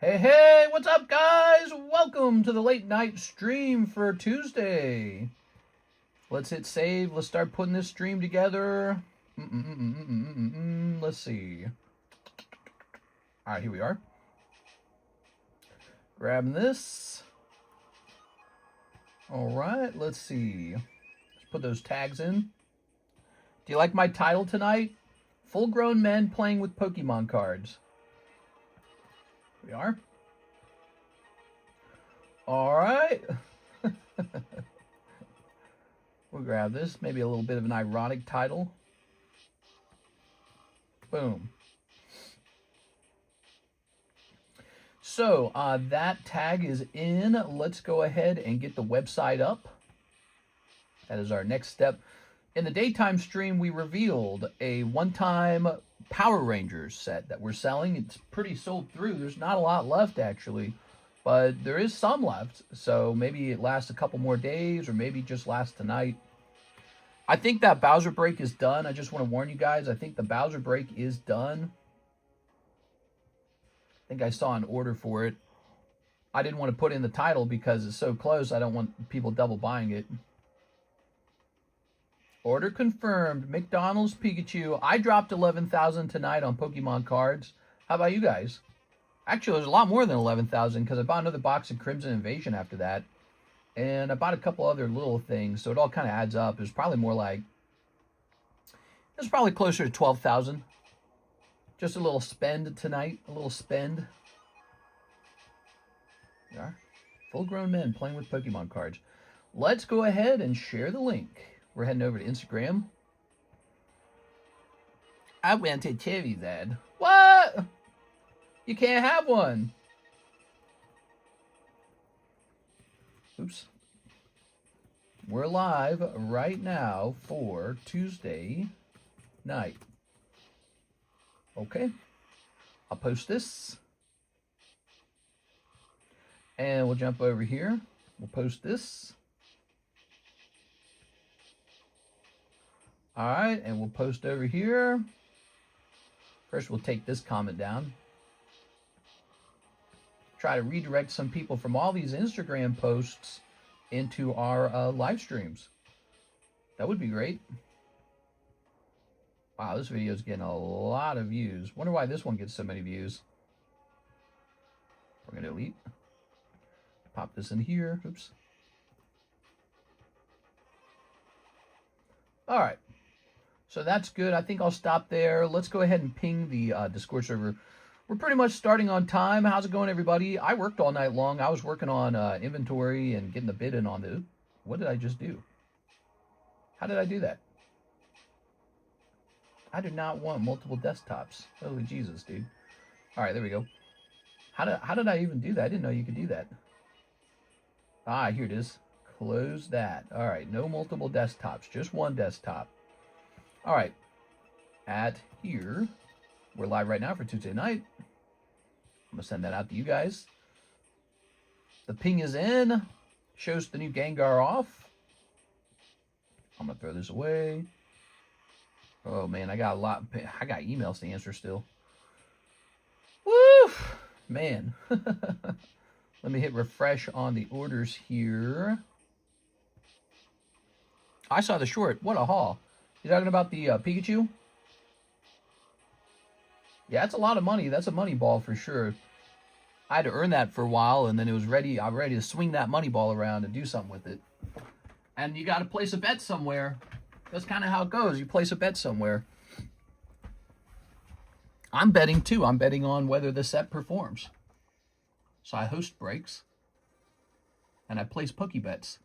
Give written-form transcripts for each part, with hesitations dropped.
Hey, hey, what's up, guys? Welcome to the late night stream for Tuesday. Let's hit save. Let's start putting this stream together. Let's see. All right, here we are. Grabbing this. All right, let's see. Let's put those tags in. Do you like my title tonight? Full-grown men playing with Pokemon cards. Here we are. All right. We'll grab this. Maybe a little bit of an ironic title. Boom. So that tag is in. Let's go ahead and get the website up. That is our next step. In the daytime stream, we revealed a one-time Power Rangers set that we're selling. It's pretty sold through. There's not a lot left, actually, but there is some left. So maybe it lasts a couple more days, or maybe just lasts tonight. I think that Bowser break is done. I just want to warn you guys. I think the Bowser break is done. I think I saw an order for it. I didn't want to put in the title because it's so close. I don't want people double buying it. Order confirmed. McDonald's Pikachu. I dropped 11,000 tonight on Pokemon cards. How about you guys? Actually, there's a lot more than 11,000 because I bought another box of Crimson Invasion after that. And I bought a couple other little things, so it all kind of adds up. It's probably more like... It's probably closer to 12,000. Just a little spend tonight. A little spend. Yeah. Full-grown men playing with Pokemon cards. Let's go ahead and share the link. We're heading over to Instagram. I went to Cherry's ad. What? You can't have one. Oops. We're live right now for Tuesday night. Okay. I'll post this. And we'll jump over here. We'll post this. All right, and we'll post over here. First, we'll take this comment down. Try to redirect some people from all these Instagram posts into our live streams. That would be great. Wow, this video is getting a lot of views. Wonder why this one gets so many views. We're going to delete. Pop this in here. Oops. All right. So that's good. I think I'll stop there. Let's go ahead and ping the Discord server. We're pretty much starting on time. How's it going, everybody? I worked all night long. I was working on inventory and getting the bid in on the... What did I just do? How did I do that? I did not want multiple desktops. Holy Jesus, dude. All right, there we go. How did I even do that? I didn't know you could do that. Ah, here it is. Close that. All right, no multiple desktops. Just one desktop. All right, at here, we're live right now for Tuesday night. I'm going to send that out to you guys. The ping is in. Shows the new Gengar off. I'm going to throw this away. Oh, man, I got emails to answer still. Woo! Man. Let me hit refresh on the orders here. I saw the short. What a haul. You talking about the Pikachu? Yeah, that's a lot of money. That's a money ball for sure. I had to earn that for a while, and then it was ready. I'm ready to swing that money ball around and do something with it. And you got to place a bet somewhere. That's kind of how it goes. You place a bet somewhere. I'm betting too. I'm betting on whether the set performs. So I host breaks, and I place Pokebets.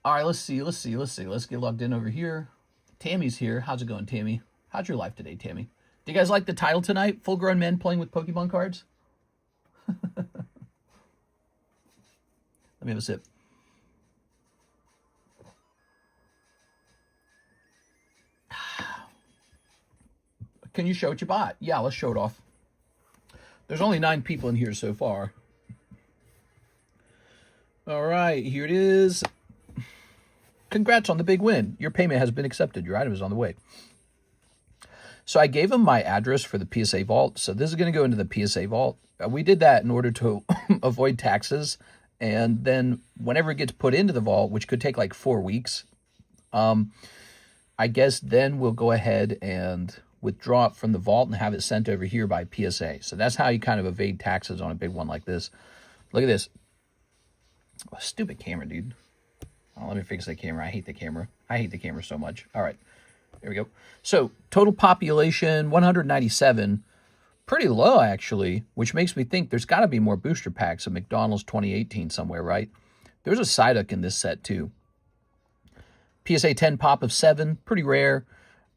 All right, let's see. Let's get logged in over here. Tammy's here. How's it going, Tammy? How's your life today, Tammy? Do you guys like the title tonight? Full-grown men playing with Pokemon cards? Let me have a sip. Can you show what you bought? Yeah, let's show it off. There's only 9 people in here so far. All right, here it is. Congrats on the big win. Your payment has been accepted. Your item is on the way. So I gave him my address for the PSA vault. So this is going to go into the PSA vault. We did that in order to avoid taxes. And then whenever it gets put into the vault, which could take like 4 weeks, I guess then we'll go ahead and withdraw it from the vault and have it sent over here by PSA. So that's how you kind of evade taxes on a big one like this. Look at this. Oh, stupid camera, dude. Oh, let me fix the camera. I hate the camera. I hate the camera so much. All right. There we go. So total population, 197. Pretty low, actually, which makes me think there's got to be more booster packs of McDonald's 2018 somewhere, right? There's a Psyduck in this set, too. PSA 10 pop of 7, pretty rare.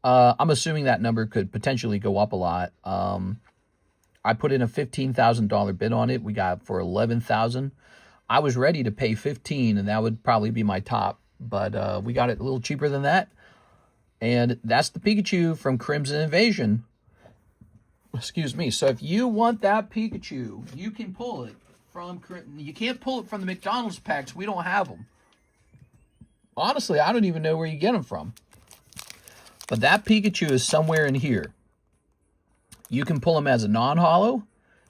I'm assuming that number could potentially go up a lot. I put in a $15,000 bid on it. We got it for $11,000. I was ready to pay $15,000, and that would probably be my top. But we got it a little cheaper than that. And that's the Pikachu from Crimson Invasion. Excuse me. So if you want that Pikachu, you can pull it from... You can't pull it from the McDonald's packs. We don't have them. Honestly, I don't even know where you get them from. But that Pikachu is somewhere in here. You can pull him as a non-holo.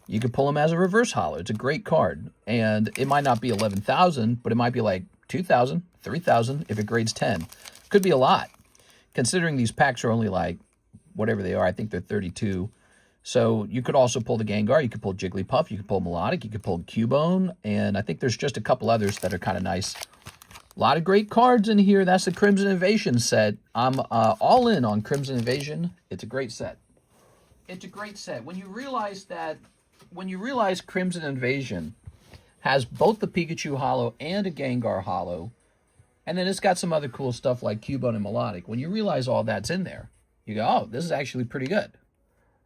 You can pull him as a reverse holo. It's a great card. And it might not be 11,000, but it might be like 2,000, 3,000 if it grades 10. Could be a lot. Considering these packs are only like, whatever they are, I think they're 32. So you could also pull the Gengar. You could pull Jigglypuff. You could pull Melodic. You could pull Cubone. And I think there's just a couple others that are kind of nice. A lot of great cards in here. That's the Crimson Invasion set. I'm all in on Crimson Invasion. It's a great set. It's a great set. When you realize Crimson Invasion has both the Pikachu holo and a Gengar holo, and then it's got some other cool stuff like Cubone and Melodic. When you realize all that's in there, you go, oh, this is actually pretty good.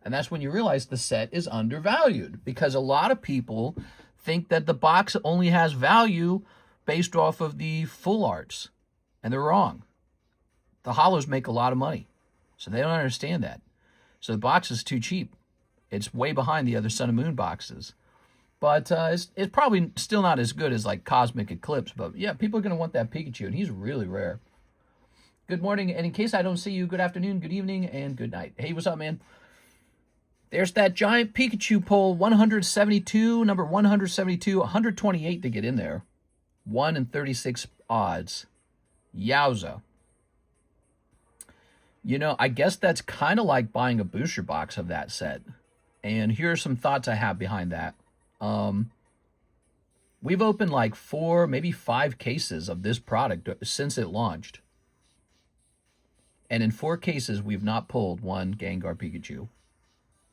And that's when you realize the set is undervalued, because a lot of people think that the box only has value based off of the full arts, and they're wrong. The holos make a lot of money, so they don't understand that. So the box is too cheap. It's way behind the other Sun and Moon boxes. But it's probably still not as good as like Cosmic Eclipse, but yeah, people are going to want that Pikachu, and he's really rare. Good morning, and in case I don't see you, good afternoon, good evening, and good night. Hey, what's up, man? There's that giant Pikachu pull, 172, number 172, 128 to get in there. 1 in 36 odds. Yowza. You know, I guess that's kind of like buying a booster box of that set. And here are some thoughts I have behind that. We've opened like 4, maybe 5 cases of this product since it launched. And in 4 cases, we've not pulled one Gengar Pikachu.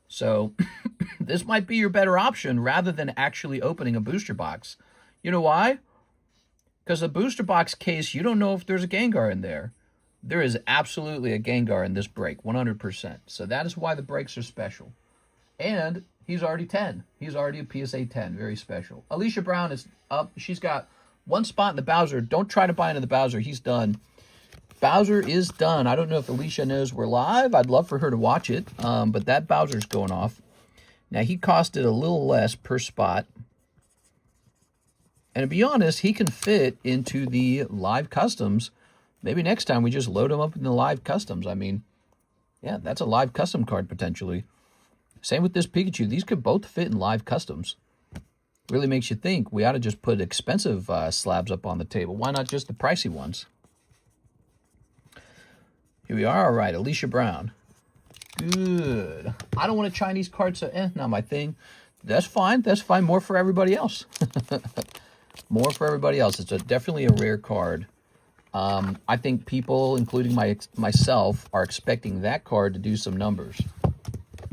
So this might be your better option rather than actually opening a booster box. You know why? Because a booster box case, you don't know if there's a Gengar in there. There is absolutely a Gengar in this break, 100%. So that is why the breaks are special. And he's already 10. He's already a PSA 10, very special. Alicia Brown is up. She's got 1 spot in the Bowser. Don't try to buy into the Bowser. He's done. Bowser is done. I don't know if Alicia knows we're live. I'd love for her to watch it, but that Bowser's going off. Now, he costed a little less per spot. And to be honest, he can fit into the live customs. Maybe next time we just load him up in the live customs. I mean, yeah, that's a live custom card potentially. Same with this Pikachu. These could both fit in live customs. Really makes you think we ought to just put expensive slabs up on the table. Why not just the pricey ones? Here we are. All right, Alicia Brown. Good. I don't want a Chinese card, so not my thing. That's fine. That's fine. More for everybody else. More for everybody else. It's definitely a rare card. I think people, including myself, are expecting that card to do some numbers.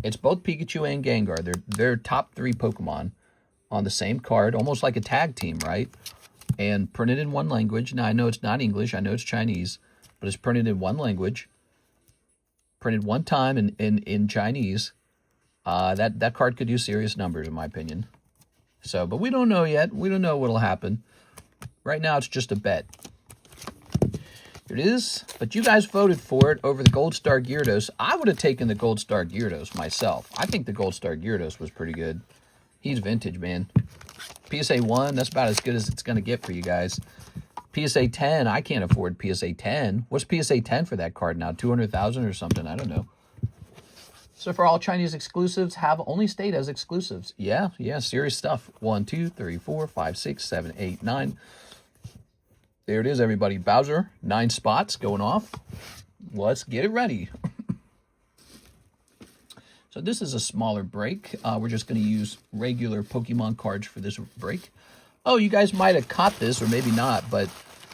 It's both Pikachu and Gengar. They're top 3 Pokemon on the same card, almost like a tag team, right? And printed in one language. Now, I know it's not English. I know it's Chinese. But it's printed in one language, printed one time in Chinese. That card could do serious numbers, in my opinion. So, but we don't know yet. We don't know what'll happen. Right now, it's just a bet. Here it is. But you guys voted for it over the Gold Star Gyarados. I would have taken the Gold Star Gyarados myself. I think the Gold Star Gyarados was pretty good. He's vintage, man. PSA 1, that's about as good as it's going to get for you guys. PSA 10, I can't afford PSA 10. What's PSA 10 for that card now? 200,000 or something? I don't know. So for all Chinese exclusives have only stayed as exclusives. Yeah, serious stuff. 1, 2, 3, 4, 5, 6, 7, 8, 9. There it is, everybody. Bowser, 9 spots going off. Let's get it ready. So this is a smaller break. We're just going to use regular Pokemon cards for this break. Oh, you guys might have caught this, or maybe not, but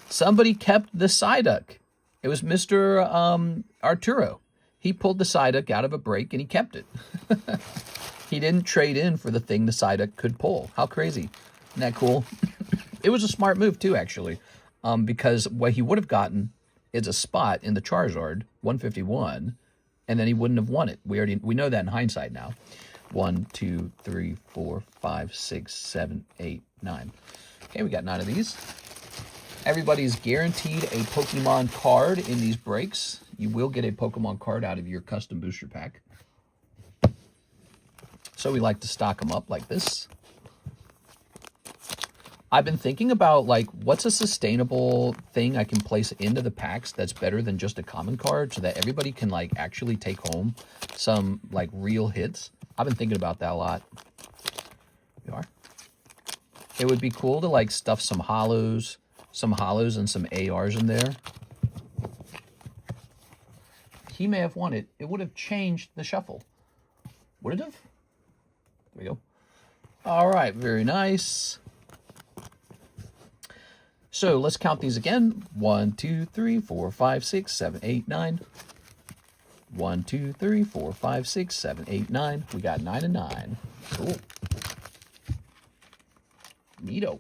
somebody kept the Psyduck. It was Mr. Arturo. He pulled the Psyduck out of a break and he kept it. He didn't trade in for the thing the Psyduck could pull. How crazy. Isn't that cool? It was a smart move too, actually, because what he would have gotten is a spot in the Charizard, 151, and then he wouldn't have won it. We know that in hindsight now. 1, 2, 3, 4, 5, 6, 7, 8, 9. Okay, we got 9 of these. Everybody's guaranteed a Pokemon card in these breaks. You will get a Pokemon card out of your custom booster pack. So we like to stock them up like this. I've been thinking about, like, what's a sustainable thing I can place into the packs that's better than just a common card so that everybody can, like, actually take home some, like, real hits. I've been thinking about that a lot. You are. It would be cool to, like, stuff some hollows and some ARs in there. He may have won it. It would have changed the shuffle. Would it have? There we go. All right, very nice. So let's count these again. 1, 2, 3, 4, 5, 6, 7, 8, 9. 1, 2, 3, 4, 5, 6, 7, 8, 9. We got 9 and 9. Cool. Neato.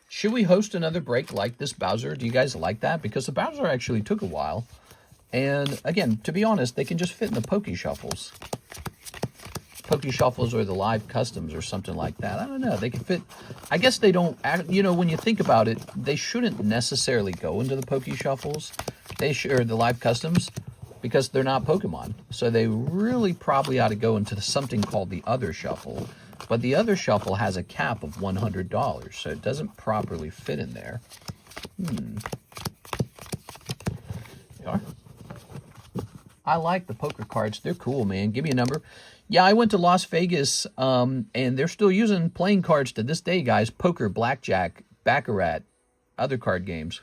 Should we host another break like this, Bowser? Do you guys like that? Because the Bowser actually took a while. And again, to be honest, they can just fit in the Poke Shuffles. Poke Shuffles or the live customs or something like that. I don't know. They can fit. I guess they don't, you know, when you think about it, they shouldn't necessarily go into the Poke Shuffles. Or the live customs, because they're not Pokemon. So they really probably ought to go into something called the Other Shuffle. But the Other Shuffle has a cap of $100, so it doesn't properly fit in there. There you are. I like the poker cards. They're cool, man. Give me a number. Yeah, I went to Las Vegas, and they're still using playing cards to this day, guys. Poker, blackjack, baccarat, other card games.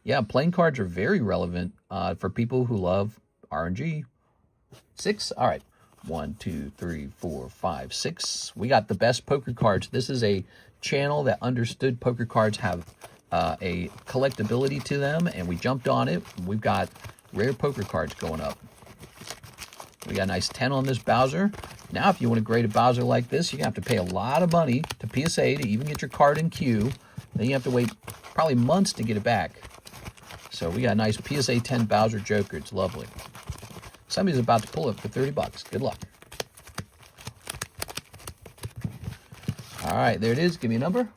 Yeah, playing cards are very relevant for people who love RNG. 6? All right. 1, 2, 3, 4, 5, 6. We got the best poker cards. This is a channel that understood poker cards have a collectability to them, and we jumped on it. We've got rare poker cards going up. We got a nice 10 on this Bowser. Now, if you want to grade a Bowser like this, you're going to have to pay a lot of money to PSA to even get your card in queue. Then you have to wait probably months to get it back. So we got a nice PSA 10 Bowser Joker. It's lovely. Somebody's about to pull it for 30 bucks. Good luck. All right, there it is. Give me a number.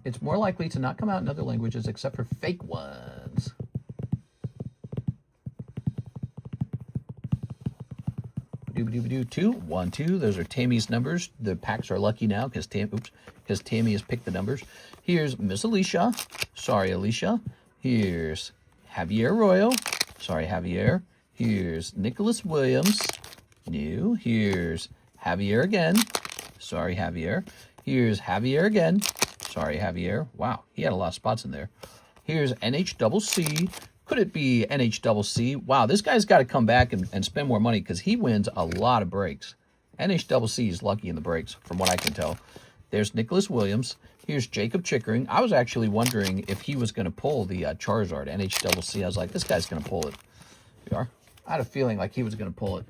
It's more likely to not come out in other languages except for fake ones. Doobie-doobie-doo. 2, 1, 2. Those are Tammy's numbers. The packs are lucky now because Tammy has picked the numbers. Here's Miss Alicia. Sorry, Alicia. Here's Javier Arroyo. Sorry, Javier. Here's Nicholas Williams. New. Here's Javier again. Sorry, Javier. Here's Javier again. Sorry, Javier. Wow, he had a lot of spots in there. Here's NHCC. Could it be NHCC? Wow, this guy's got to come back and spend more money because he wins a lot of breaks. NHCC is lucky in the breaks, from what I can tell. There's Nicholas Williams. Here's Jacob Chickering. I was actually wondering if he was going to pull the Charizard, NHCC. I was like, this guy's going to pull it. You are? I had a feeling like he was going to pull it.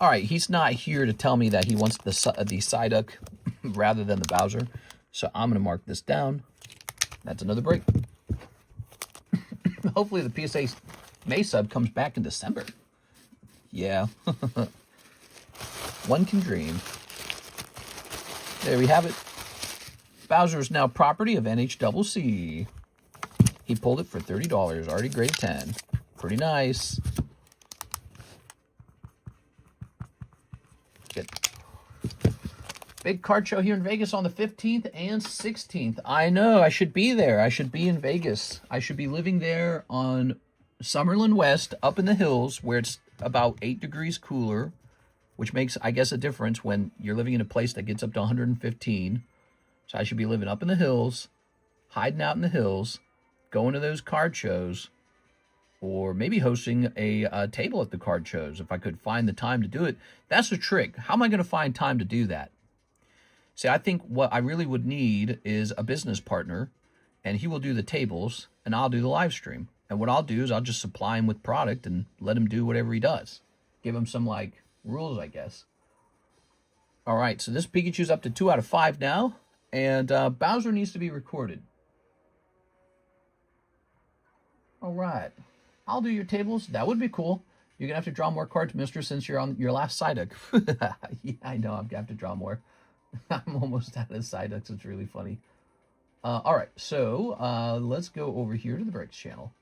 All right, he's not here to tell me that he wants the Psyduck rather than the Bowser. So I'm going to mark this down. That's another break. Hopefully the PSA May sub comes back in December. Yeah. One can dream. There we have it. Bowser is now property of NHCC. He pulled it for $30, already graded 10. Pretty nice. Good. Big card show here in Vegas on the 15th and 16th. I know, I should be there. I should be in Vegas. I should be living there on Summerlin West, up in the hills, where it's about 8 degrees cooler, which makes, I guess, a difference when you're living in a place that gets up to 115. So I should be living up in the hills, hiding out in the hills, going to those card shows, or maybe hosting a table at the card shows if I could find the time to do it. That's the trick. How am I going to find time to do that? See, I think what I really would need is a business partner, and he will do the tables, and I'll do the live stream. And what I'll do is I'll just supply him with product and let him do whatever he does. Give him some, like, rules, I guess. All right, so this Pikachu's up to 2 out of 5 now, and Bowser needs to be recorded. All right. I'll do your tables. That would be cool. You're going to have to draw more cards, mister, since you're on your last Psyduck. Yeah, I know. I'm going to have to draw more. I'm almost out of Psyducks. It's really funny. All right, so let's go over here to the Breaks channel.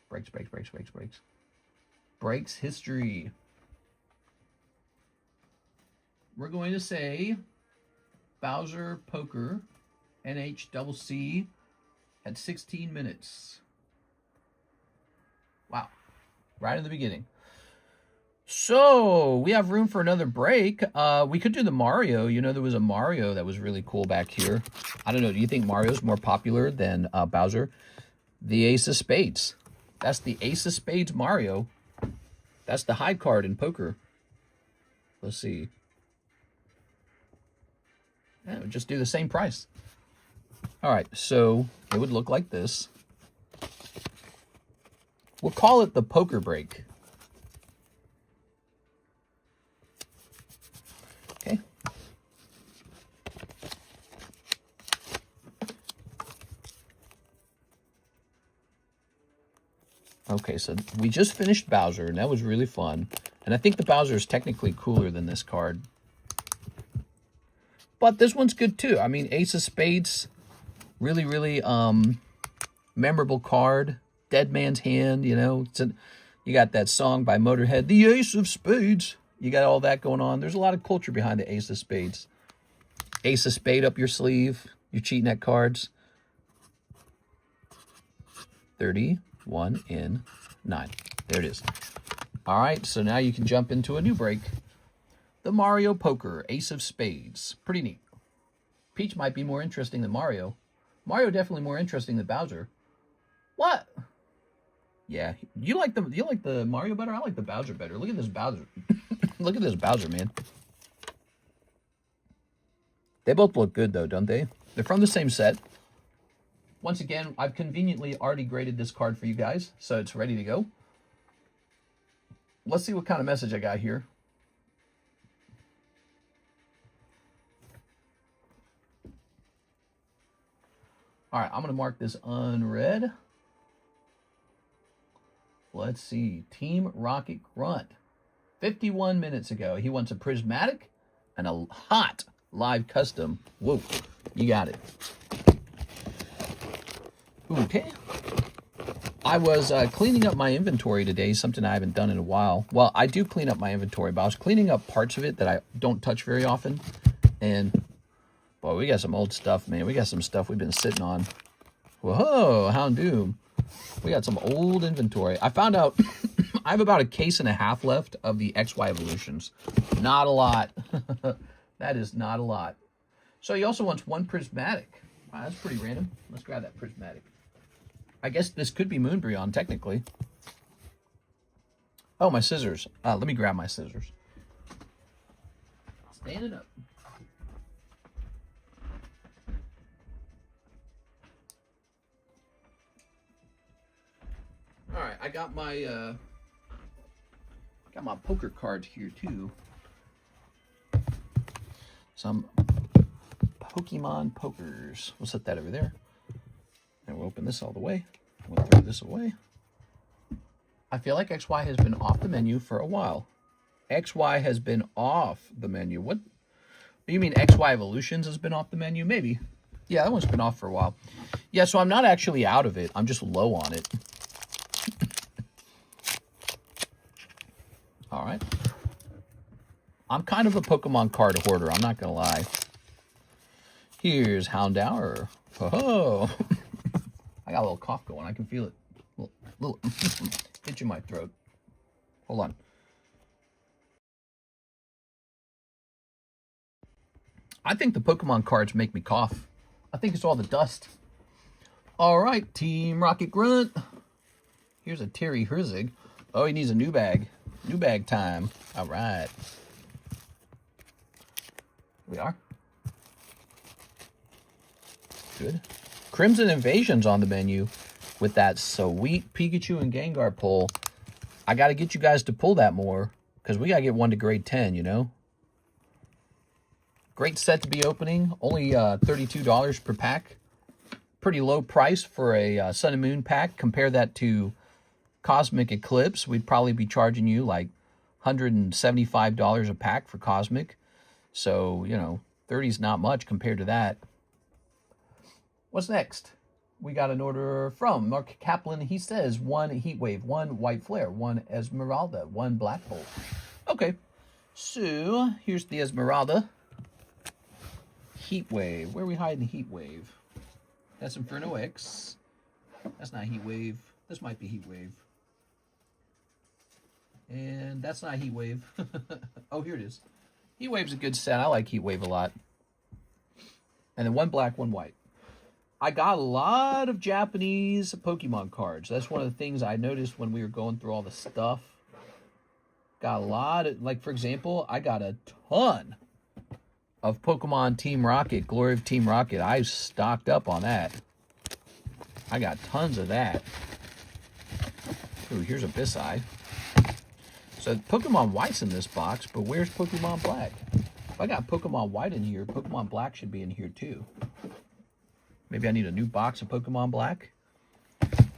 Breaks. Breaks history. We're going to say Bowser Poker NHCC at 16 minutes. Wow. Right in the beginning. So, we have room for another break. We could do the Mario. You know, there was a Mario that was really cool back here. I don't know. Do you think Mario's more popular than Bowser? The Ace of Spades. That's the Ace of Spades Mario. That's the high card in poker. Let's see. Yeah, it would just do the same price. All right, so it would look like this. We'll call it the poker break. Okay. Okay, so we just finished Bowser, and that was really fun. And I think the Bowser is technically cooler than this card. But this one's good, too. I mean, Ace of Spades, really, really memorable card. Dead Man's Hand, you know. You got that song by Motorhead, The Ace of Spades. You got all that going on. There's a lot of culture behind the Ace of Spades. Ace of Spade up your sleeve. You're cheating at cards. 31 in 9. There it is. All right, so now you can jump into a new break. The Mario Poker, Ace of Spades. Pretty neat. Peach might be more interesting than Mario. Mario definitely more interesting than Bowser. What? Yeah, you like the Mario better? I like the Bowser better. Look at this Bowser. Look at this Bowser, man. They both look good, though, don't they? They're from the same set. Once again, I've conveniently already graded this card for you guys, so it's ready to go. Let's see what kind of message I got here. All right, I'm going to mark this unread. Let's see. Team Rocket Grunt. 51 minutes ago. He wants a prismatic and a hot live custom. Whoa. You got it. Okay. I was cleaning up my inventory today, something I haven't done in a while. Well, I do clean up my inventory, but I was cleaning up parts of it that I don't touch very often. And, boy, we got some old stuff, man. We got some stuff we've been sitting on. Whoa, Houndoom. We got some old inventory. I found out I have about a case and a half left of the XY Evolutions. Not a lot. That is not a lot. So he also wants one prismatic. Wow, that's pretty random. Let's grab that prismatic. I guess this could be Moonbreon, technically. Oh, my scissors. Let me grab my scissors. Standing up. All right, I got my poker cards here too. Some Pokemon Pokers. We'll set that over there. And we'll open this all the way. We'll throw this away. I feel like XY has been off the menu for a while. XY has been off the menu. What? You mean XY Evolutions has been off the menu? Maybe. Yeah, that one's been off for a while. Yeah, so I'm not actually out of it. I'm just low on it. All right. I'm kind of a Pokemon card hoarder, I'm not going to lie. Here's Houndour. Oh, I got a little cough going. I can feel it. Little itch in my throat. Hold on. I think the Pokemon cards make me cough. I think it's all the dust. All right, Team Rocket Grunt. Here's a Terry Herzig. Oh, he needs a new bag. New bag time. All right. Here we are. Good. Crimson Invasion's on the menu with that sweet Pikachu and Gengar pull. I got to get you guys to pull that more because we got to get one to grade 10, you know? Great set to be opening. Only $32 per pack. Pretty low price for a Sun and Moon pack. Compare that to Cosmic Eclipse. We'd probably be charging you like $175 a pack for Cosmic. So, you know, 30's not much compared to that. What's next? We got an order from Mark Kaplan. He says 1 Heat Wave, 1 White Flare, 1 Esmeralda, 1 Black Bolt. Okay, so here's the Esmeralda. Heat Wave. Where are we hiding Heat Wave? That's Inferno X. That's not Heat Wave. This might be Heat Wave. And that's not Heat Wave. Oh, here it is. Heat Wave's a good set. I like Heat Wave a lot. And then 1 black, 1 white. I got a lot of Japanese Pokemon cards. That's one of the things I noticed when we were going through all the stuff. Got a lot of, like, for example, I got a ton of Pokemon Team Rocket, Glory of Team Rocket. I stocked up on that. I got tons of that. Ooh, here's a Bisai. So Pokemon White's in this box, but where's Pokemon Black? If I got Pokemon White in here, Pokemon Black should be in here too. Maybe I need a new box of Pokemon Black.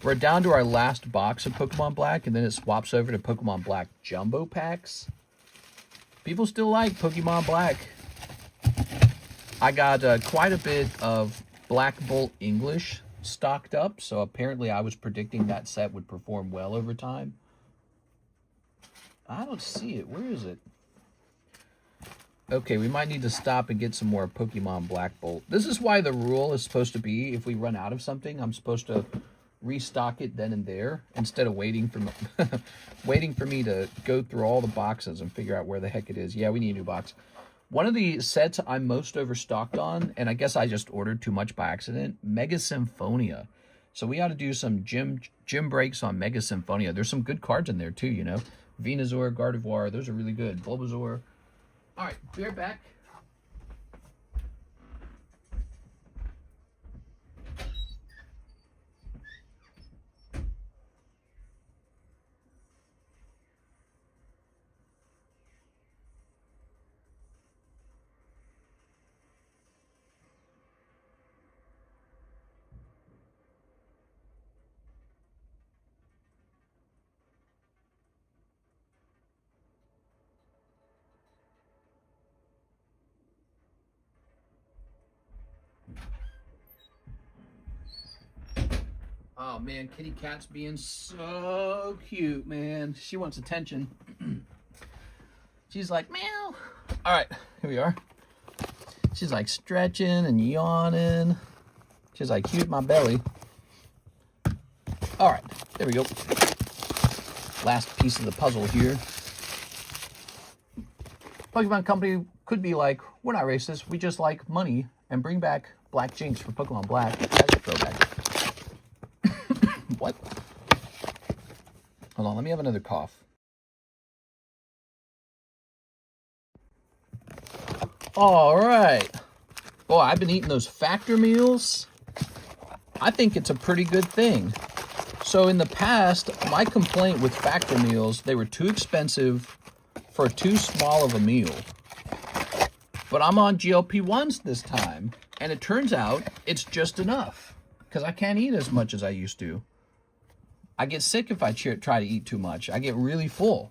We're down to our last box of Pokemon Black, and then it swaps over to Pokemon Black Jumbo Packs. People still like Pokemon Black. I got quite a bit of Black Bolt English stocked up, so apparently I was predicting that set would perform well over time. I don't see it. Where is it? Okay, we might need to stop and get some more Pokemon Black Bolt. This is why the rule is supposed to be, if we run out of something, I'm supposed to restock it then and there, instead of waiting for me to go through all the boxes and figure out where the heck it is. Yeah, we need a new box. One of the sets I'm most overstocked on, and I guess I just ordered too much by accident, Mega Symphonia. So we ought to do some gym breaks on Mega Symphonia. There's some good cards in there too, you know. Venusaur, Gardevoir, those are really good. Bulbasaur. All right, be right back. Oh man, Kitty Cat's being so cute, man. She wants attention. She's like, meow. All right, here we are. She's like stretching and yawning. She's like, cute my belly. All right, there we go. Last piece of the puzzle here. Pokemon Company could be like, we're not racist. We just like money and bring back Black Jinx for Pokemon Black. That's a throwback. What? Hold on, let me have another cough. All right. Boy, I've been eating those factor meals. I think it's a pretty good thing. So in the past, my complaint with factor meals, they were too expensive for too small of a meal. But I'm on GLP-1s this time, and it turns out it's just enough because I can't eat as much as I used to. I get sick if I try to eat too much. I get really full.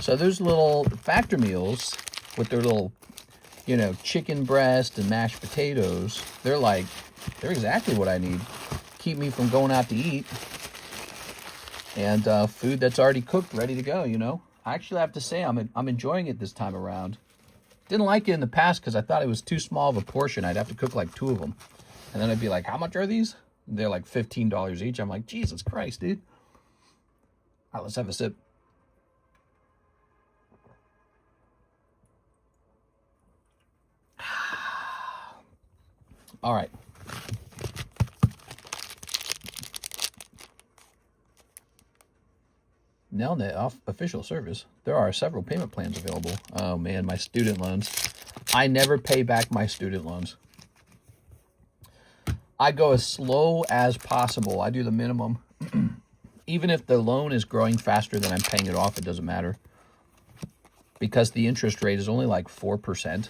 So those little factor meals with their little, you know, chicken breast and mashed potatoes, they're exactly what I need. Keep me from going out to eat. And food that's already cooked, ready to go, you know. I actually have to say I'm enjoying it this time around. Didn't like it in the past because I thought it was too small of a portion. I'd have to cook like 2 of them. And then I'd be like, how much are these? They're like $15 each. I'm like, Jesus Christ, dude. All right, let's have a sip. All right. Nelnet off official service. There are several payment plans available. Oh man, my student loans. I never pay back my student loans. I go as slow as possible. I do the minimum. Even if the loan is growing faster than I'm paying it off, it doesn't matter. Because the interest rate is only like 4%.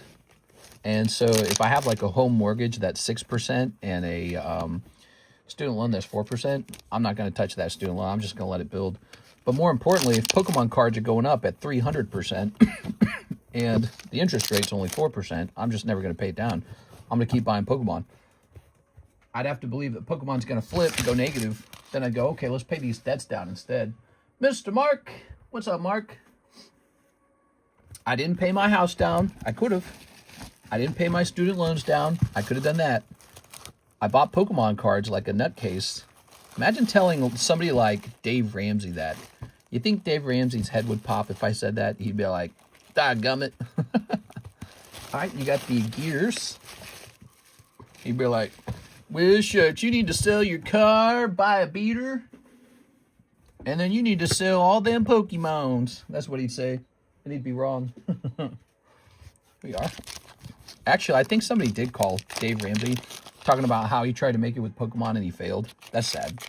And so if I have like a home mortgage that's 6% and a student loan that's 4%, I'm not going to touch that student loan. I'm just going to let it build. But more importantly, if Pokemon cards are going up at 300% and the interest rate's only 4%, I'm just never going to pay it down. I'm going to keep buying Pokemon. I'd have to believe that Pokemon's going to flip and go negative. Then I'd go, okay, let's pay these debts down instead. Mr. Mark. What's up, Mark? I didn't pay my house down. I could have. I didn't pay my student loans down. I could have done that. I bought Pokemon cards like a nutcase. Imagine telling somebody like Dave Ramsey that. You think Dave Ramsey's head would pop if I said that? He'd be like, "Dadgummit." All right, you got the gears. He'd be like, "Well, shucks, you need to sell your car, buy a beater, and then you need to sell all them Pokemons." That's what he'd say, and he'd be wrong. We are. Actually, I think somebody did call Dave Ramsey talking about how he tried to make it with Pokemon and he failed. That's sad.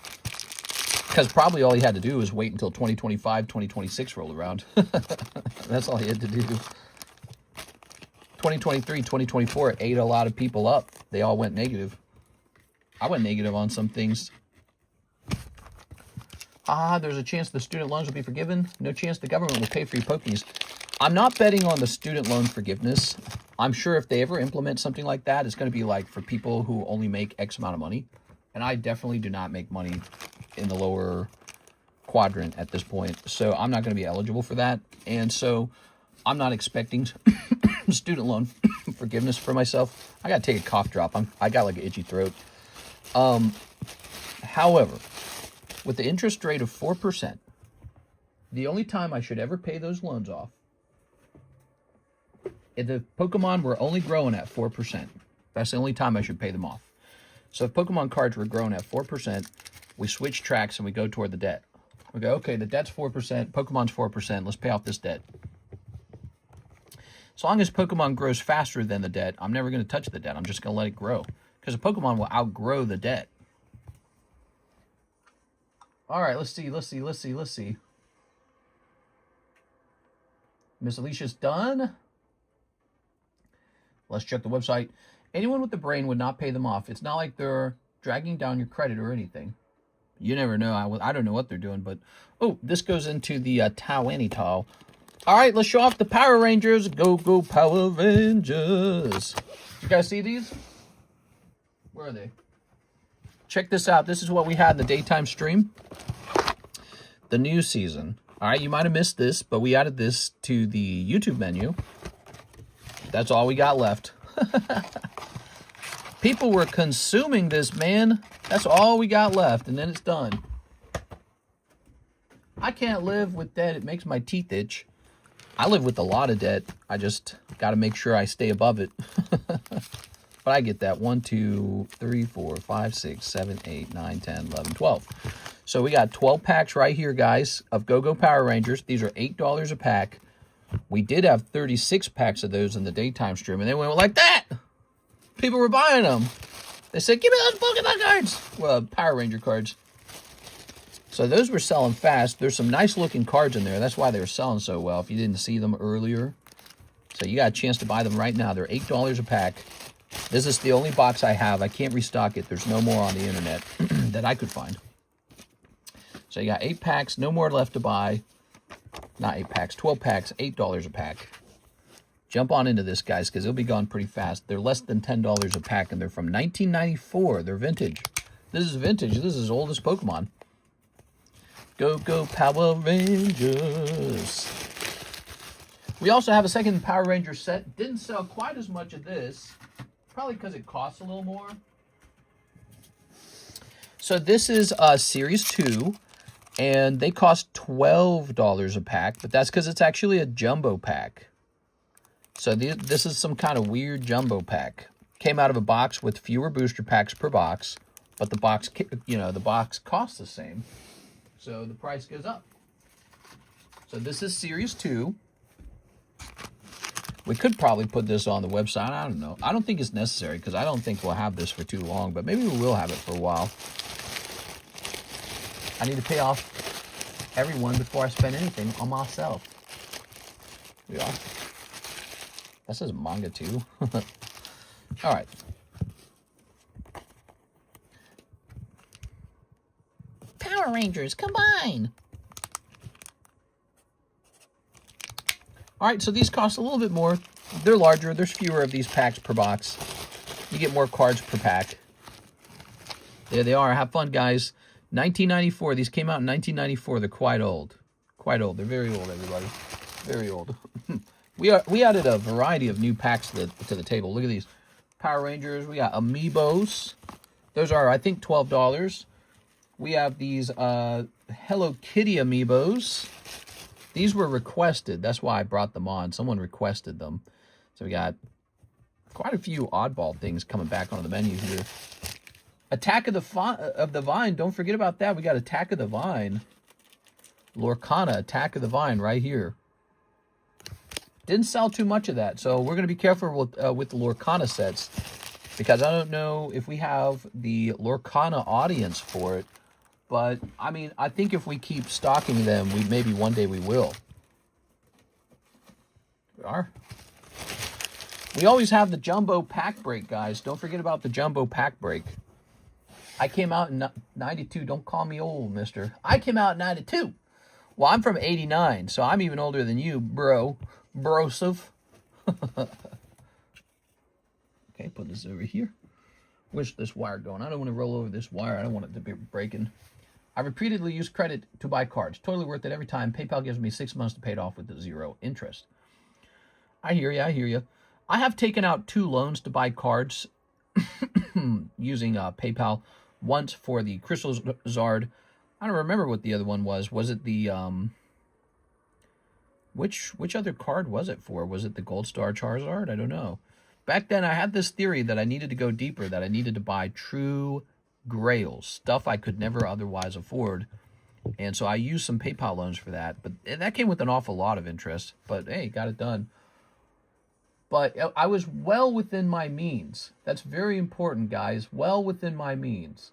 Because probably all he had to do was wait until 2025, 2026 rolled around. That's all he had to do. 2023, 2024 ate a lot of people up. They all went negative. I went negative on some things. There's a chance the student loans will be forgiven. No chance the government will pay for your Pokies. I'm not betting on the student loan forgiveness. I'm sure if they ever implement something like that, it's going to be like for people who only make X amount of money. And I definitely do not make money in the lower quadrant at this point. So I'm not going to be eligible for that. And so I'm not expecting student loan forgiveness for myself. I got to take a cough drop. I got like an itchy throat. However, with the interest rate of 4%, the only time I should ever pay those loans off, if the Pokemon were only growing at 4%, that's the only time I should pay them off. So if Pokemon cards were growing at 4%, we switch tracks and we go toward the debt. We go, okay, the debt's 4%, Pokemon's 4%, let's pay off this debt. As long as Pokemon grows faster than the debt, I'm never going to touch the debt. I'm just going to let it grow. Because a Pokemon will outgrow the debt. All right, let's see. Miss Alicia's done. Let's check the website. Anyone with the brain would not pay them off. It's not like they're dragging down your credit or anything. You never know. I don't know what they're doing, but... Oh, this goes into the Tyranitar. All right, let's show off the Power Rangers. Go, go, Power Rangers. You guys see these? Where are they? Check this out. This is what we had in the daytime stream. The new season. All right, you might have missed this, but we added this to the YouTube menu. That's all we got left. People were consuming this, man. That's all we got left, and then it's done. I can't live with debt. It makes my teeth itch. I live with a lot of debt. I just got to make sure I stay above it. But I get that. 1, 2, 3, 4, 5, 6, 7, 8, 9, 10, 11, 12. So we got 12 packs right here, guys, of Go-Go Power Rangers. These are $8 a pack. We did have 36 packs of those in the daytime stream, and they went like that. People were buying them. They said, give me those Pokemon cards. Well, Power Ranger cards. So those were selling fast. There's some nice looking cards in there. That's why they were selling so well, if you didn't see them earlier. So you got a chance to buy them right now. They're $8 a pack. This is the only box I have. I can't restock it. There's no more on the internet that I could find. So you got 8 packs. No more left to buy. Not 8 packs. 12 packs. $8 a pack. Jump on into this, guys, because they'll be gone pretty fast. They're less than $10 a pack, and they're from 1994. They're vintage. This is vintage. This is as old as Pokemon. Go, go, Power Rangers. We also have a second Power Ranger set. Didn't sell quite as much of this, probably because it costs a little more. So this is Series 2, and they cost $12 a pack, but that's because it's actually a jumbo pack. So this is some kind of weird jumbo pack. Came out of a box with fewer booster packs per box, but the box, the box costs the same. So the price goes up. So this is Series 2. We could probably put this on the website. I don't know. I don't think it's necessary because I don't think we'll have this for too long, but maybe we will have it for a while. I need to pay off everyone before I spend anything on myself. Here we are. That says manga too. All right. Power Rangers, combine! All right, so these cost a little bit more. They're larger. There's fewer of these packs per box. You get more cards per pack. There they are. Have fun, guys. 1994. These came out in 1994. They're quite old. Quite old. They're very old, everybody. Very old. We added a variety of new packs to the table. Look at these. Power Rangers. We got Amiibos. Those are, I think, $12. We have these Hello Kitty Amiibos. These were requested. That's why I brought them on. Someone requested them. So we got quite a few oddball things coming back on the menu here. Attack of the Vine. Don't forget about that. We got Attack of the Vine. Lorcana, Attack of the Vine right here. Didn't sell too much of that. So we're going to be careful with the Lorcana sets. Because I don't know if we have the Lorcana audience for it. But, I mean, I think if we keep stocking them, maybe one day we will. We are. We always have the jumbo pack break, guys. Don't forget about the jumbo pack break. I came out in 92. Don't call me old, mister. I came out in 92. Well, I'm from 89, so I'm even older than you, bro. Broseph. Okay, put this over here. Where's this wire going? I don't want to roll over this wire. I don't want it to be breaking. I repeatedly use credit to buy cards. Totally worth it every time. PayPal gives me 6 months to pay it off with 0 interest. I hear you. I hear you. I have taken out 2 loans to buy cards using PayPal. Once for the Crystal Zard. I don't remember what the other one was. Was it the which other card was it for? Was it the Gold Star Charizard? I don't know. Back then I had this theory that I needed to go deeper, that I needed to buy true grails, stuff I could never otherwise afford. And so I used some PayPal loans for that. But that came with an awful lot of interest. But hey, got it done. But I was well within my means. That's very important, guys. Well within my means.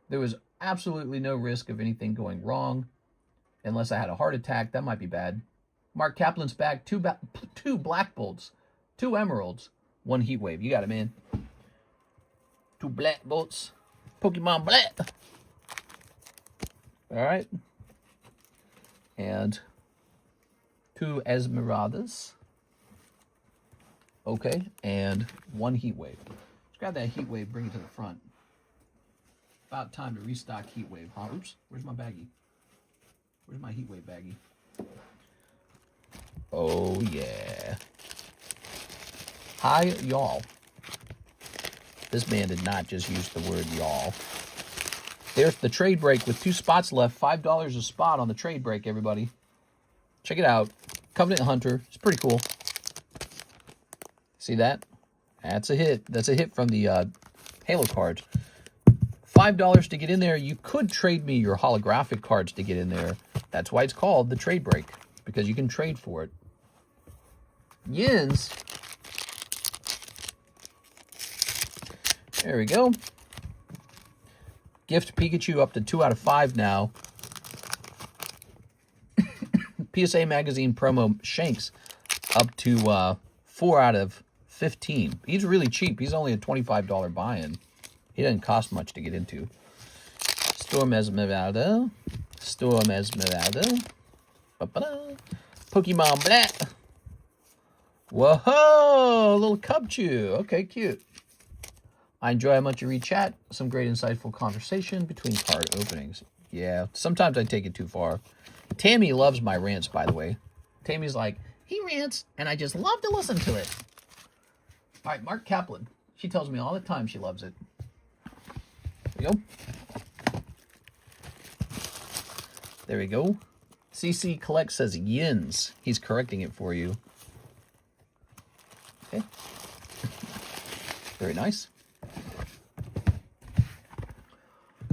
There was absolutely no risk of anything going wrong. Unless I had a heart attack. That might be bad. Mark Kaplan's back. 2 Black Bolts. 2 Emeralds. 1 Heat Wave. You got it, man. 2 Black Bolts. Pokemon Black. All right. And 2 Esmeraldas. Okay. And 1 Heat Wave. Let's grab that Heat Wave, bring it to the front. About time to restock Heat Wave, huh? Oops. Where's my baggie? Where's my Heat Wave baggie? Oh, yeah. Hi, y'all. This man did not just use the word y'all. There's the trade break with 2 spots left. $5 a spot on the trade break, everybody. Check it out. Covenant Hunter. It's pretty cool. See that? That's a hit. That's a hit from the Halo cards. $5 to get in there. You could trade me your holographic cards to get in there. That's why it's called the trade break. Because you can trade for it. Yins. There we go. Gift Pikachu up to 2 out of 5 now. PSA Magazine promo Shanks up to 4 out of 15. He's really cheap. He's only a $25 buy-in. He doesn't cost much to get into. Storm Esmeralda. Storm Esmeralda. Ba-ba-da. Pokemon Black. Whoa! A little Cubchoo. Okay, cute. I enjoy how much you read chat. Some great insightful conversation between card openings. Yeah, sometimes I take it too far. Tammy loves my rants, by the way. Tammy's like, He rants, and I just love to listen to it. All right, Mark Kaplan. She tells me all the time she loves it. There we go. There we go. CC Collect says yins. He's correcting it for you. Okay. Very nice.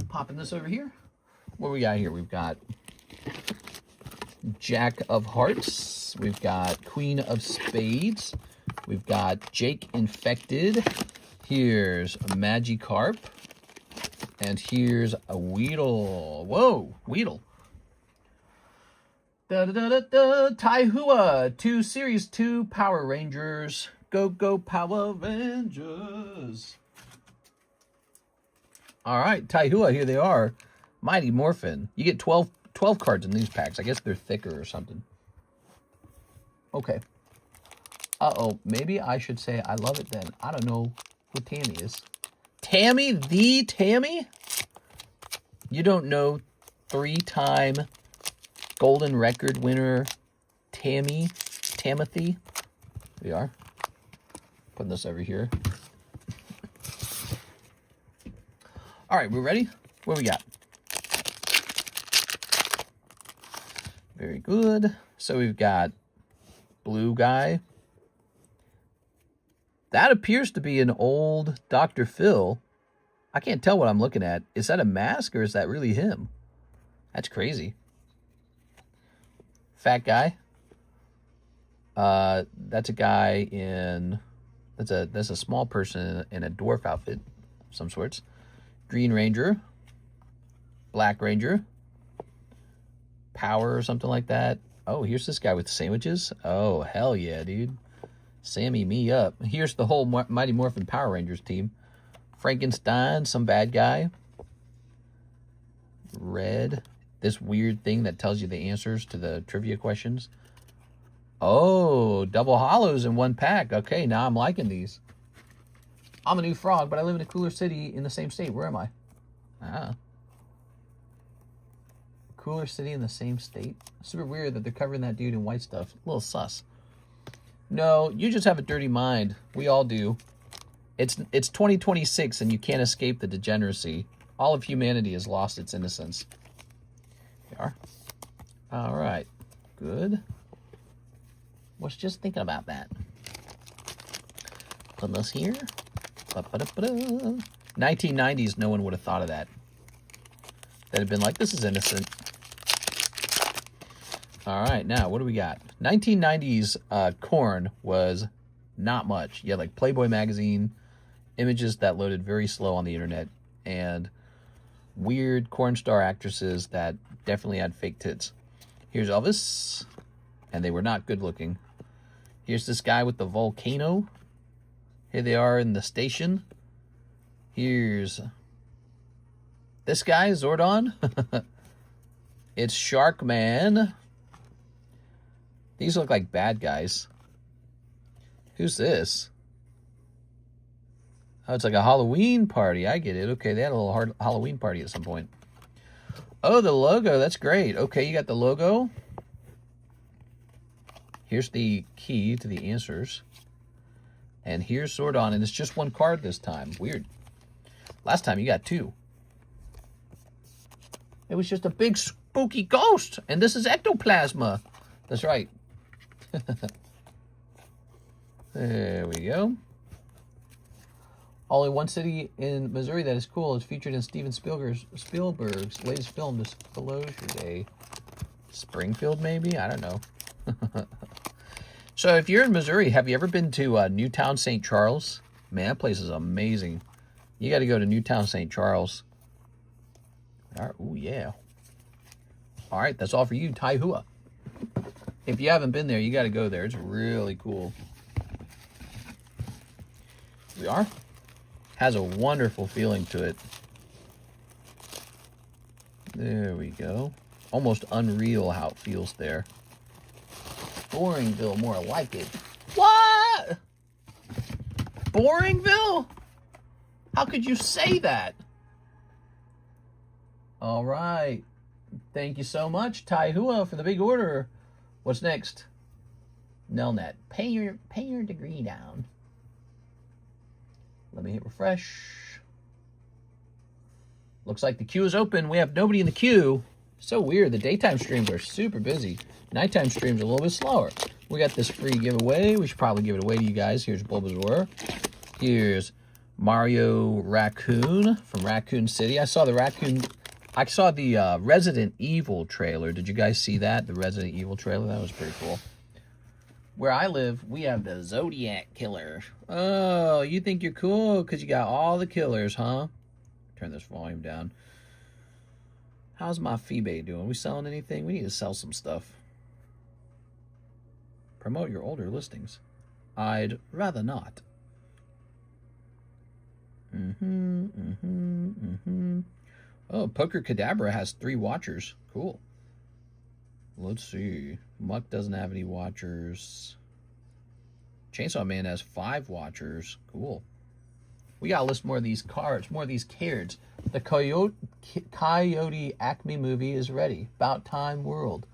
Popping this over here. What we got here? We've got Jack of Hearts. We've got Queen of Spades. We've got Jake Infected. Here's a Magikarp. And here's a Weedle. Whoa, Weedle. Taihua, 2 Series 2 Power Rangers. Go Power Rangers. All right, Taihua, here they are. Mighty Morphin. You get 12 cards in these packs. I guess they're thicker or something. Okay. Uh-oh, maybe I should say I love it then. I don't know who Tammy is. Tammy, the Tammy? You don't know 3-time Golden Record winner Tamothy? Here we are. Putting this over here. All right, we're ready? What we got? Very good. So we've got blue guy. That appears to be an old Dr. Phil. I can't tell what I'm looking at. Is that a mask or is that really him? That's crazy. Fat guy. That's a guy in... That's a small person in a dwarf outfit of some sorts. Green Ranger. Black Ranger. Power or something like that. Oh, here's this guy with sandwiches. Oh, hell yeah, dude. Sammy me up. Here's the whole Mighty Morphin Power Rangers team. Frankenstein, some bad guy. Red. This weird thing that tells you the answers to the trivia questions. Oh, double hollows in one pack. Okay, now I'm liking these. I'm a new frog, but I live in a cooler city in the same state. Where am I? Ah. Cooler city in the same state? Super weird that they're covering that dude in white stuff. A little sus. No, you just have a dirty mind. We all do. It's 2026 and you can't escape the degeneracy. All of humanity has lost its innocence. Here we are. All right. Good. Was just thinking about that. Put this here. 1990s, no one would have thought of that. They'd have been like, this is innocent. All right, now, what do we got? 1990s corn was not much. You had like Playboy magazine, images that loaded very slow on the internet, and weird corn star actresses that definitely had fake tits. Here's Elvis, and they were not good looking. Here's this guy with the volcano. Here they are in the station. Here's this guy, Zordon. It's Sharkman. These look like bad guys. Who's this? Oh, it's like a Halloween party. I get it. Okay, they had a little Halloween party at some point. Oh, the logo. That's great. Okay, you got the logo. Here's the key to the answers. And here's Zordon, and it's just one card this time. Weird. Last time you got 2. It was just a big spooky ghost, and this is ectoplasma. That's right. There we go. Only one city in Missouri that is cool is featured in Steven Spielberg's latest film, Disclosure Day. Springfield, maybe? I don't know. So if you're in Missouri, have you ever been to Newtown, St. Charles? Man, that place is amazing. You got to go to Newtown, St. Charles. All right. Ooh, yeah. All right, that's all for you, Taihua. If you haven't been there, you got to go there. It's really cool. Here we are. Has a wonderful feeling to it. There we go. Almost unreal how it feels there. Boringville, more like it. What? Boringville? How could you say that? All right. Thank you so much, Taihua, for the big order. What's next? Nelnet, pay your degree down. Let me hit refresh. Looks like the queue is open. We have nobody in the queue. So weird. The daytime streams are super busy. Nighttime streams are a little bit slower. We got this free giveaway. We should probably give it away to you guys. Here's Bulbasaur. Here's Mario Raccoon from Raccoon City. I saw the Resident Evil trailer. Did you guys see that? The Resident Evil trailer? That was pretty cool. Where I live, we have the Zodiac Killer. Oh, you think you're cool because you got all the killers, huh? Turn this volume down. How's my Phoebe doing? We selling anything? We need to sell some stuff. Promote your older listings. I'd rather not. Oh, Poker Kadabra has 3 watchers. Cool. Let's see. Muck doesn't have any watchers. Chainsaw Man has 5 watchers. Cool. We gotta list more of these cards, more of these cards. The Coyote Acme movie is ready. About time world.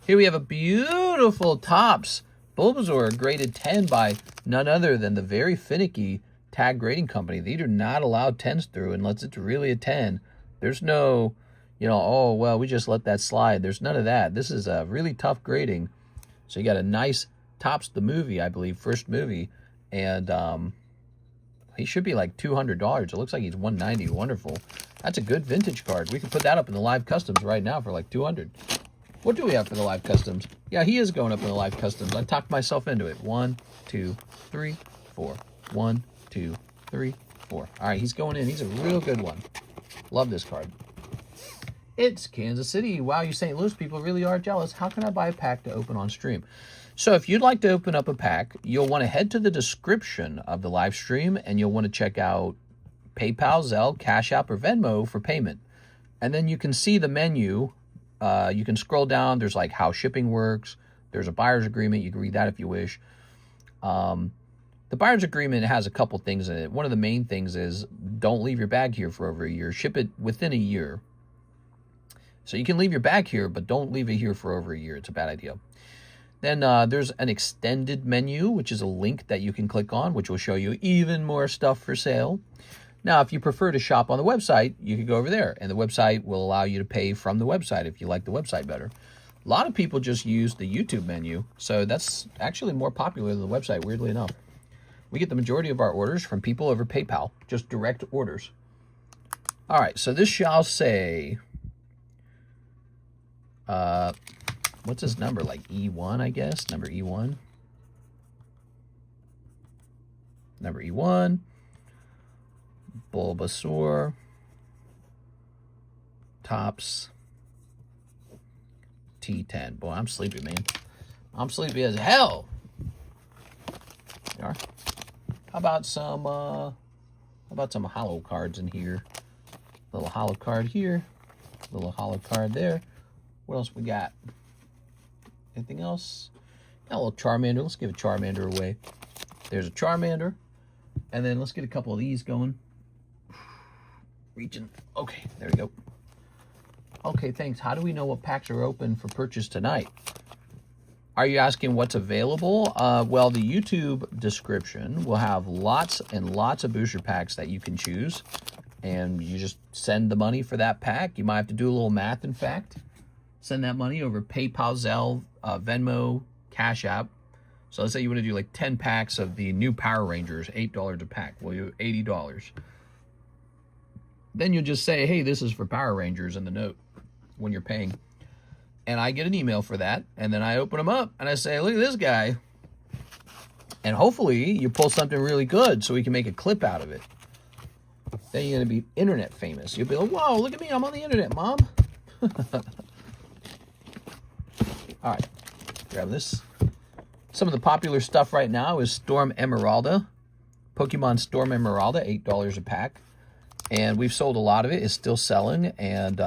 Here we have a beautiful Topps Bulbasaur graded 10 by none other than the very finicky tag grading company. They do not allow 10s through unless it's really a 10. There's no, oh, well, we just let that slide. There's none of that. This is a really tough grading. So you got a nice Topps the movie, I believe, first movie. And he should be like $200. It looks like he's $190. Wonderful. That's a good vintage card. We can put that up in the live customs right now for like $200. What do we have for the live customs? Yeah, he is going up in the live customs. I talked myself into it. 1, 2, 3, 4. 1, 2, 3, 4. All right, he's going in. He's a real good one. Love this card. It's Kansas City. Wow, you St. Louis people really are jealous. How can I buy a pack to open on stream? So if you'd like to open up a pack, you'll want to head to the description of the live stream, and you'll want to check out PayPal, Zelle, Cash App, or Venmo for payment. And then you can see the menu. You can scroll down. There's like how shipping works. There's a buyer's agreement. You can read that if you wish. The buyer's agreement has a couple things in it. One of the main things is don't leave your bag here for over a year. Ship it within a year. So you can leave your bag here, but don't leave it here for over a year. It's a bad idea. Then there's an extended menu, which is a link that you can click on, which will show you even more stuff for sale. Now, if you prefer to shop on the website, you can go over there, and the website will allow you to pay from the website if you like the website better. A lot of people just use the YouTube menu, so that's actually more popular than the website, weirdly enough. We get the majority of our orders from people over PayPal, just direct orders. All right, so this shall say, what's this number, like E1, I guess? Number E1. Number E1. Bulbasaur. Topps. T10. Boy, I'm sleepy, man. I'm sleepy as hell. There you are. How about some hollow cards in here? Little hollow card here. Little hollow card there. What else we got? Anything else? Got a little Charmander. Let's give a Charmander away. There's a Charmander. And then let's get a couple of these going. Reaching. Okay, there we go. Okay, thanks. How do we know what packs are open for purchase tonight? Are you asking what's available? Well, the YouTube description will have lots and lots of booster packs that you can choose. And you just send the money for that pack. You might have to do a little math, in fact. Send that money over PayPal, Zelle, Venmo, Cash App. So let's say you want to do like 10 packs of the new Power Rangers, $8 a pack. Well, you $80. Then you'll just say, hey, this is for Power Rangers in the note when you're paying. And I get an email for that. And then I open them up and I say, look at this guy. And hopefully you pull something really good so we can make a clip out of it. Then you're going to be internet famous. You'll be like, whoa, look at me. I'm on the internet, Mom. All right. Grab this. Some of the popular stuff right now is Storm Emeralda. Pokemon Storm Emeralda, $8 a pack. And we've sold a lot of it. It's still selling. And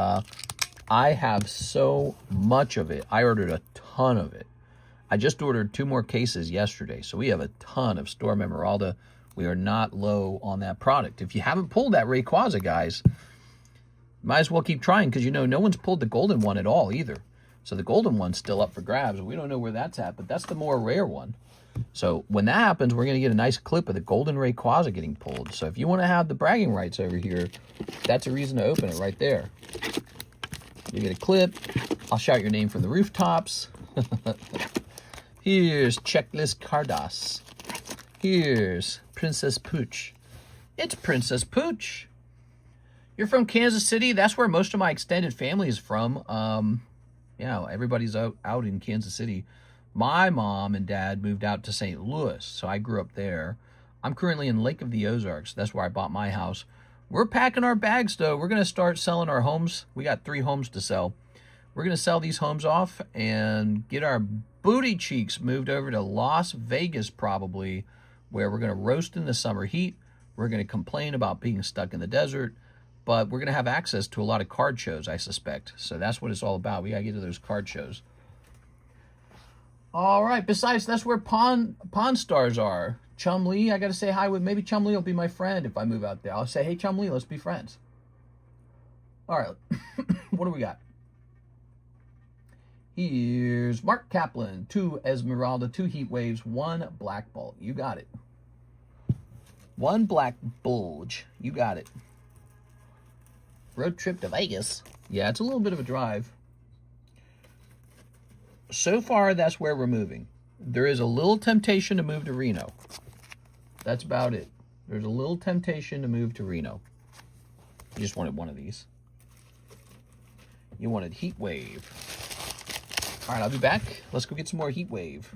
I have so much of it. I ordered a ton of it. I just ordered 2 more cases yesterday. So we have a ton of Storm Emeralda. We are not low on that product. If you haven't pulled that Rayquaza, guys, might as well keep trying because, you know, no one's pulled the golden one at all either. So the golden one's still up for grabs. We don't know where that's at, but that's the more rare one. So when that happens, we're going to get a nice clip of the golden Rayquaza getting pulled. So if you want to have the bragging rights over here, that's a reason to open it right there. You get a clip. I'll shout your name from the rooftops. Here's Checklist Cardos. Here's Princess Pooch. It's Princess Pooch. You're from Kansas City. That's where most of my extended family is from. Yeah, everybody's out in Kansas City. My mom and dad moved out to St. Louis, so I grew up there. I'm currently in Lake of the Ozarks. That's where I bought my house. We're packing our bags, though. We're going to start selling our homes. We got 3 homes to sell. We're going to sell these homes off and get our booty cheeks moved over to Las Vegas, probably, where we're going to roast in the summer heat. We're going to complain about being stuck in the desert, but we're going to have access to a lot of card shows, I suspect. So that's what it's all about. We got to get to those card shows. All right. Besides, that's where Pawn Stars are. Chum Lee, I got to say hi with. Maybe Chum Lee will be my friend if I move out there. I'll say, hey, Chum Lee, let's be friends. All right. What do we got? Here's Mark Kaplan, 2 Esmeralda, 2 Heat Waves, 1 Black Bolt. You got it. 1 Black Bulge. You got it. Road trip to Vegas. Yeah, it's a little bit of a drive. So far, that's where we're moving. There is a little temptation to move to Reno. That's about it. There's a little temptation to move to Reno. You just wanted one of these. You wanted Heat Wave. All right, I'll be back. Let's go get some more Heat Wave.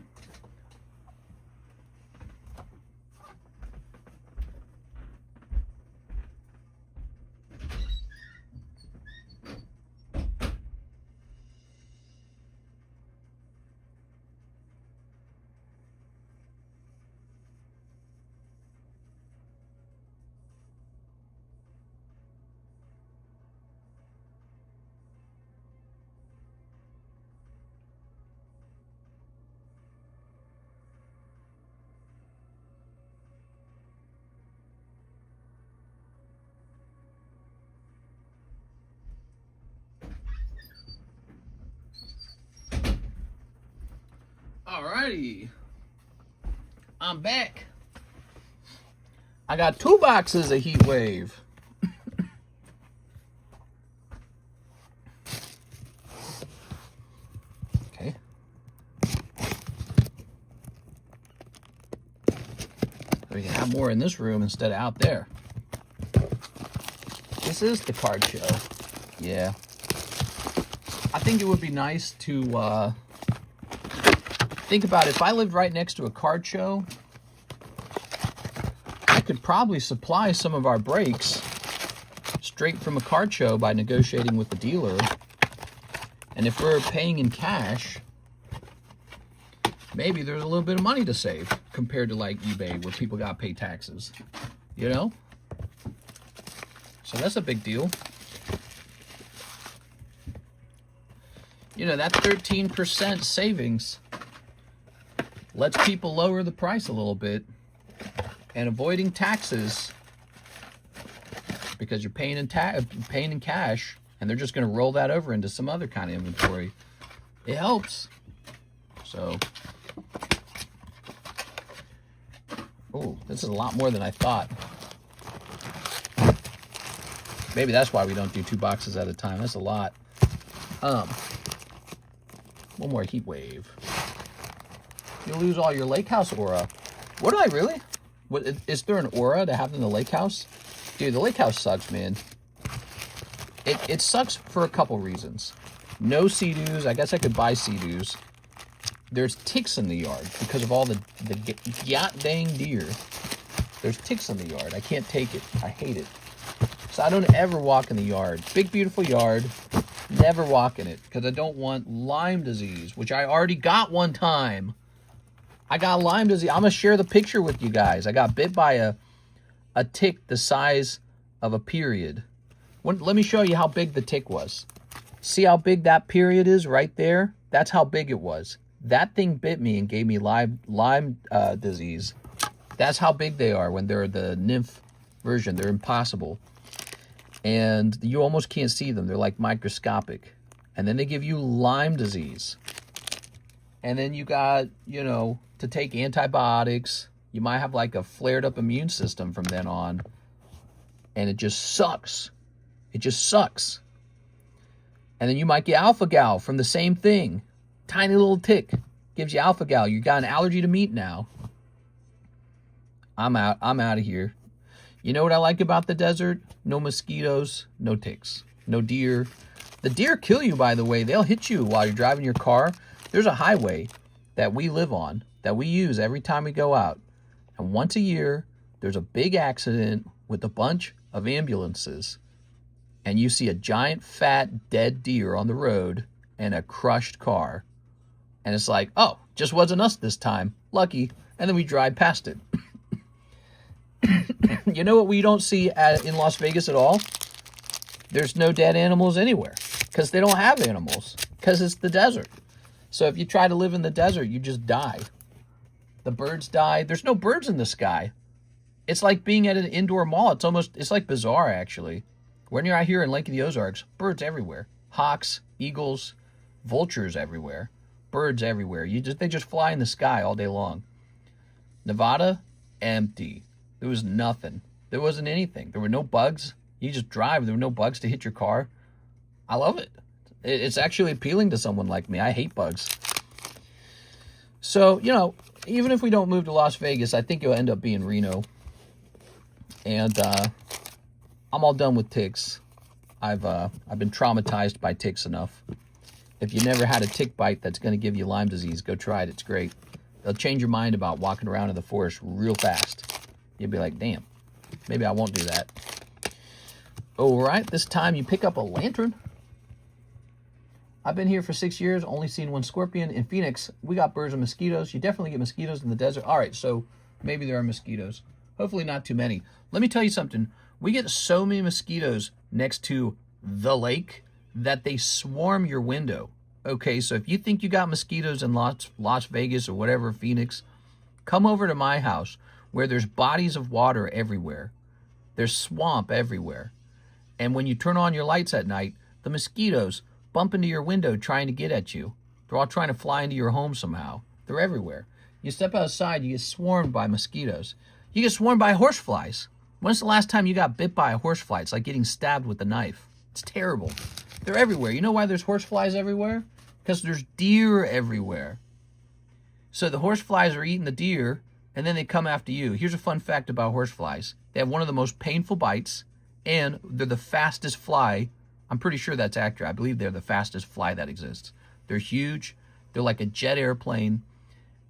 Alrighty, I'm back. I got 2 boxes of Heat Wave. Okay. We can have more in this room instead of out there. This is the card show. Yeah. I think it would be nice to think about it. If I lived right next to a card show, I could probably supply some of our breaks straight from a card show by negotiating with the dealer. And if we're paying in cash, maybe there's a little bit of money to save compared to like eBay where people got to pay taxes, you know? So that's a big deal. You know, that 13% savings lets people lower the price a little bit, and avoiding taxes because you're paying in cash, and they're just going to roll that over into some other kind of inventory. It helps. So, oh, this is a lot more than I thought. Maybe that's why we don't do 2 boxes at a time. That's a lot. One more Heat Wave. You'll lose all your lake house aura. Would I really? What, is there an aura to have in the lake house? Dude, the lake house sucks, man. It sucks for a couple reasons. No sea-doos. I guess I could buy sea-doos. There's ticks in the yard because of all the dang deer. There's ticks in the yard. I can't take it. I hate it. So I don't ever walk in the yard. Big, beautiful yard. Never walk in it because I don't want Lyme disease, which I already got one time. I got Lyme disease. I'm going to share the picture with you guys. I got bit by a tick the size of a period. Let me show you how big the tick was. See how big that period is right there? That's how big it was. That thing bit me and gave me Lyme disease. That's how big they are when they're the nymph version. They're impossible. And you almost can't see them. They're like microscopic. And then they give you Lyme disease. And then you got, you know, to take antibiotics. You might have like a flared up immune system from then on. And it just sucks. It just sucks. And then you might get alpha-gal from the same thing. Tiny little tick gives you alpha-gal. You got an allergy to meat now. I'm out of here. You know what I like about the desert? No mosquitoes, no ticks, no deer. The deer kill you, by the way. They'll hit you while you're driving your car. There's a highway that we live on, that we use every time we go out. And once a year, there's a big accident with a bunch of ambulances. And you see a giant, fat, dead deer on the road and a crushed car. And it's like, oh, just wasn't us this time. Lucky. And then we drive past it. You know what we don't see in Las Vegas at all? There's no dead animals anywhere. Because they don't have animals. Because it's the desert. So if you try to live in the desert, you just die. The birds die. There's no birds in the sky. It's like being at an indoor mall. It's like bizarre, actually. When you're out here in Lake of the Ozarks, birds everywhere. Hawks, eagles, vultures everywhere. Birds everywhere. They just fly in the sky all day long. Nevada, empty. There was nothing. There wasn't anything. There were no bugs. You just drive. There were no bugs to hit your car. I love it. It's actually appealing to someone like me. I hate bugs. So, you know, even if we don't move to Las Vegas, I think you'll end up being Reno. And I'm all done with ticks. I've been traumatized by ticks enough. If you never had a tick bite that's going to give you Lyme disease, go try it. It's great. It'll change your mind about walking around in the forest real fast. You'll be like, damn, maybe I won't do that. All right, this time you pick up a lantern. I've been here for 6 years, only seen one scorpion. In Phoenix, we got birds and mosquitoes. You definitely get mosquitoes in the desert. All right, so maybe there are mosquitoes. Hopefully not too many. Let me tell you something. We get so many mosquitoes next to the lake that they swarm your window. Okay, so if you think you got mosquitoes in Las Vegas or whatever, Phoenix, come over to my house where there's bodies of water everywhere. There's swamp everywhere. And when you turn on your lights at night, the mosquitoes bump into your window trying to get at you. They're all trying to fly into your home somehow. They're everywhere. You step outside, you get swarmed by mosquitoes. You get swarmed by horseflies. When's the last time you got bit by a horsefly? It's like getting stabbed with a knife. It's terrible. They're everywhere. You know why there's horseflies everywhere? Because there's deer everywhere. So the horseflies are eating the deer, and then they come after you. Here's a fun fact about horseflies. They have one of the most painful bites, and they're the fastest fly. I'm pretty sure that's accurate. I believe they're the fastest fly that exists. They're huge. They're like a jet airplane,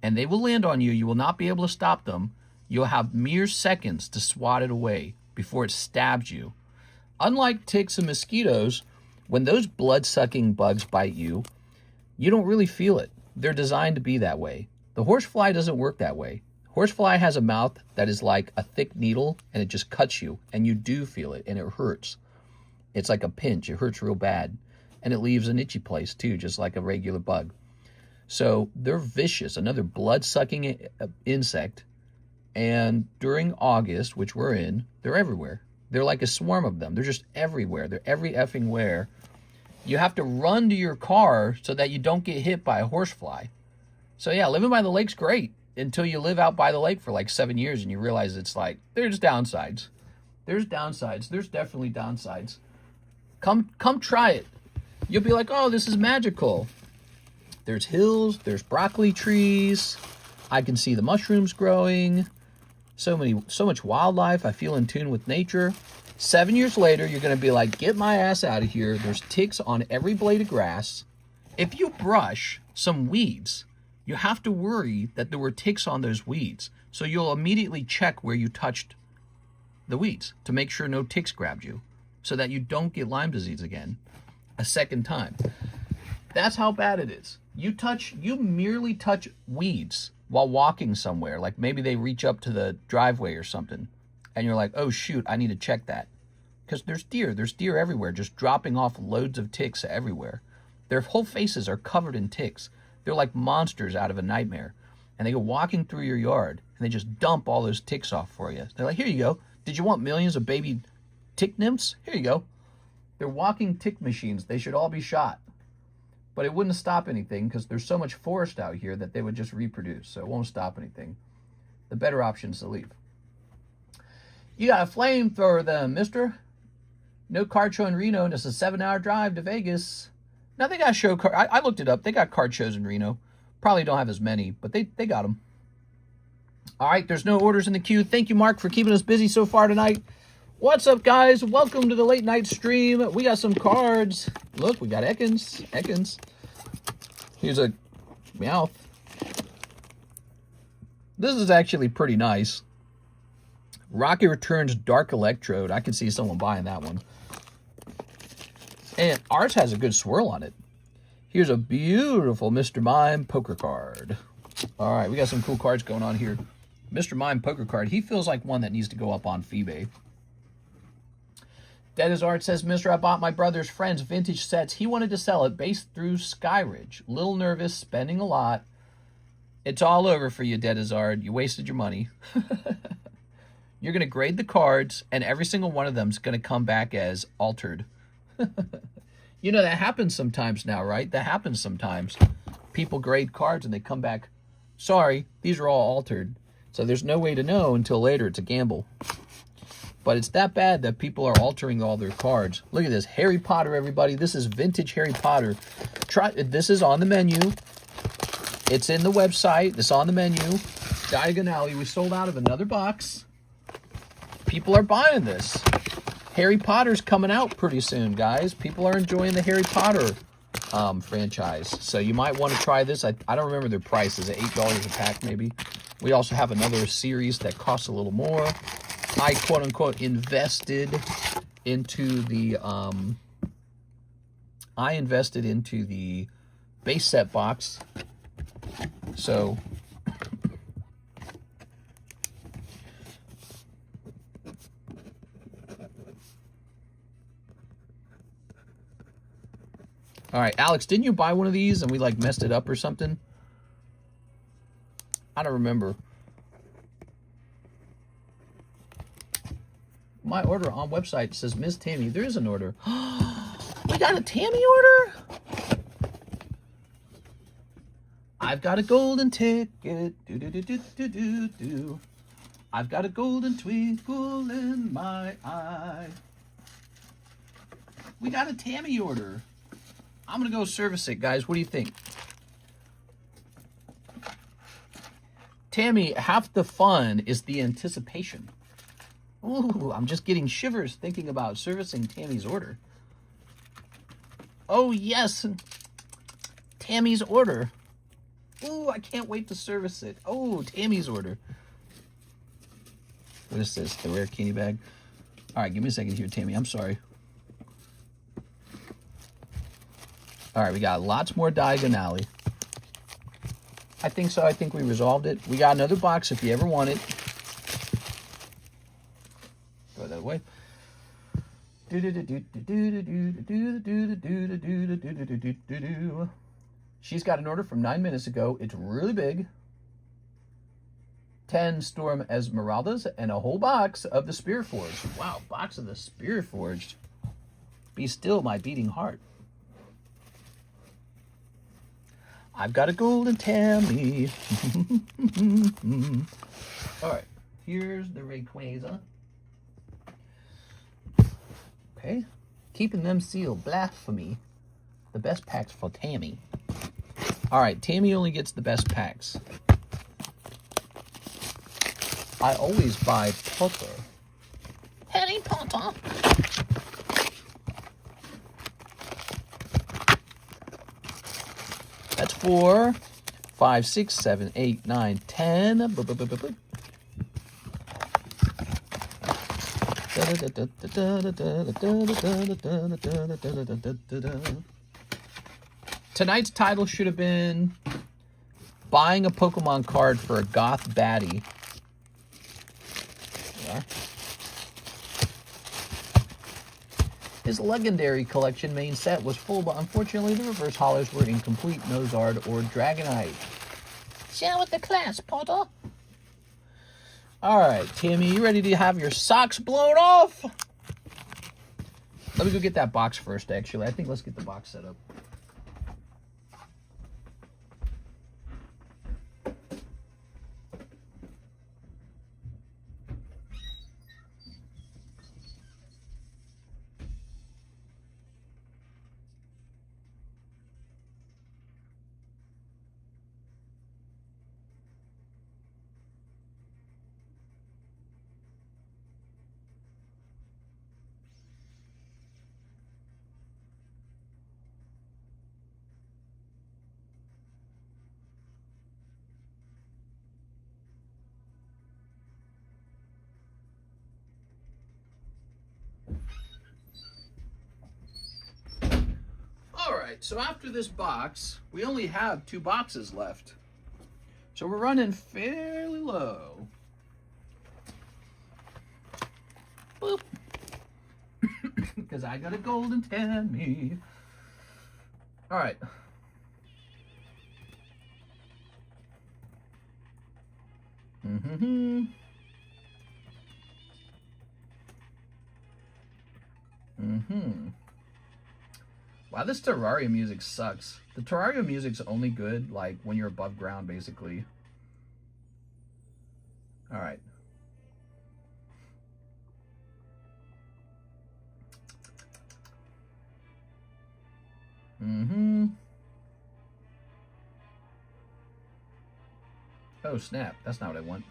and they will land on you. You will not be able to stop them. You'll have mere seconds to swat it away before it stabs you. Unlike ticks and mosquitoes, when those blood-sucking bugs bite you, you don't really feel it. They're designed to be that way. The horsefly doesn't work that way. Horsefly has a mouth that is like a thick needle, and it just cuts you, and you do feel it, and it hurts. It's like a pinch. It hurts real bad. And it leaves an itchy place, too, just like a regular bug. So they're vicious, another blood-sucking insect. And during August, which we're in, they're everywhere. They're like a swarm of them. They're just everywhere. They're every effing where. You have to run to your car so that you don't get hit by a horsefly. So yeah, living by the lake's great until you live out by the lake for like 7 years and you realize it's like, there's downsides. There's downsides. There's definitely downsides. Come try it. You'll be like, oh, this is magical. There's hills. There's broccoli trees. I can see the mushrooms growing. So much wildlife. I feel in tune with nature. 7 years later, you're going to be like, get my ass out of here. There's ticks on every blade of grass. If you brush some weeds, you have to worry that there were ticks on those weeds. So you'll immediately check where you touched the weeds to make sure no ticks grabbed you so that you don't get Lyme disease again a second time. That's how bad it is. You merely touch weeds while walking somewhere. Like maybe they reach up to the driveway or something. And you're like, oh, shoot, I need to check that. Because there's deer. There's deer everywhere, just dropping off loads of ticks everywhere. Their whole faces are covered in ticks. They're like monsters out of a nightmare. And they go walking through your yard, and they just dump all those ticks off for you. They're like, here you go. Did you want millions of baby tick nymphs? Here you go. They're walking tick machines. They should all be shot. But it wouldn't stop anything because there's so much forest out here that they would just reproduce. So it won't stop anything. The better option is to leave. You got a flamethrower then, mister. No card show in Reno, and it's a 7-hour drive to Vegas. Now they got show card. I looked it up. They got card shows in Reno. Probably don't have as many, but they got them. All right, there's no orders in the queue. Thank you, Mark, for keeping us busy so far tonight. What's up, guys? Welcome to the late night stream. We got some cards. Look, we got Ekans. Here's a Meowth. This is actually pretty nice. Rocket Returns Dark Electrode. I can see someone buying that one. And ours has a good swirl on it. Here's a beautiful Mr. Mime poker card. All right, we got some cool cards going on here. Mr. Mime poker card. He feels like one that needs to go up on eBay. Dead as Art says, Mr. I bought my brother's friend's vintage sets. He wanted to sell it based through Skyridge. Little nervous, spending a lot. It's all over for you, Dead as Art. You wasted your money. You're going to grade the cards, and every single one of them is going to come back as altered. You know, that happens sometimes now, right? That happens sometimes. People grade cards, and they come back, sorry, these are all altered. So there's no way to know until later. It's a gamble. But it's that bad that people are altering all their cards. Look at this. Harry Potter, everybody. This is vintage Harry Potter. This is on the menu. It's in the website. It's on the menu. Diagon Alley. We sold out of another box. People are buying this. Harry Potter's coming out pretty soon, guys. People are enjoying the Harry Potter franchise. So you might want to try this. I don't remember their price. Is it $8 a pack, maybe? We also have another series that costs a little more. I quote-unquote invested into the base set box. So all right, Alex, didn't you buy one of these and we like messed it up or something? I don't remember. My order on website says Miss Tammy. There is an order. We got a Tammy order? I've got a golden ticket. Do. I've got a golden twinkle in my eye. We got a Tammy order. I'm going to go service it, guys. What do you think? Tammy, half the fun is the anticipation. Ooh, I'm just getting shivers thinking about servicing Tammy's order. Oh, yes. Tammy's order. Ooh, I can't wait to service it. Oh, Tammy's order. What is this? The rare candy bag? All right, give me a second here, Tammy. I'm sorry. All right, we got lots more Diagon Alley. I think so. I think we resolved it. We got another box if you ever want it. Throw that away. She's got an order from 9 minutes ago. It's really big. 10 Storm Esmeraldas and a whole box of the Spirit Forged. Wow, box of the Spirit Forged. Be still, my beating heart. I've got a golden Tammy. All right, here's the Rayquaza. Okay, keeping them sealed. Blasphemy. The best packs for Tammy. All right, Tammy only gets the best packs. I always buy Potter. Harry Potter. That's 4, 5, 6, 7, 8, 9, 10. Tonight's title should have been buying a Pokemon card for a goth baddie. Yeah. His legendary collection main set was full, but unfortunately the reverse hollers were incomplete. Nozard or Dragonite. Share with the class, Potter. Alright, Tammy, you ready to have your socks blown off? Let me go get that box first, actually. I think let's get the box set up. right, so after this box, we only have 2 boxes left. So we're running fairly low. Boop. Because I got a golden Tammy. All right. Wow, this Terraria music sucks. The Terraria music's only good, like, when you're above ground, basically. All right. Oh, snap. That's not what I want.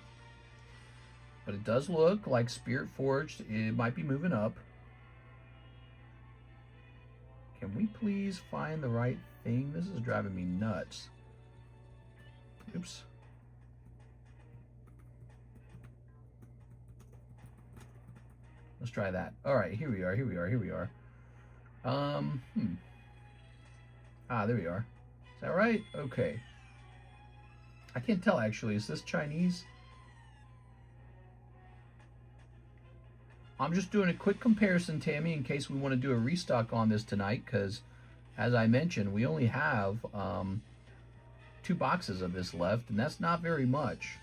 But it does look like Spirit Forged. It might be moving up. Can we please find the right thing? This is driving me nuts. Oops. Let's try that. All right, here we are, here we are, here we are. Ah, there we are. Is that right? Okay. I can't tell, actually. Is this Chinese? I'm just doing a quick comparison, Tammy, in case we want to do a restock on this tonight, because, as I mentioned, we only have 2 boxes of this left, and that's not very much.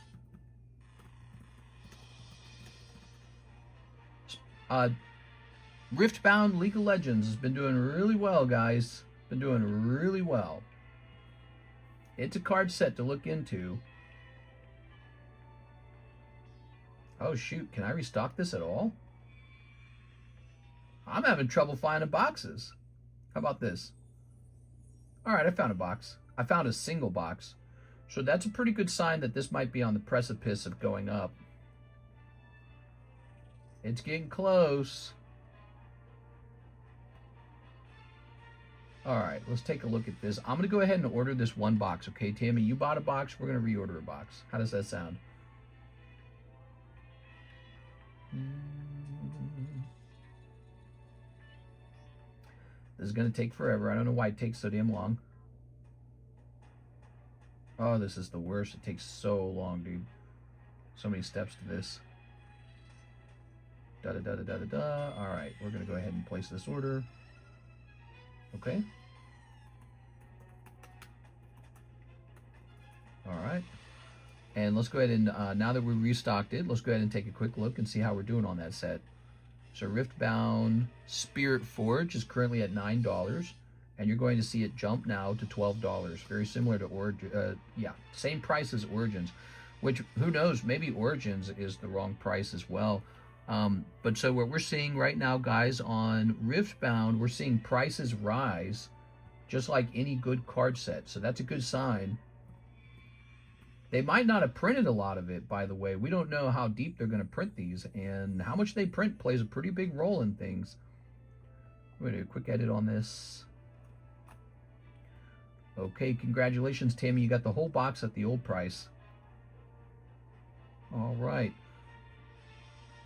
Riftbound League of Legends has been doing really well, guys. Been doing really well. It's a card set to look into. Oh, shoot. Can I restock this at all? I'm having trouble finding boxes. How about this? All right, I found a box. I found a single box. So that's a pretty good sign that this might be on the precipice of going up. It's getting close. All right, let's take a look at this. I'm going to go ahead and order this 1 box, okay? Tammy, you bought a box. We're going to reorder a box. How does that sound? This is going to take forever. I don't know why it takes so damn long. Oh, this is the worst. It takes so long, dude. So many steps to this. Da-da-da-da-da-da-da. All right, we're going to go ahead and place this order. Okay. All right. And let's go ahead and, now that we restocked it, let's go ahead and take a quick look and see how we're doing on that set. So Riftbound Spirit Forge is currently at $9, and you're going to see it jump now to $12. Very similar to Origins. Yeah, same price as Origins, which, who knows, maybe Origins is the wrong price as well. But so what we're seeing right now, guys, on Riftbound, we're seeing prices rise just like any good card set. So that's a good sign. They might not have printed a lot of it, by the way. We don't know how deep they're going to print these, and how much they print plays a pretty big role in things. We're going to do a quick edit on this. Okay, congratulations, Tammy. You got the whole box at the old price. All right.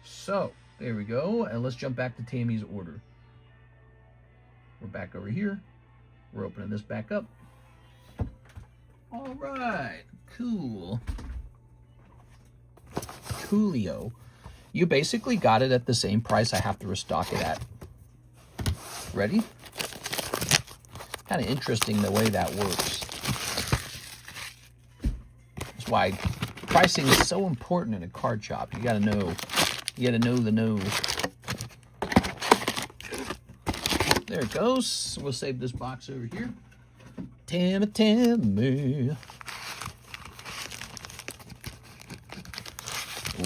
So, there we go. And let's jump back to Tammy's order. We're back over here. We're opening this back up. All right. Cool. Coolio. You basically got it at the same price I have to restock it at. Ready? Kind of interesting the way that works. That's why pricing is so important in a card shop. You gotta know. You gotta know the know. There it goes. We'll save this box over here. Tammy.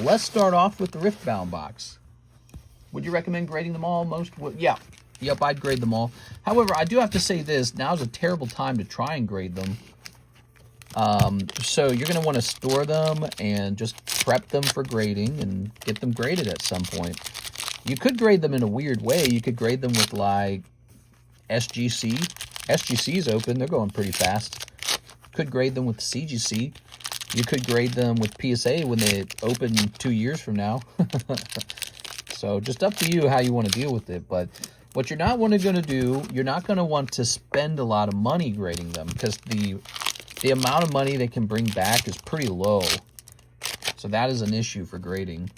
Let's start off with the Riftbound box. Would you recommend grading them all? Yeah. Yep, I'd grade them all. However, I do have to say this. Now's a terrible time to try and grade them. So you're going to want to store them and just prep them for grading and get them graded at some point. You could grade them in a weird way. You could grade them with, like, SGC. SGC's open. They're going pretty fast. Could grade them with CGC. You could grade them with PSA when they open 2 years from now. So just up to you how you want to deal with it. But What you're not going to do, you're not going to want to spend a lot of money grading them, because the amount of money they can bring back is pretty low. So that is an issue for grading.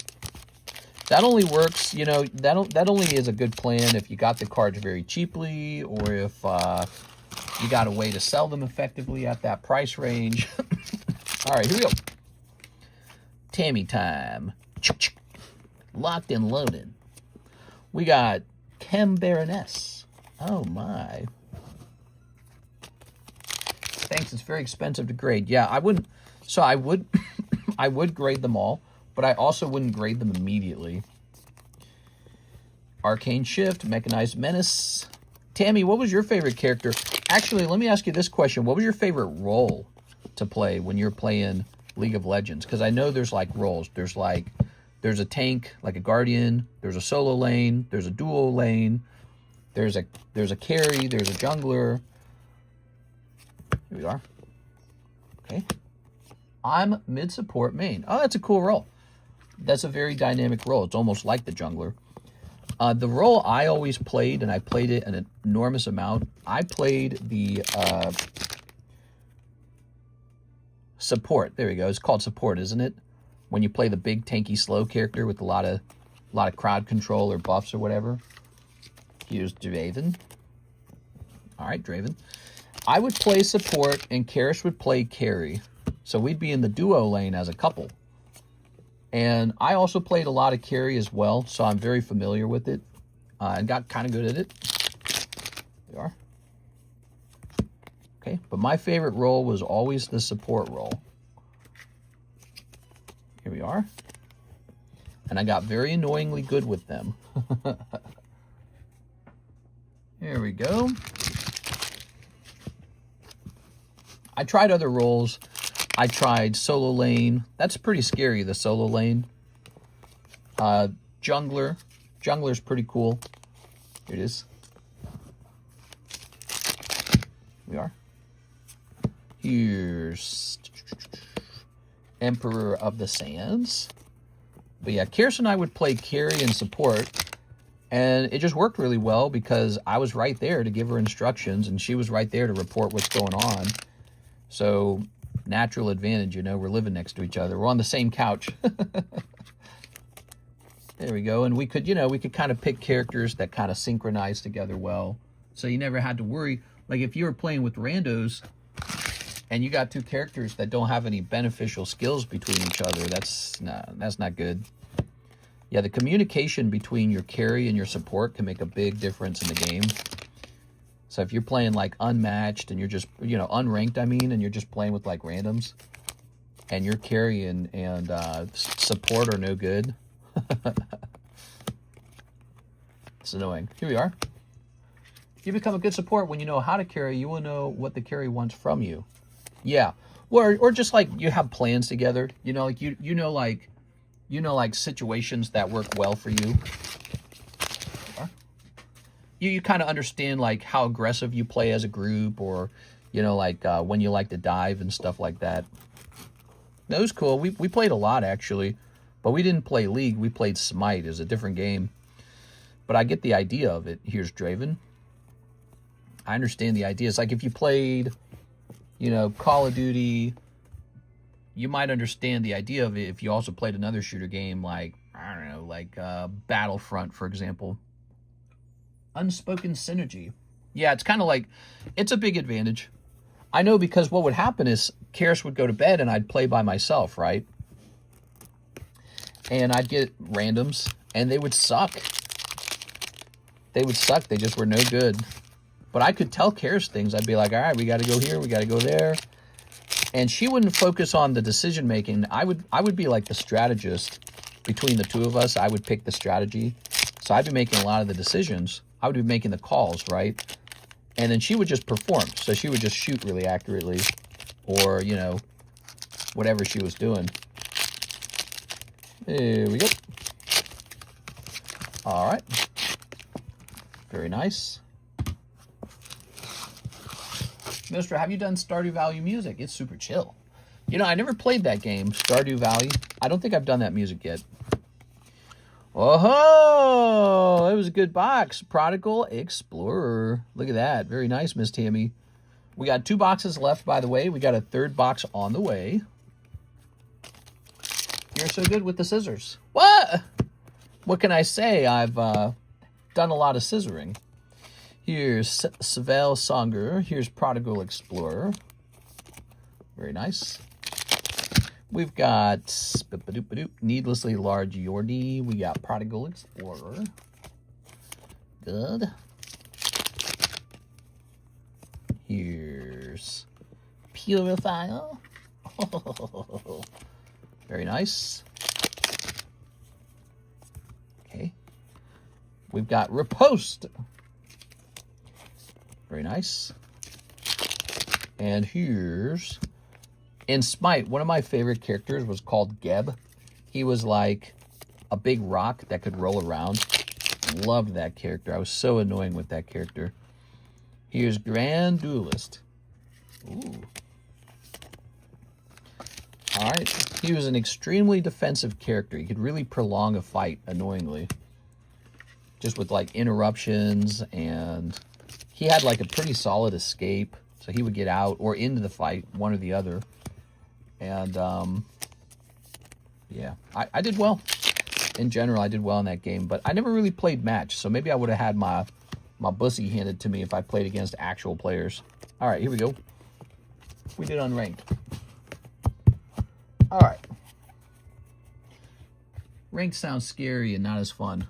That only works, you know, that only is a good plan if you got the cards very cheaply, or if you got a way to sell them effectively at that price range. All right, here we go. Tammy time. Locked and loaded. We got Chem Baroness. Oh my. Thanks, it's very expensive to grade. Yeah, I wouldn't, so I would, I would grade them all, but I also wouldn't grade them immediately. Arcane Shift, Mechanized Menace. Tammy, what was your favorite character? Actually, let me ask you this question. What was your favorite role to play when you're playing League of Legends? Because I know there's like roles. There's a tank, like a guardian. There's a solo lane. There's a duo lane. There's a carry. There's a jungler. Here we are. Okay. I'm mid-support main. Oh, that's a cool role. That's a very dynamic role. It's almost like the jungler. The role I always played, and I played it an enormous amount, I played the support. There we go. It's called support, isn't it? When you play the big, tanky, slow character with a lot of crowd control or buffs or whatever. Here's Draven. All right, Draven. I would play support, and Karish would play carry. So we'd be in the duo lane as a couple. And I also played a lot of carry as well, so I'm very familiar with it. And got kind of good at it. There we are. Okay, but my favorite role was always the support role. Here we are. And I got very annoyingly good with them. Here we go. I tried other roles. I tried solo lane. That's pretty scary, the solo lane. Jungler. Jungler's pretty cool. Here it is. Here we are. Here's Emperor of the Sands. But yeah, Kirsten and I would play carry and support. And it just worked really well because I was right there to give her instructions, and she was right there to report what's going on. So, natural advantage, you know, we're living next to each other. We're on the same couch. There we go. And we could, you know, we could kind of pick characters that kind of synchronize together well. So you never had to worry. Like if you were playing with randos and you got two characters that don't have any beneficial skills between each other, that's not good. Yeah, the communication between your carry and your support can make a big difference in the game. So if you're playing like unmatched and you're just, you know, unranked, I mean, and you're just playing with like randoms and your carry and support are no good. It's annoying. Here we are. You become a good support when you know how to carry. You will know what the carry wants from you. Yeah. Or just like you have plans together, you know, like you know like situations that work well for you. You kind of understand like how aggressive you play as a group, or you know, like when you like to dive and stuff like that. That was cool. We played a lot actually, but we didn't play League. We played Smite. It was a different game, but I get the idea of it. Here's Draven. I understand the idea. It's like if you played, you know, Call of Duty, you might understand the idea of it if you also played another shooter game like, I don't know, like Battlefront, for example. Unspoken synergy. Yeah, it's kind of like, it's a big advantage. I know, because what would happen is Karis would go to bed and I'd play by myself, right? And I'd get randoms and they would suck. They would suck. They just were no good. But I could tell Karis things. I'd be like, all right, we got to go here. We got to go there. And she wouldn't focus on the decision making. I would be like the strategist between the two of us. I would pick the strategy. So I'd be making a lot of the decisions. I would be making the calls, right? And then she would just perform. So she would just shoot really accurately, or, you know, whatever she was doing. There we go. All right. Very nice. Mister, have you done Stardew Valley music? It's super chill. You know, I never played that game, Stardew Valley. I don't think I've done that music yet. Oh, it was a good box. Prodigal Explorer. Look at that. Very nice, Miss Tammy. We got 2 boxes left, by the way. We got a 3rd box on the way. You're so good with the scissors. What? What can I say? I've done a lot of scissoring. Here's ZELLE Songer. Here's Prodigal Explorer. Very nice. We've got Needlessly Large Yordi. We got Prodigal Explorer. Good. Here's Purifier. Very nice. Okay. We've got Riposte. Very nice. And here's... In Smite, one of my favorite characters was called Geb. He was like a big rock that could roll around. Loved that character. I was so annoying with that character. Here's Grand Duelist. Ooh. Alright. He was an extremely defensive character. He could really prolong a fight annoyingly. Just with like interruptions, and he had like a pretty solid escape. So he would get out or into the fight, one or the other. And, yeah, I did well. In general, I did well in that game. But I never really played match, so maybe I would have had my bussy handed to me if I played against actual players. All right, here we go. We did unranked. All right. Ranked sounds scary and not as fun.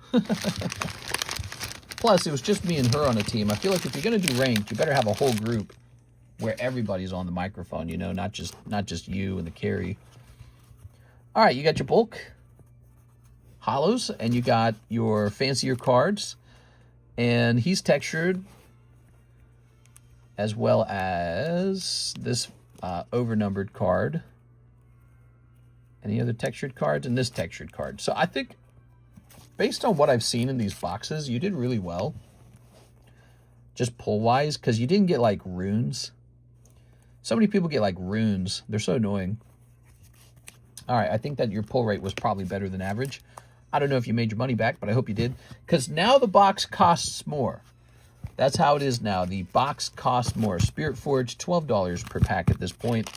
Plus, it was just me and her on a team. I feel like if you're going to do ranked, you better have a whole group where everybody's on the microphone, you know, not just you and the carry. All right, you got your bulk hollows, and you got your fancier cards, and he's textured, as well as this overnumbered card. Any other textured cards? And this textured card. So I think, based on what I've seen in these boxes, you did really well. Just pull-wise, because you didn't get, like, runes. So many people get, like, runes. They're so annoying. All right, I think that your pull rate was probably better than average. I don't know if you made your money back, but I hope you did. Because now the box costs more. That's how it is now. The box costs more. Spirit Forge, $12 per pack at this point.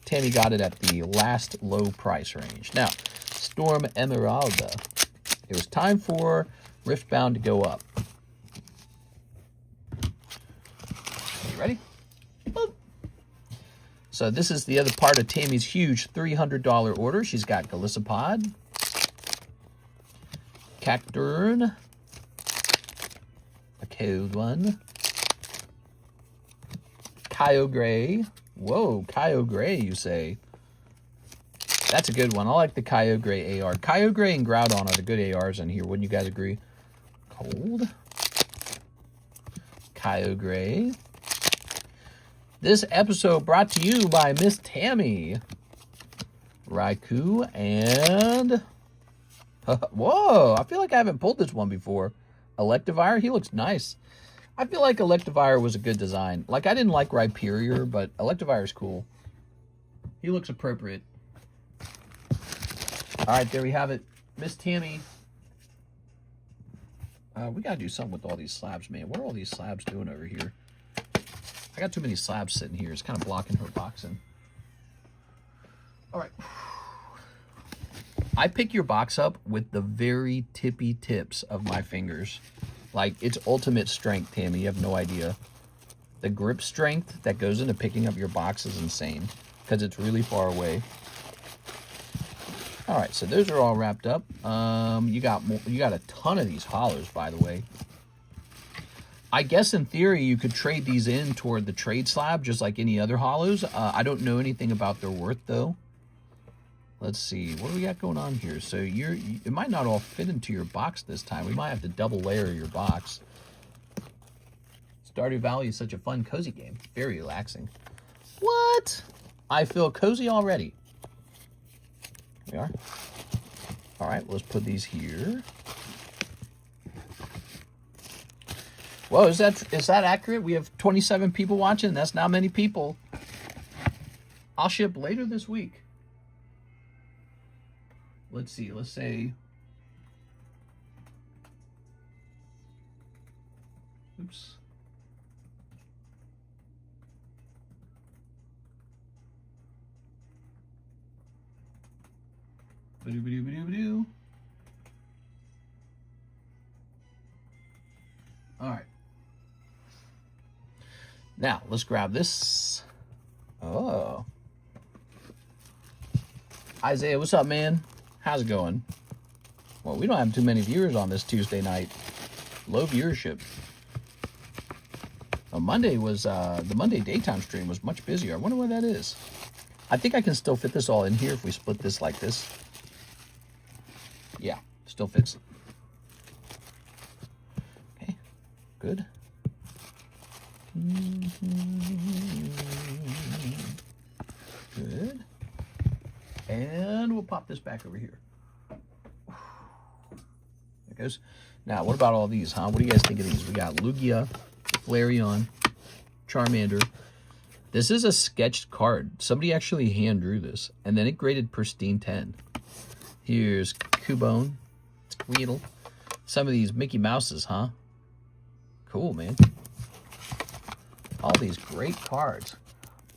Tammy got it at the last low price range. Now, Storm Emeralda. It was time for Riftbound to go up. Are you ready? Boop. So this is the other part of Tammy's huge $300 order. She's got Galissapod, Cacturn, a cold one, Kyogre. Whoa, Kyogre, you say? That's a good one. I like the Kyogre AR. Kyogre and Groudon are the good ARs in here. Wouldn't you guys agree? Cold. Kyogre. This episode brought to you by Miss Tammy. Raikou and... Whoa, I feel like I haven't pulled this one before. Electivire, he looks nice. I feel like Electivire was a good design. Like, I didn't like Rhyperior, but Electivire's cool. He looks appropriate. All right, there we have it. Miss Tammy. We got to do something with all these slabs, man. What are all these slabs doing over here? I got too many slabs sitting here. It's kind of blocking her boxing. All right. I pick your box up with the very tippy tips of my fingers. Like, it's ultimate strength, Tammy. You have no idea. The grip strength that goes into picking up your box is insane because it's really far away. All right, so those are all wrapped up. You got a ton of these hollows, by the way. I guess in theory you could trade these in toward the trade slab just like any other hollows. I don't know anything about their worth though. Let's see, what do we got going on here? So it might not all fit into your box this time. We might have to double layer your box. Stardew Valley is such a fun, cozy game. Very relaxing. What? I feel cozy already. Here we are. All right, let's put these here. Whoa, is that accurate? We have 27 people watching. That's not many people. I'll ship later this week. let's see, let's say, oops. Ba-do-ba-do-ba-do-ba-do. All right. Now, let's grab this. Oh. Isaiah, what's up, man? How's it going? Well, we don't have too many viewers on this Tuesday night. Low viewership. Monday was, the Monday daytime stream was much busier. I wonder why that is. I think I can still fit this all in here if we split this like this. Yeah, still fits. Okay, good. Good. And we'll pop this back over here. There it goes. Now, what about all these, huh? What do you guys think of these? We got Lugia, Flareon, Charmander. This is a sketched card. Somebody actually hand drew this, and then it graded pristine 10. Here's Cubone, Squeedle. Some of these Mickey Mouses, huh? Cool, man. All these great cards.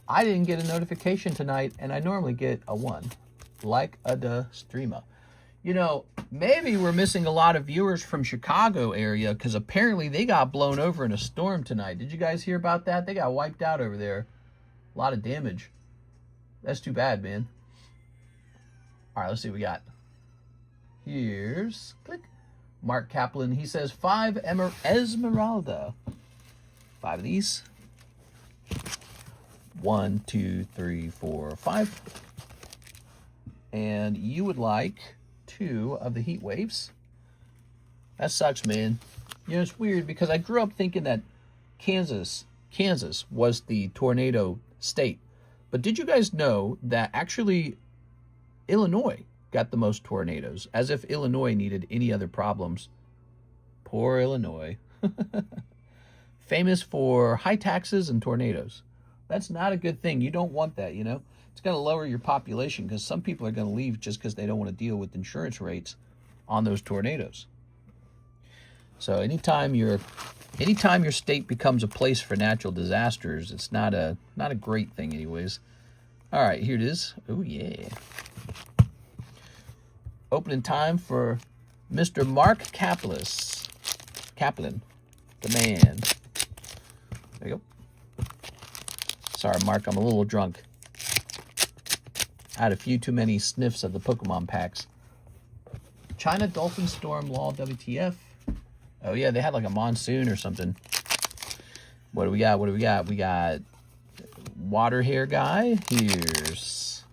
I didn't get a notification tonight, and I normally get a 1, like a streamer. You know, maybe we're missing a lot of viewers from Chicago area, because apparently they got blown over in a storm tonight. Did you guys hear about that? They got wiped out over there. A lot of damage. That's too bad, man. All right, let's see what we got. Here's, click, Mark Kaplan. He says 5 Esmeralda. 5 of these. 1, 2, 3, 4, 5. And you would like 2 of the heat waves. That sucks, man. You know, it's weird because I grew up thinking that Kansas was the tornado state. But did you guys know that actually Illinois got the most tornadoes? As if Illinois needed any other problems. Poor Illinois. Famous for high taxes and tornadoes. That's not a good thing. You don't want that, you know. It's going to lower your population because some people are going to leave just because they don't want to deal with insurance rates on those tornadoes. So anytime your state becomes a place for natural disasters, it's not a great thing anyways. All right, here it is. Oh yeah. Opening time for Mr. Mark Kaplan, the man. There you go. Sorry, Mark, I'm a little drunk. I had a few too many sniffs of the Pokemon packs. China Dolphin Storm Law WTF. Oh yeah, they had like a monsoon or something. What do we got? What do we got? We got Water Hair Guy. Here's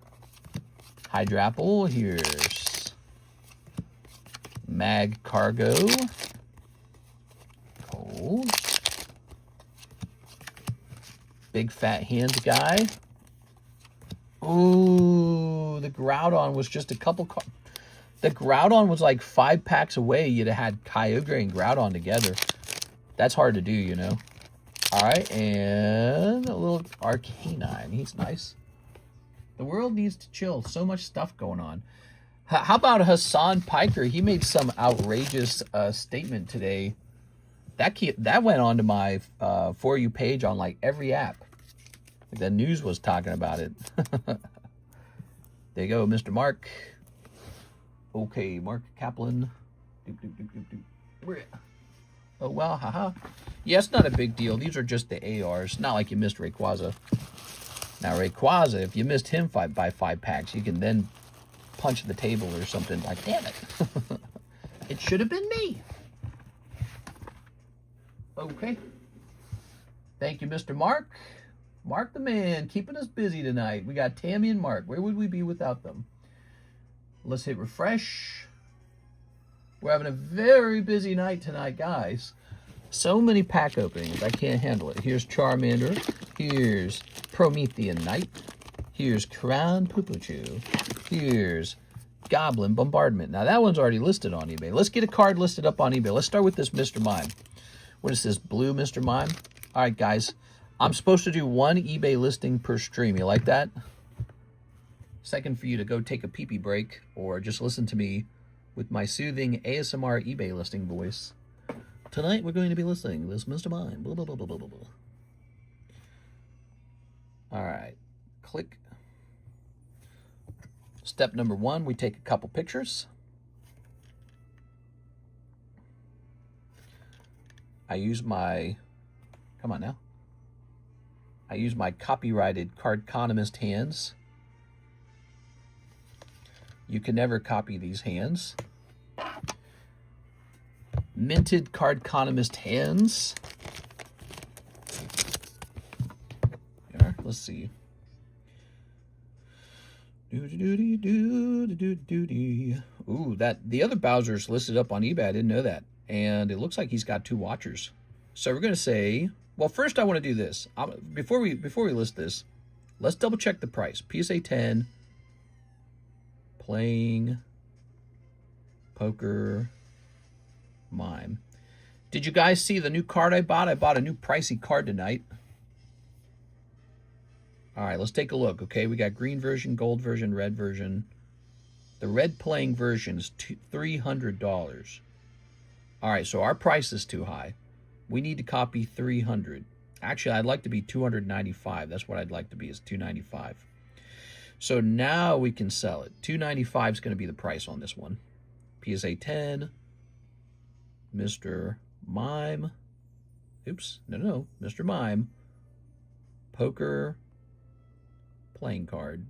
Hydrapple. Here's Mag Cargo. Cold. Big Fat Hands Guy. Ooh, the Groudon was just a couple... The Groudon was like 5 packs away. You'd have had Kyogre and Groudon together. That's hard to do, you know. All right, and a little Arcanine. He's nice. The world needs to chill. So much stuff going on. How about Hassan Piker? He made some outrageous statement today. That went onto my For You page on like every app. Like the news was talking about it. There you go, Mr. Mark. Okay, Mark Kaplan. Oh, well, haha. Yeah, it's not a big deal. These are just the ARs. Not like you missed Rayquaza. Now, Rayquaza, if you missed him by 5 packs, you can then punch the table or something. Like, damn it. It should have been me. Okay. Thank you, Mr. Mark. Mark the man, keeping us busy tonight. We got Tammy and Mark. Where would we be without them? Let's hit refresh. We're having a very busy night tonight, guys. So many pack openings. I can't handle it. Here's Charmander. Here's Promethean Knight. Here's Crown Poopuchu. Here's Goblin Bombardment. Now, that one's already listed on eBay. Let's get a card listed up on eBay. Let's start with this Mr. Mime. What is this? Blue Mr. Mime? All right, guys. I'm supposed to do 1 eBay listing per stream. You like that? Second, for you to go take a pee-pee break or just listen to me with my soothing ASMR eBay listing voice. Tonight we're going to be listing this Mr. Mime. Blah, blah, blah, blah, blah, blah. All right, click. Step number 1, we take a couple pictures. I use my, come on now. I use my copyrighted TheCardconomist hands. You can never copy these hands. Minted TheCardconomist hands. There, let's see. Ooh, that the other Bowser's listed up on eBay. I didn't know that. And it looks like he's got 2 watchers. So we're going to say, well, first I want to do this. Before we list this, let's double check the price. PSA 10, playing poker mime. Did you guys see the new card I bought? I bought a new pricey card tonight. All right, let's take a look. Okay, we got green version, gold version, red version. The red playing version is $300. All right, so our price is too high. We need to copy 300. Actually, I'd like to be 295. That's what I'd like to be, is 295. So now we can sell it. 295 is going to be the price on this one. PSA 10, Mr. Mime. Oops, no, Mr. Mime. Poker playing card.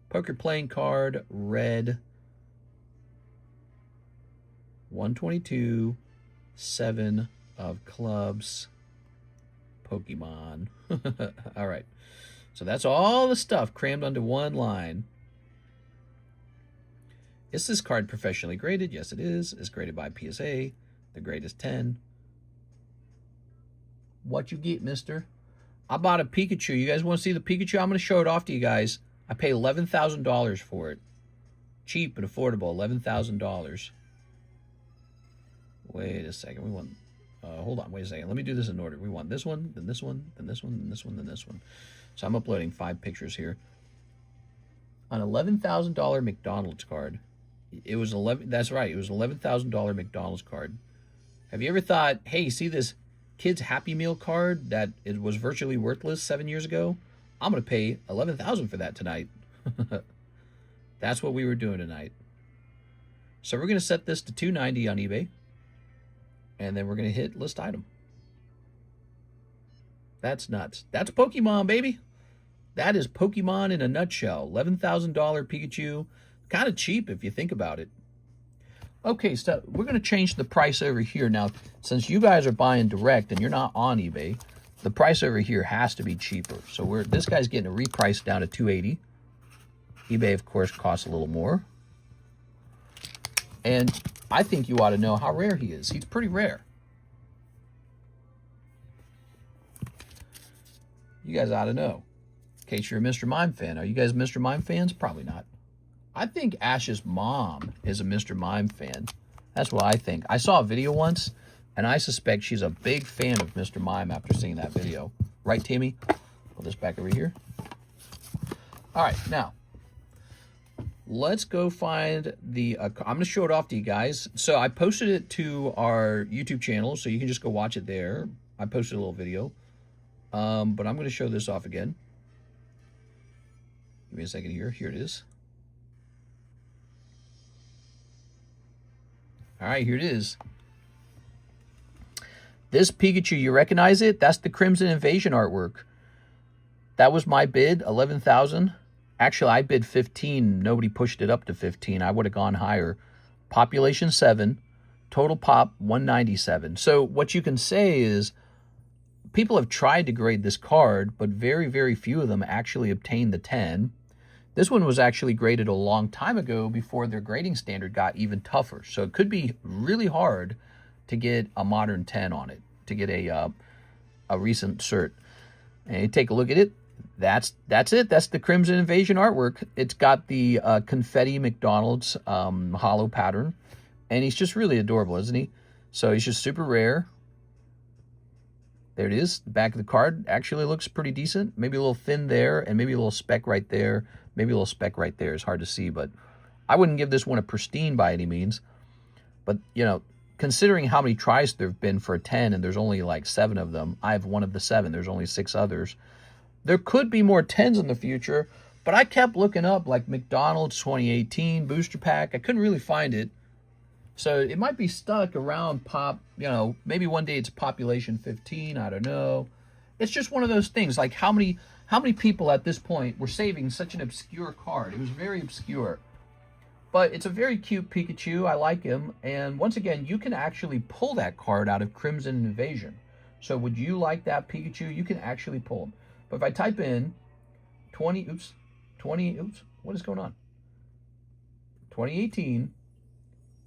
Poker playing card, red. 122, 7 of clubs, Pokemon. All right. So that's all the stuff crammed onto one line. Is this card professionally graded? Yes, it is. It's graded by PSA. The grade is 10. What you get, mister? I bought a Pikachu. You guys want to see the Pikachu? I'm going to show it off to you guys. I paid $11,000 for it. Cheap and affordable, $11,000. Wait a second. We want, hold on, wait a second. Let me do this in order. We want this one, then this one, then this one, then this one, then this one. So I'm uploading 5 pictures here. An $11,000 McDonald's card. It was that's right. It was an $11,000 McDonald's card. Have you ever thought, hey, see this kid's Happy Meal card that it was virtually worthless 7 years ago? I'm going to pay $11,000 for that tonight. That's what we were doing tonight. So we're going to set this to $290 on eBay. And then we're going to hit list item. That's nuts. That's Pokemon, baby. That is Pokemon in a nutshell. $11,000 Pikachu. Kind of cheap if you think about it. Okay, so we're going to change the price over here. Now, since you guys are buying direct and you're not on eBay, the price over here has to be cheaper. So this guy's getting a reprice down to $280. eBay, of course, costs a little more. And I think you ought to know how rare he is. He's pretty rare. You guys ought to know. In case you're a Mr. Mime fan. Are you guys Mr. Mime fans? Probably not. I think Ash's mom is a Mr. Mime fan. That's what I think. I saw a video once, and I suspect she's a big fan of Mr. Mime after seeing that video. Right, Timmy? Put this back over here. All right, now, let's go find the, I'm going to show it off to you guys. So I posted it to our YouTube channel, so you can just go watch it there. I posted a little video. But I'm going to show this off again. Give me a second here. Here it is. All right, here it is. This Pikachu, you recognize it? That's the Crimson Invasion artwork. That was my bid, $11,000. Actually, I bid 15. Nobody pushed it up to 15. I would have gone higher. Population 7. Total pop 197. So what you can say is people have tried to grade this card, but very, very few of them actually obtained the 10. This one was actually graded a long time ago before their grading standard got even tougher. So it could be really hard to get a modern 10 on it, to get a recent cert. And you take a look at it. That's it. That's the Crimson Invasion artwork. It's got the confetti McDonald's hollow pattern. And he's just really adorable, isn't he? So he's just super rare. There it is. The back of the card actually looks pretty decent. Maybe a little thin there, and maybe a little speck right there. Maybe a little speck right there. It's hard to see, but I wouldn't give this one a pristine by any means. But, you know, considering how many tries there have been for a 10, and there's only like 7 of them, I have one of the 7. There's only 6 others. There could be more 10s in the future, but I kept looking up, like McDonald's 2018 booster pack. I couldn't really find it. So it might be stuck around pop, you know, maybe one day it's population 15, I don't know. It's just one of those things, like how many people at this point were saving such an obscure card? It was very obscure. But it's a very cute Pikachu. I like him. And once again, you can actually pull that card out of Crimson Invasion. So would you like that Pikachu? You can actually pull him. But if I type in 20, what is going on? 2018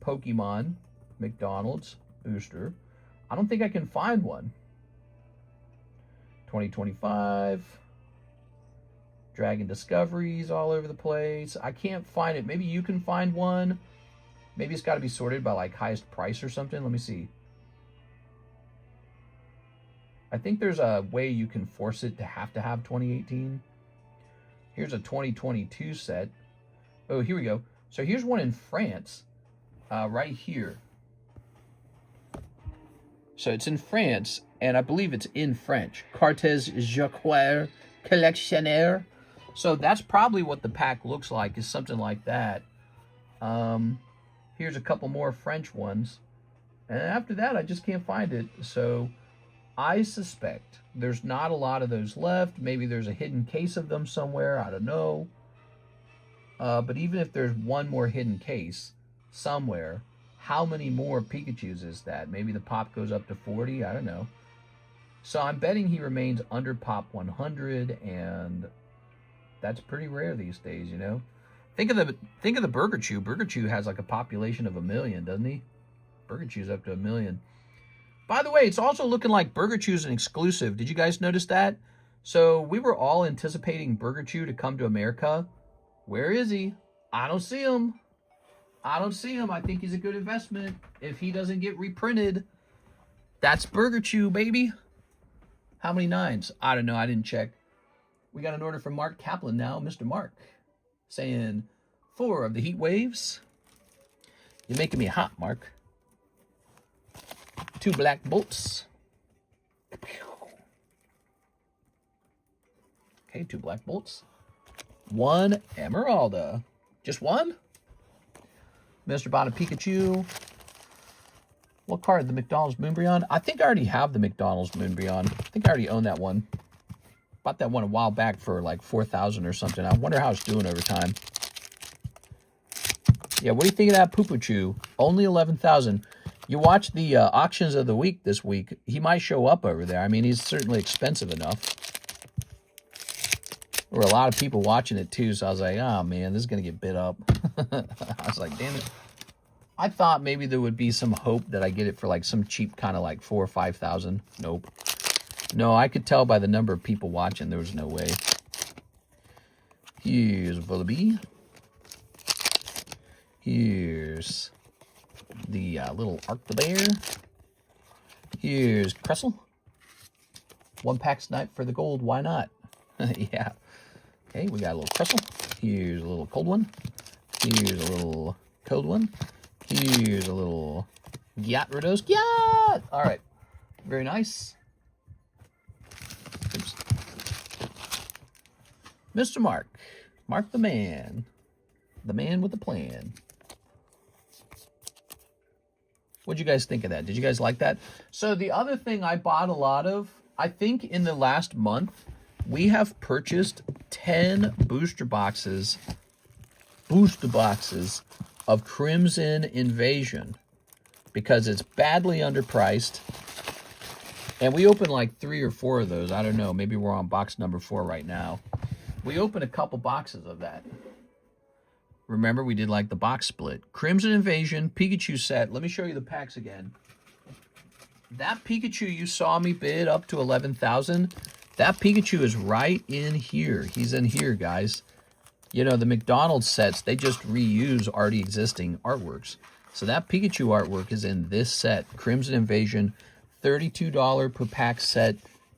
Pokemon McDonald's booster. I don't think I can find one. 2025 Dragon Discoveries all over the place. I can't find it. Maybe you can find one. Maybe it's got to be sorted by like highest price or something. Let me see. I think there's a way you can force it to have 2018. Here's a 2022 set. Oh, here we go. So here's one in France. Right here. So it's in France, and I believe it's in French. Cartes Jacquard Collectionnaire. So that's probably what the pack looks like, is something like that. Here's a couple more French ones. And after that, I just can't find it. So I suspect there's not a lot of those left. Maybe there's a hidden case of them somewhere. I don't know. But even if there's one more hidden case somewhere, how many more Pikachus is that? Maybe the pop goes up to 40. I don't know. So I'm betting he remains under pop 100, and that's pretty rare these days, you know. Think of the Burger Chew. Burger Chew has like a population of 1 million, doesn't he? Burger Chew's up to 1 million. By the way, it's also looking like Burger Chew's an exclusive. Did you guys notice that? So we were all anticipating Burger Chew to come to America. Where is he? I don't see him. I don't see him. I think he's a good investment if he doesn't get reprinted. That's Burger Chew, baby. How many 9s? I don't know. I didn't check. We got an order from Mark Kaplan now. Mr. Mark saying 4 of the heat waves. You're making me hot, Mark. 2 black bolts. Okay, 2 black bolts. 1 Emeralda. Just 1? Mr. Bada Pikachu. What card? The McDonald's Moonbreon? I think I already have the McDonald's Moonbreon. I think I already own that one. Bought that one a while back for like 4,000 or something. I wonder how it's doing over time. Yeah, what do you think of that Poo-Poo-Chew? Only 11,000. You watch the auctions of the week this week. He might show up over there. I mean, he's certainly expensive enough. There were a lot of people watching it too, so I was like, oh man, this is going to get bid up. I was like, damn it. I thought maybe there would be some hope that I get it for like some cheap kind of like 4,000 or 5,000. Nope. No, I could tell by the number of people watching there was no way. Here's Vullaby. Here's the little Arctobear. Here's Cressel. 1-pack snipe for the gold. Why not? Yeah. Okay, we got a little Cressel. Here's a little cold one. Here's a little cold one. Here's a little Gyarados. Gyat! All right. Very nice. Oops. Mr. Mark. Mark the man. The man with the plan. What'd you guys think of that? Did you guys like that? So the other thing I bought a lot of, I think in the last month, we have purchased 10 booster boxes of Crimson Invasion because it's badly underpriced. And we opened like 3 or 4 of those. I don't know. Maybe we're on box number 4 right now. We opened a couple boxes of that. Remember, we did like the box split. Crimson Invasion, Pikachu set. Let me show you the packs again. That Pikachu you saw me bid up to 11,000. That Pikachu is right in here. He's in here, guys. You know, the McDonald's sets, they just reuse already existing artworks. So that Pikachu artwork is in this set. Crimson Invasion, $32 per pack set.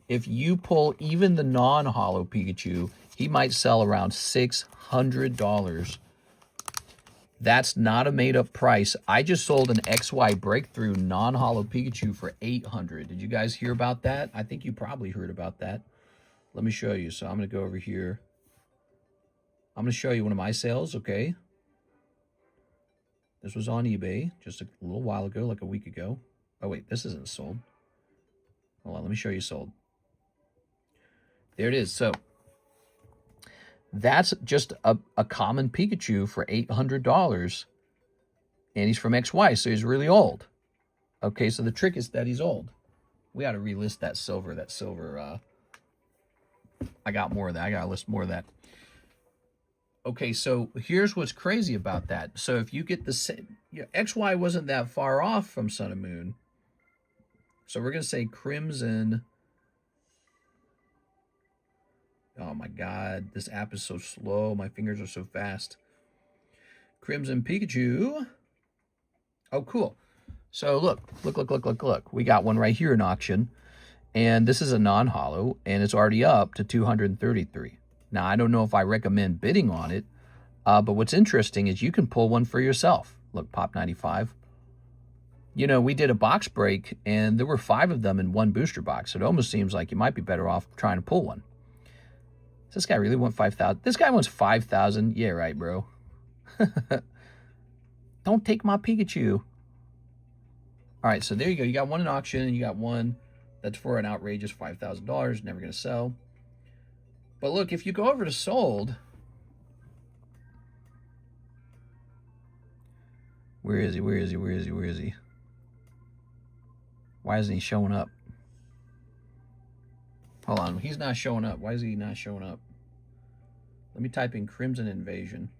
If you pull even the non-holo Pikachu, he might sell around $600. That's not a made-up price. I just sold an XY Breakthrough non-holo Pikachu for $800. Did you guys hear about that? I think you probably heard about that. Let me show you. So I'm going to go over here. I'm going to show you one of my sales, okay? This was on eBay just a little while ago, like a week ago. Oh, wait, this isn't sold. Hold on, let me show you sold. There it is. So that's just a common Pikachu for $800. And he's from XY, so he's really old. Okay, so the trick is that he's old. We got to relist that silver. I got more of that. I got to list more of that. Okay, so here's what's crazy about that. So if you get the same, XY wasn't that far off from Sun and Moon. So we're going to say Crimson. Oh my God, this app is so slow. My fingers are so fast. Crimson Pikachu. Oh, cool. So look. We got one right here in auction. And this is a non-holo, and it's already up to $233. Now, I don't know if I recommend bidding on it, but what's interesting is you can pull one for yourself. Look, Pop 95. You know, we did a box break, and there were 5 of them in one booster box. It almost seems like you might be better off trying to pull one. Does this guy really want 5,000? This guy wants 5,000. Yeah, right, bro. Don't take my Pikachu. All right, so there you go. You got one in auction, and you got one that's for an outrageous $5,000. Never going to sell. But look, if you go over to sold, where is he? Where is he? Where is he? Where is he? Why isn't he showing up? Hold on, he's not showing up. Why is he not showing up? Let me type in Crimson Invasion.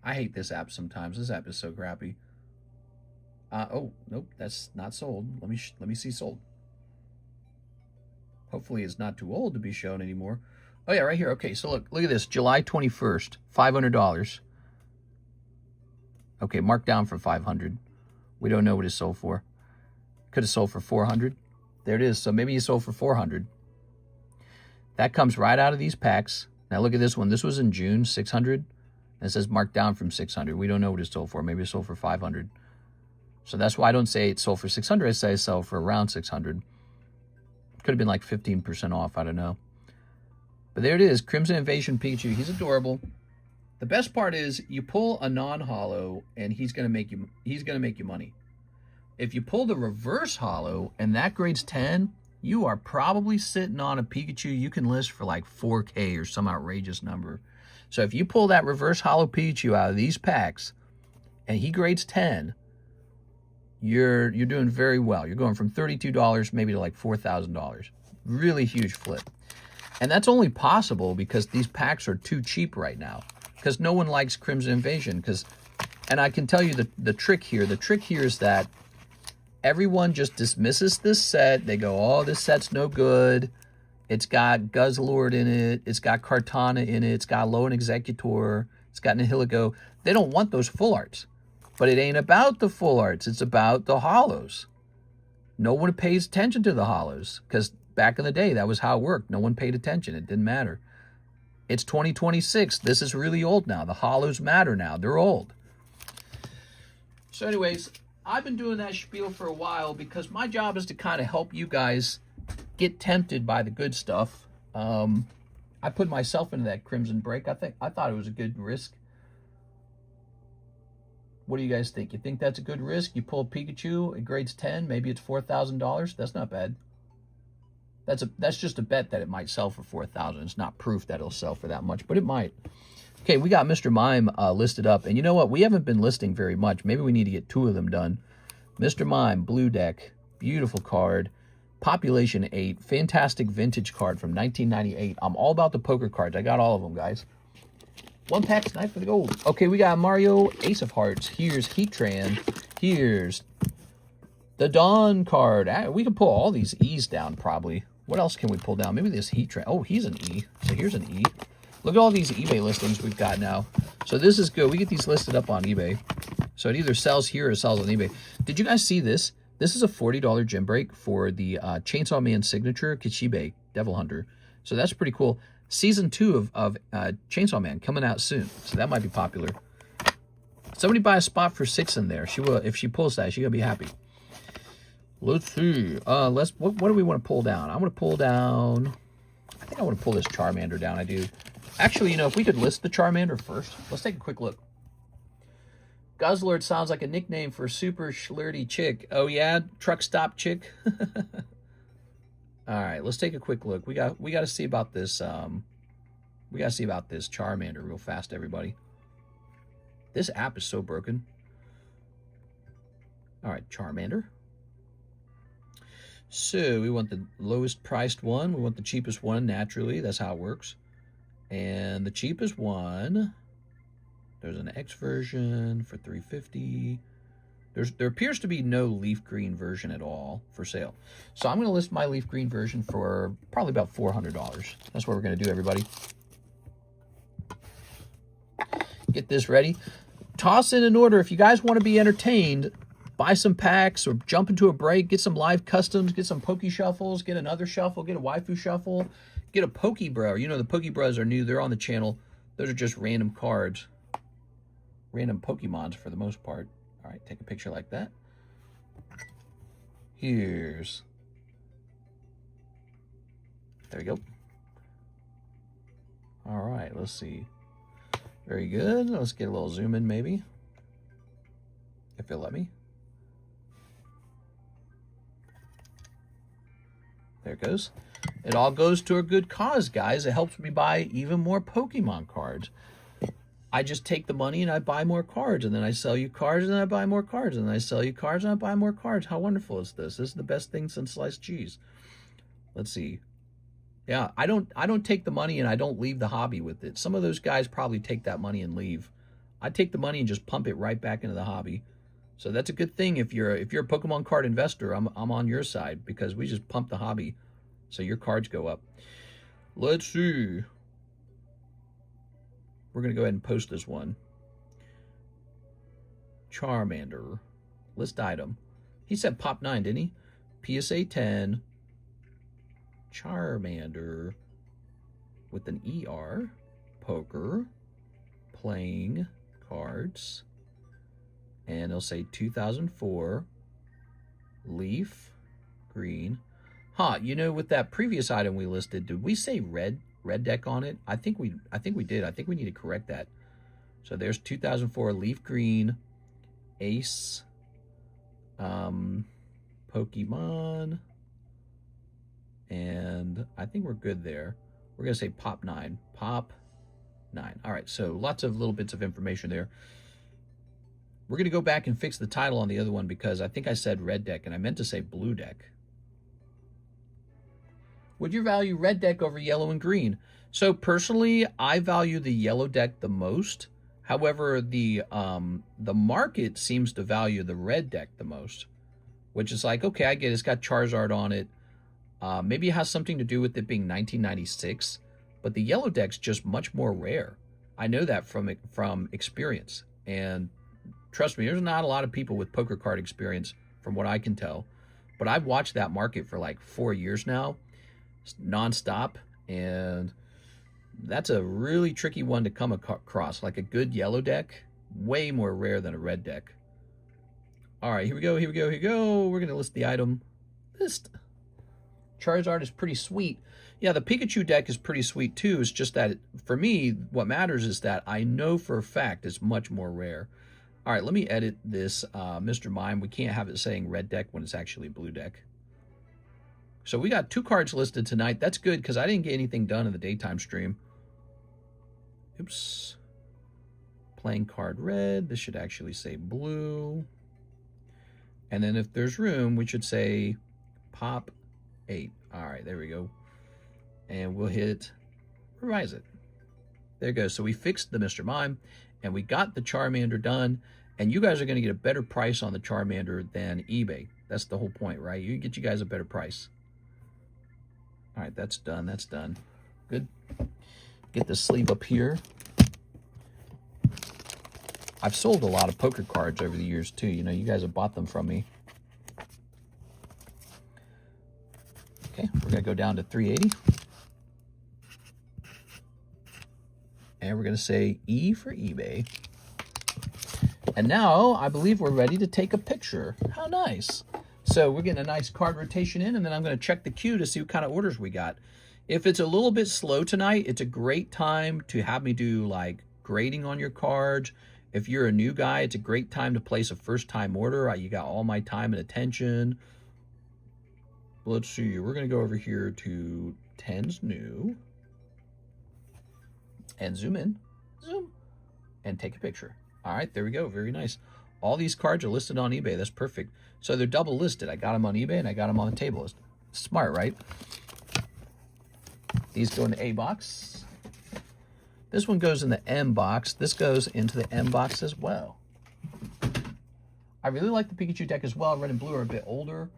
I hate this app sometimes. This app is so crappy. Oh, nope, that's not sold. Let me see sold. Hopefully it's not too old to be shown anymore. Oh, yeah, right here. Okay, so look at this. July 21st, $500. Okay, marked down for $500. We don't know what it sold for. Could have sold for $400. There it is. So maybe he sold for $400. That comes right out of these packs. Now look at this one. This was in June, $600. And it says marked down from $600. We don't know what it sold for. Maybe it sold for $500. So that's why I don't say it sold for $600. I say it sold for around $600. Could have been like 15% off. I don't know. But there it is. Crimson Invasion Pikachu. He's adorable. The best part is you pull a non-holo and he's gonna make you money. If you pull the reverse holo and that grades 10, you are probably sitting on a Pikachu you can list for like 4K or some outrageous number. So if you pull that reverse holo Pikachu out of these packs and he grades 10, you're doing very well. You're going from $32 maybe to like $4,000. Really huge flip. And that's only possible because these packs are too cheap right now. Because no one likes Crimson Invasion. And I can tell you the trick here. The trick here is that everyone just dismisses this set. They go, oh, this set's no good. It's got Guzzlord in it. It's got Kartana in it. It's got Lone Executor. It's got Nihilego. They don't want those full arts. But it ain't about the full arts. It's about the holos. No one pays attention to the holos. Because back in the day, that was how it worked. No one paid attention. It didn't matter. It's 2026. This is really old now. The holos matter now. They're old. So anyways, I've been doing that spiel for a while because my job is to kind of help you guys get tempted by the good stuff. I put myself into that Crimson break. I thought it was a good risk. What do you guys think? You think that's a good risk? You pull Pikachu, it grades 10, maybe it's $4,000. That's not bad. That's just a bet that it might sell for $4,000. It's not proof that it'll sell for that much, but it might. Okay, we got Mr. Mime listed up. And you know what? We haven't been listing very much. Maybe we need to get 2 of them done. Mr. Mime, blue deck, beautiful card. Population 8, fantastic vintage card from 1998. I'm all about the poker cards. I got all of them, guys. 1 pack tonight for the gold. Okay, we got Mario, Ace of Hearts. Here's Heatran. Here's the Dawn card. We can pull all these E's down, probably. What else can we pull down? Maybe this Heatran. Oh, he's an E. So here's an E. Look at all these eBay listings we've got now. So this is good. We get these listed up on eBay. So it either sells here or sells on eBay. Did you guys see this? This is a $40 gym break for the Chainsaw Man signature Kishibe Devil Hunter. So that's pretty cool. Season 2 of Chainsaw Man coming out soon. So that might be popular. Somebody buy a spot for 6 in there. She will, if she pulls that, she's gonna be happy. Let's see. What do we want to pull down? I want to pull down. I think I want to pull this Charmander down. I do. Actually, you know, if we could list the Charmander first, let's take a quick look. Guzzlord sounds like a nickname for super schlurty chick. Oh yeah, truck stop chick. All right, let's take a quick look. We got to see about this. We got to see about this Charmander real fast, everybody. This app is so broken. All right, Charmander. So we want the lowest priced one. We want the cheapest one, naturally. That's how it works. And the cheapest one, there's an X version for $350. There appears to be no leaf green version at all for sale. So I'm going to list my leaf green version for probably about $400. That's what we're going to do, everybody. Get this ready. Toss in an order. If you guys want to be entertained, buy some packs or jump into a break, get some live customs, get some Poke Shuffles, get another shuffle, get a Waifu Shuffle, get a PokeBruh. You know, the PokeBruhs are new. They're on the channel. Those are just random cards. Random Pokemons for the most part. All right, take a picture like that. There we go. All right, let's see. Very good. Let's get a little zoom in maybe. If it'll let me. There it goes. It all goes to a good cause, guys. It helps me buy even more Pokemon cards. I just take the money and I buy more cards, and then I sell you cards and then I buy more cards, and then I sell you cards and I buy more cards. How wonderful is this? This is the best thing since sliced cheese. Let's see. Yeah, I don't take the money and I don't leave the hobby with it. Some of those guys probably take that money and leave. I take the money and just pump it right back into the hobby. So that's a good thing if you're a Pokemon card investor. I'm on your side because we just pump the hobby so your cards go up. Let's see. We're going to go ahead and post this one. Charmander. List item. He said pop 9, didn't he? PSA 10. Charmander with an ER. Poker. Playing cards. And it'll say 2004, leaf, green. Huh, you know, with that previous item we listed, did we say red deck on it? I think we did. I think we need to correct that. So there's 2004 leaf green, ace, Pokemon, and I think we're good there. We're going to say pop 9. Pop 9. All right, so lots of little bits of information there. We're going to go back and fix the title on the other one because I think I said red deck and I meant to say blue deck. Would you value red deck over yellow and green? So personally, I value the yellow deck the most. However, the market seems to value the red deck the most, which is like, okay, I get it. It's got Charizard on it. Maybe it has something to do with it being 1996, but the yellow deck's just much more rare. I know that from experience, and trust me, there's not a lot of people with poker card experience from what I can tell. But I've watched that market for like 4 years now, nonstop. And that's a really tricky one to come across. Like a good yellow deck, way more rare than a red deck. All right, here we go. We're going to list the item. List. Charizard is pretty sweet. Yeah, the Pikachu deck is pretty sweet too. It's just that, for me, what matters is that I know for a fact it's much more rare. All right, let me edit this, Mr. Mime. We can't have it saying red deck when it's actually blue deck. So we got 2 cards listed tonight. That's good because I didn't get anything done in the daytime stream. Oops. Playing card red. This should actually say blue. And then if there's room, we should say pop 8. All right, there we go. And we'll hit revise it. There it goes. So we fixed the Mr. Mime. And we got the Charmander done, and you guys are going to get a better price on the Charmander than eBay. That's the whole point, right? You get you guys a better price. All right, that's done. That's done. Good. Get the sleeve up here. I've sold a lot of poker cards over the years, too. You know, you guys have bought them from me. going to go down to 380. And we're going to say E for eBay. And now I believe we're ready to take a picture. How nice. So we're getting a nice card rotation in, and then I'm going to check the queue to see what kind of orders we got. If it's a little bit slow tonight, it's a great time to have me do like grading on your cards. If you're a new guy, it's a great time to place a first-time order. You got all my time and attention. Let's see. We're going to go over here to 10's new. And zoom in. Zoom. And take a picture. All right, there we go. Very nice. All these cards are listed on eBay. That's perfect. So they're double listed. I got them on eBay and I got them on the table list. Smart, right? These go in the A box. This one goes in the M box. This goes into the M box as well. I really like the Pikachu deck as well. Red and blue are a bit older.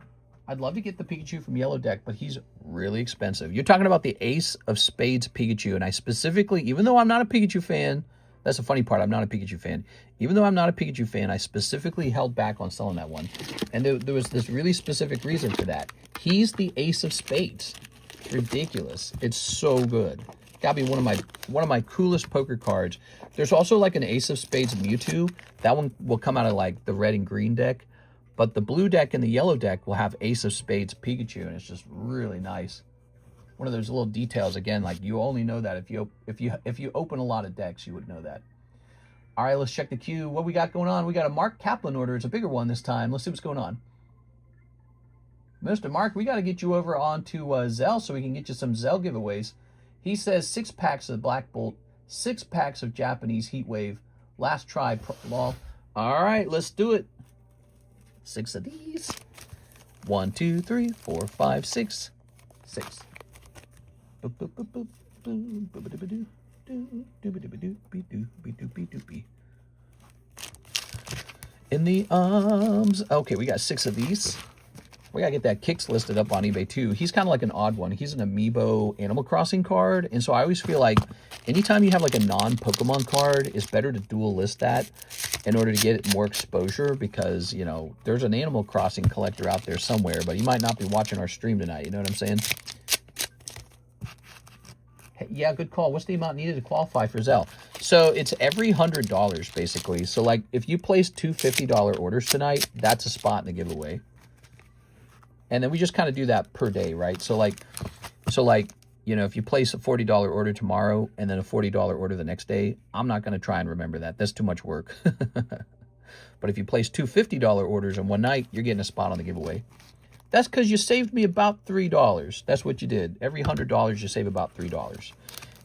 I'd love to get the Pikachu from Yellow deck, but he's really expensive. You're talking about the Ace of Spades Pikachu, and I specifically, even though I'm not a Pikachu fan, that's the funny part, I'm not a Pikachu fan. Even though I'm not a Pikachu fan, I specifically held back on selling that one. And there was this really specific reason for that. He's the Ace of Spades. Ridiculous. It's so good. Gotta be one of my coolest poker cards. There's also like an Ace of Spades Mewtwo. That one will come out of like the red and green deck. But the blue deck and the yellow deck will have Ace of Spades Pikachu, and it's just really nice. One of those little details, again, like you only know that if you open a lot of decks, you would know that. All right, let's check the queue. What we got going on? We got a Mark Kaplan order. It's a bigger one this time. Let's see what's going on. Mr. Mark, we got to get you over onto ZELLE so we can get you some ZELLE giveaways. He says 6 packs of Black Bolt, 6 packs of Japanese Heat Wave. Last try, lol. All right, let's do it. 6 of these. 1, 2, 3, 4, 5, 6. 6. In the arms. Okay, we got 6 of these. We gotta get that Kix listed up on eBay too. He's kind of like an odd one. He's an Amiibo Animal Crossing card, and so I always feel like anytime you have like a non-Pokemon card, it's better to dual list that in order to get more exposure, because, you know, there's an Animal Crossing collector out there somewhere, but he might not be watching our stream tonight. You know what I'm saying? Hey, yeah, good call. What's the amount needed to qualify for ZELLE? So it's every $100 basically. So like if you place 2 $50 orders tonight, that's a spot in the giveaway. And then we just kind of do that per day, right? So like, you know, if you place a $40 order tomorrow and then a $40 order the next day, I'm not going to try and remember that. That's too much work. But if you place 2 $50 orders in one night, you're getting a spot on the giveaway. That's because you saved me about $3. That's what you did. Every $100, you save about $3.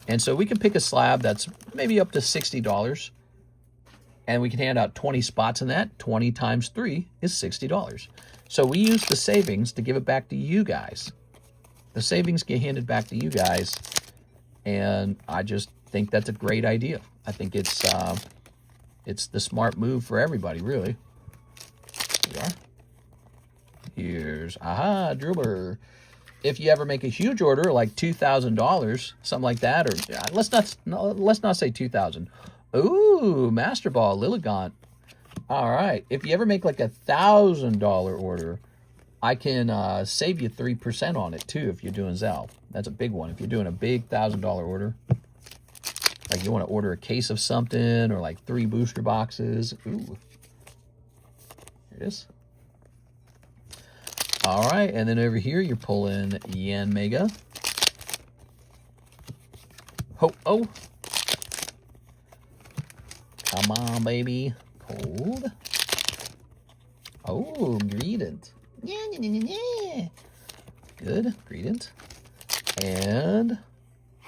And so we can pick a slab that's maybe up to $60. And we can hand out 20 spots in that. 20 times 3 is $60. So we use the savings to give it back to you guys. The savings get handed back to you guys. And I just think that's a great idea. I think it's the smart move for everybody, really. Here we are. Here's, aha, dribber. If you ever make a huge order, like $2,000, something like that, or let's not say 2,000. Ooh, Master Ball, Lilligant. All right. If you ever make like $1,000 order, I can save you 3% on it too if you're doing ZELLE. That's a big one. If you're doing a big $1,000 order, like you want to order a case of something or like 3 booster boxes. Ooh. Here it is. All right. And then over here, you're pulling Yanmega. Oh. Come on, baby. Cold. Oh, Greedent. Yeah. Good, Greedent. And...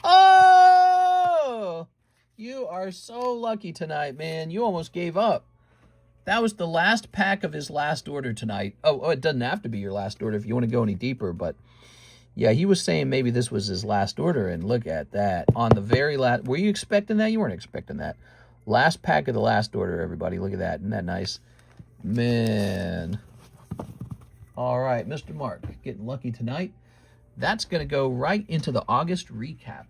oh! You are so lucky tonight, man. You almost gave up. That was the last pack of his last order tonight. Oh, it doesn't have to be your last order if you want to go any deeper, but... yeah, he was saying maybe this was his last order, and look at that. On the very last... were you expecting that? You weren't expecting that. Last pack of the last order, everybody. Look at that. Isn't that nice? Man. All right, Mr. Mark, getting lucky tonight. That's going to go right into the August recap.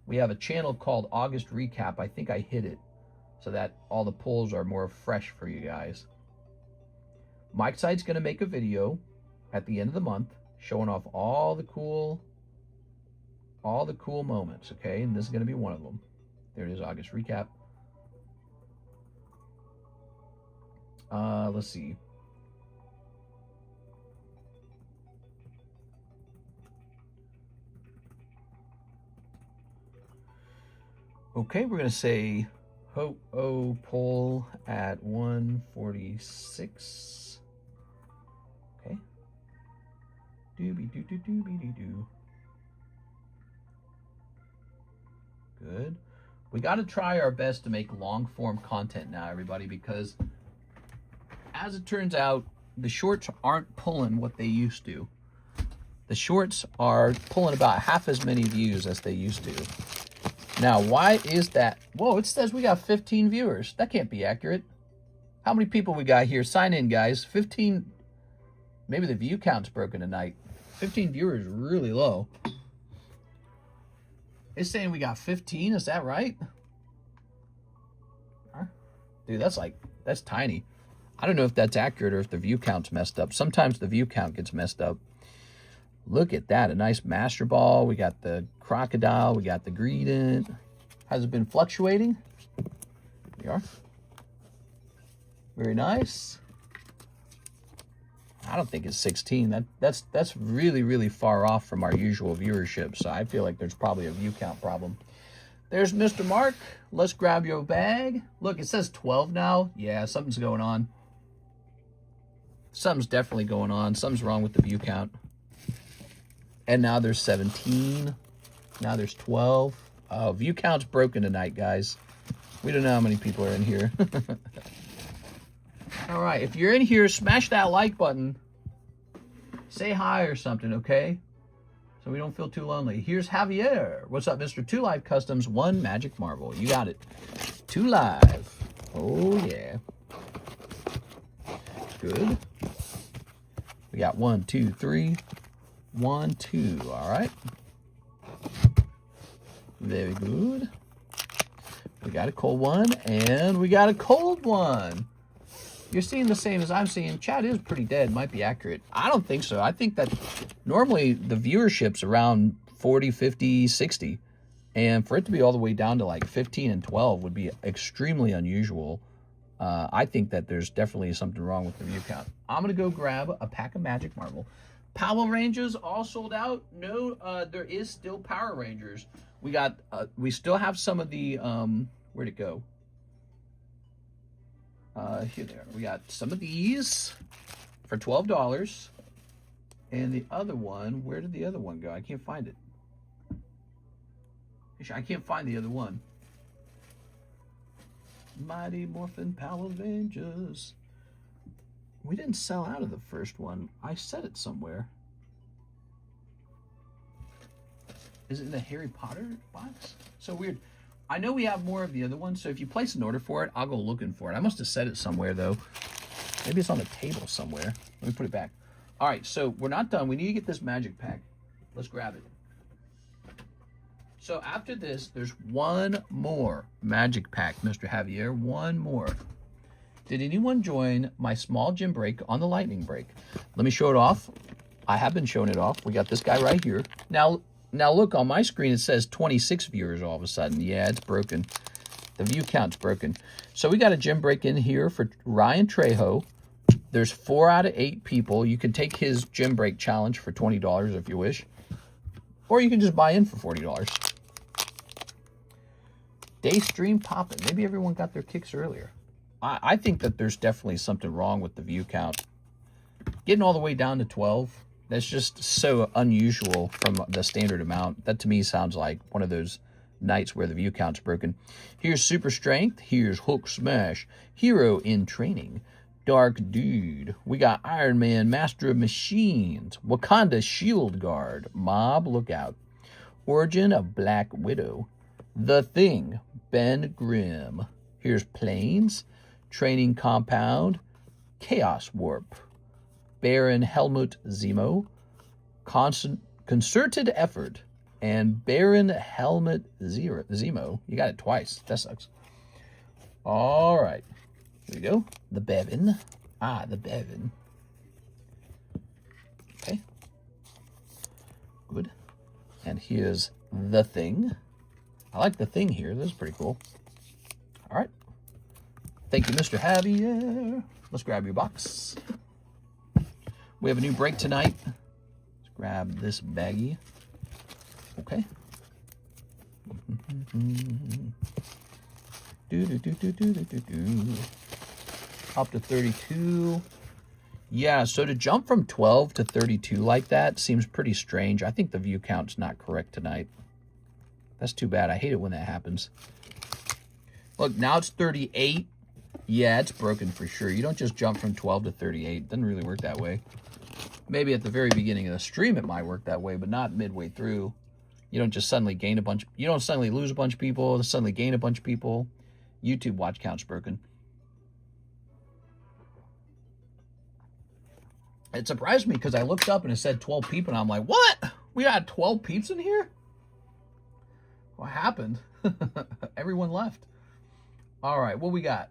We have a channel called August Recap. I think I hit it so that all the pulls are more fresh for you guys. Mike Side's going to make a video at the end of the month showing off all the cool moments, okay? And this is going to be one of them. There it is, August recap. Let's see. Okay, we're going to say Ho-Oh poll at 146. Okay. Doobie-doo-doo-doo-doo-doo. Good. We got to try our best to make long-form content now, everybody, because as it turns out, the shorts aren't pulling what they used to. The shorts are pulling about half as many views as they used to. Now, why is that? Whoa, it says we got 15 viewers. That can't be accurate. How many people we got here? Sign in, guys. 15. Maybe the view count's broken tonight. 15 viewers is really low. It's saying we got 15. Is that right? Huh? Dude, that's tiny. I don't know if that's accurate or if the view count's messed up. Sometimes the view count gets messed up. Look at that, a nice Master Ball. We got the Crocodile, we got the Greedent. Has it been fluctuating? Here we are. Very nice. I don't think it's 16. That's really, really far off from our usual viewership, so I feel like there's probably a view count problem. There's Mr. Mark. Let's grab your bag. Look, it says 12 now. Yeah, something's going on. Something's definitely going on. Something's wrong with the view count. And now there's 17. Now there's 12. Oh, view count's broken tonight, guys. We don't know how many people are in here. All right, if you're in here, smash that like button. Say hi or something, okay? So we don't feel too lonely. Here's Javier. What's up, Mr. 2 Live Customs, 1 Magic Marble. You got it. 2 Live. Oh, yeah. Good. We got 1, 2, 3. 1, 2. All right. Very good. We got a cold one, and we got a cold one. You're seeing the same as I'm seeing. Chat is pretty dead. Might be accurate. I don't think so. I think that normally the viewership's around 40, 50, 60. And for it to be all the way down to like 15 and 12 would be extremely unusual. I think that there's definitely something wrong with the view count. I'm going to go grab a pack of Magic Marble. Power Rangers all sold out. No, there is still Power Rangers. We still have some of the, where'd it go? Here there. We got some of these for $12. And the other one, where did the other one go? I can't find it. I can't find the other one. Mighty Morphin Power Rangers. We didn't sell out of the first one. I said it somewhere. Is it in the Harry Potter box? So weird. I know we have more of the other ones, so if you place an order for it, I'll go looking for it. I must have said it somewhere, though. Maybe it's on the table somewhere. Let me put it back. All right, so we're not done. We need to get this magic pack. Let's grab it. So after this, there's one more magic pack, Mr. Javier. One more. Did anyone join my small gym break on the lightning break? Let me show it off. I have been showing it off. We got this guy right here. Now look, on my screen, it says 26 viewers all of a sudden. Yeah, it's broken. The view count's broken. So we got a gym break in here for Ryan Trejo. There's 4 out of 8 people. You can take his gym break challenge for $20 if you wish. Or you can just buy in for $40. Daystream popping. Maybe everyone got their kicks earlier. I think that there's definitely something wrong with the view count. Getting all the way down to 12, that's just so unusual from the standard amount. That to me sounds like one of those nights where the view count's broken. Here's Super Strength. Here's Hulk Smash. Hero in Training. Dark Dude. We got Iron Man, Master of Machines. Wakanda Shield Guard. Mob Lookout. Origin of Black Widow. The Thing. Ben Grimm. Here's Planes. Training Compound. Chaos Warp. Baron Helmut Zemo. Concerted Effort. And Baron Helmut Zemo. You got it twice. That sucks. All right. Here we go. The Bevan. The Bevan. Okay. And here's the thing. I like the thing here. This is pretty cool. All right. Thank you, Mr. Javier. Let's grab your box. We have a new break tonight. Let's grab this baggie. Okay. Up to 32. Yeah, so to jump from 12 to 32 like that seems pretty strange. I think the view count's not correct tonight. That's too bad. I hate it when that happens. Look, now it's 38. Yeah, it's broken for sure. You don't just jump from 12 to 38. It doesn't really work that way. Maybe at the very beginning of the stream it might work that way, but not midway through. You don't just suddenly gain a bunch. You don't suddenly lose a bunch of people, suddenly gain a bunch of people. YouTube watch count's broken. It surprised me because I looked up and it said 12 people, and I'm like, what? We got 12 peeps in here? What happened? Everyone left. All right, what we got?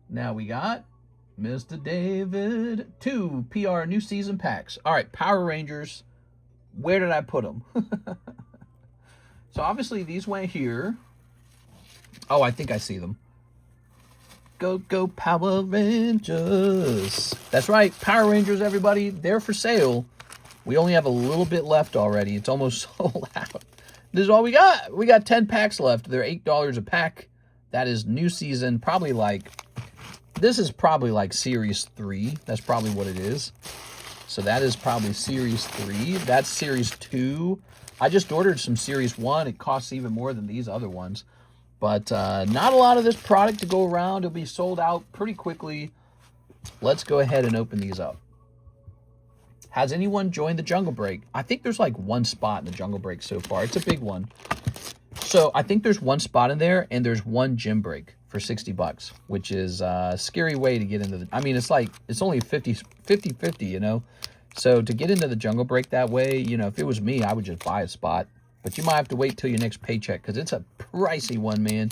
Now we got Mr. David, 2 PR new season packs. All right, Power Rangers. Where did I put them? So obviously these went here. Oh, I think I see them. Go, go, Power Rangers. That's right, Power Rangers, everybody. They're for sale. We only have a little bit left already. It's almost sold out. This is all we got. We got 10 packs left. They're $8 a pack. That is new season. Probably like, this is probably like Series 3. That's probably what it is. So that is probably Series 3. That's Series 2. I just ordered some Series 1. It costs even more than these other ones. But not a lot of this product to go around. It'll be sold out pretty quickly. Let's go ahead and open these up. Has anyone joined the Jungle Break? I think there's like one spot in the Jungle Break so far. It's a big one. So I think there's one spot in there, and there's one gym break for 60 bucks, which is a scary way to get into the... I mean, it's like, it's only 50-50, you know? So to get into the Jungle Break that way, you know, if it was me, I would just buy a spot. But you might have to wait till your next paycheck because it's a pricey one, man.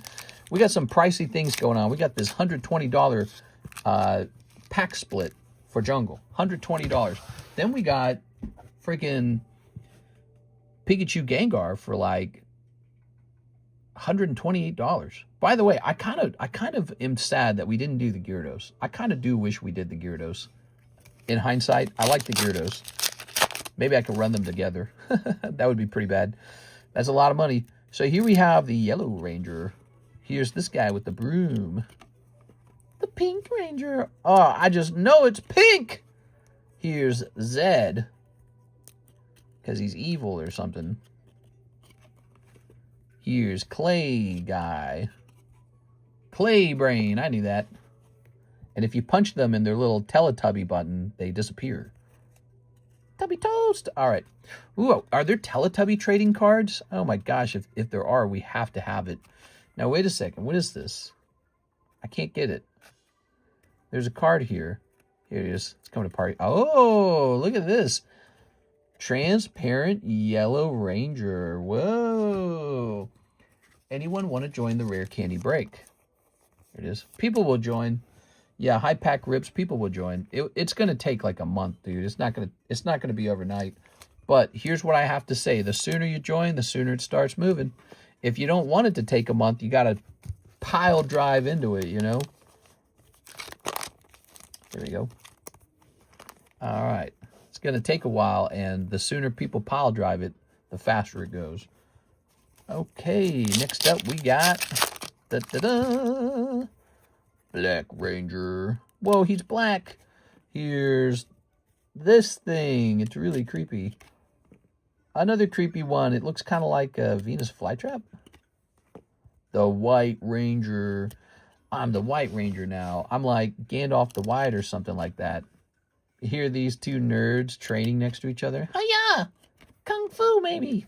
We got some pricey things going on. We got this $120 pack split for Jungle. $120. Then we got freaking Pikachu Gengar for like $128. By the way, I kind of am sad that we didn't do the Gyarados. I kind of do wish we did the Gyarados. In hindsight, I like the Gyarados. Maybe I could run them together. That would be pretty bad. That's a lot of money. So here we have the Yellow Ranger. Here's this guy with the broom. The Pink Ranger. Oh, I just know it's pink. Here's Zed. Because he's evil or something. Here's Clay Guy. Clay Brain. I knew that. And if you punch them in their little Teletubby button, they disappear. Tubby Toast. All right. Ooh, are there Teletubby trading cards? Oh my gosh, if there are, we have to have it. Now, wait a second. What is this? I can't get it. There's a card here. Here it is. It's coming to party. Oh, look at this. Transparent Yellow Ranger. Whoa. Anyone want to join the Rare Candy Break? Here it is. People will join. Yeah, high pack rips, people will join. It's going to take like a month, dude. It's not going to be overnight. But here's what I have to say. The sooner you join, the sooner it starts moving. If you don't want it to take a month, you got to pile drive into it, you know? There we go. All right. It's going to take a while, and the sooner people pile drive it, the faster it goes. Okay, next up we got... Black Ranger. Whoa, he's black. Here's this thing. It's really creepy. Another creepy one. It looks kind of like a Venus flytrap. The White Ranger. I'm the White Ranger now. I'm like Gandalf the White or something like that. You hear these two nerds training next to each other? Hiya! Kung Fu, maybe.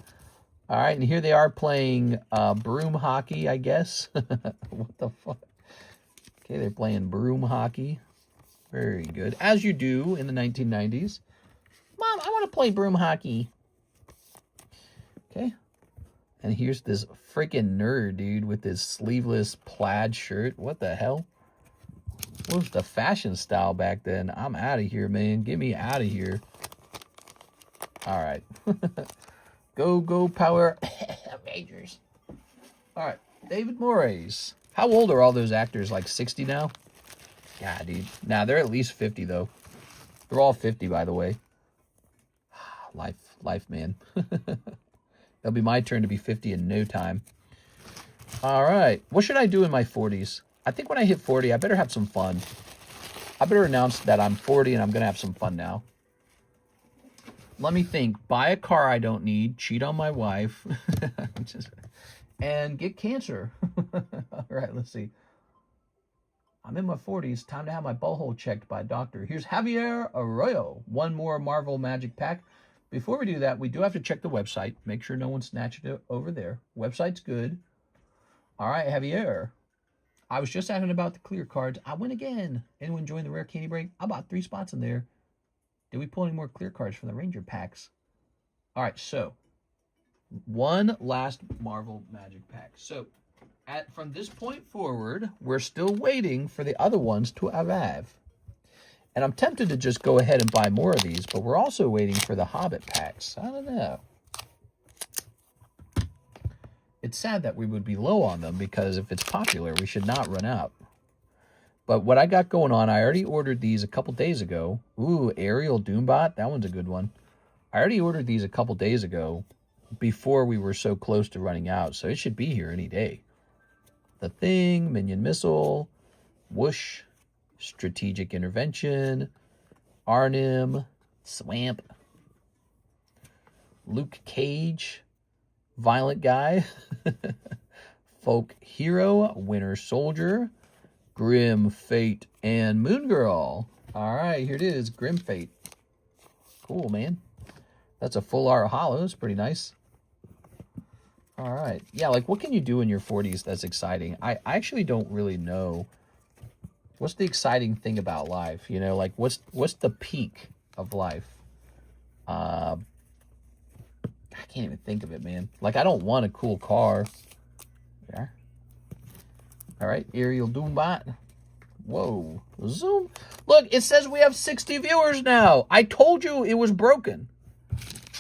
All right, and here they are playing broom hockey, I guess. What the fuck? Okay, they're playing broom hockey. Very good. As you do in the 1990s. Mom, I want to play broom hockey. Okay. And here's this freaking nerd, dude, with his sleeveless plaid shirt. What the hell? What was the fashion style back then? I'm out of here, man. Get me out of here. All right. Go, go, Power Rangers. All right, David Morales. How old are all those actors? Like 60 now? Yeah, dude. Nah, they're at least 50, though. They're all 50, by the way. Life, man. It'll be my turn to be 50 in no time. All right. What should I do in my 40s? I think when I hit 40, I better have some fun. I better announce that I'm 40 and I'm going to have some fun now. Let me think. Buy a car I don't need. Cheat on my wife. And get cancer. All right, let's see. I'm in my 40s. Time to have my butthole checked by a doctor. Here's Javier Arroyo. One more Marvel Magic Pack. Before we do that, we do have to check the website. Make sure no one's snatched it over there. Website's good. All right, Javier. I was just asking about the clear cards. I win again. Anyone join the rare candy break? I bought 3 spots in there. Did we pull any more clear cards from the Ranger packs? All right, so one last Marvel Magic Pack. So from this point forward, we're still waiting for the other ones to arrive. And I'm tempted to just go ahead and buy more of these, but we're also waiting for the Hobbit packs. I don't know. It's sad that we would be low on them because if it's popular, we should not run out. But what I got going on, I already ordered these a couple days ago. Ooh, Aerial Doombot. That one's a good one. I already ordered these a couple days ago before we were so close to running out, so it should be here any day. The Thing, Minion Missile, Whoosh, Strategic Intervention, Arnim, Swamp, Luke Cage, Violent Guy, Folk Hero, Winter Soldier, Grim Fate, and Moon Girl. All right, here it is, Grim Fate. Cool, man. That's a full art holo. It's pretty nice. All right. Yeah, like what can you do in your 40s that's exciting? I actually don't really know. What's the exciting thing about life? You know, like what's the peak of life? I can't even think of it, man. Like I don't want a cool car. Yeah. All right, Aerial Doombot. Whoa, zoom. Look, it says we have 60 viewers now. I told you it was broken.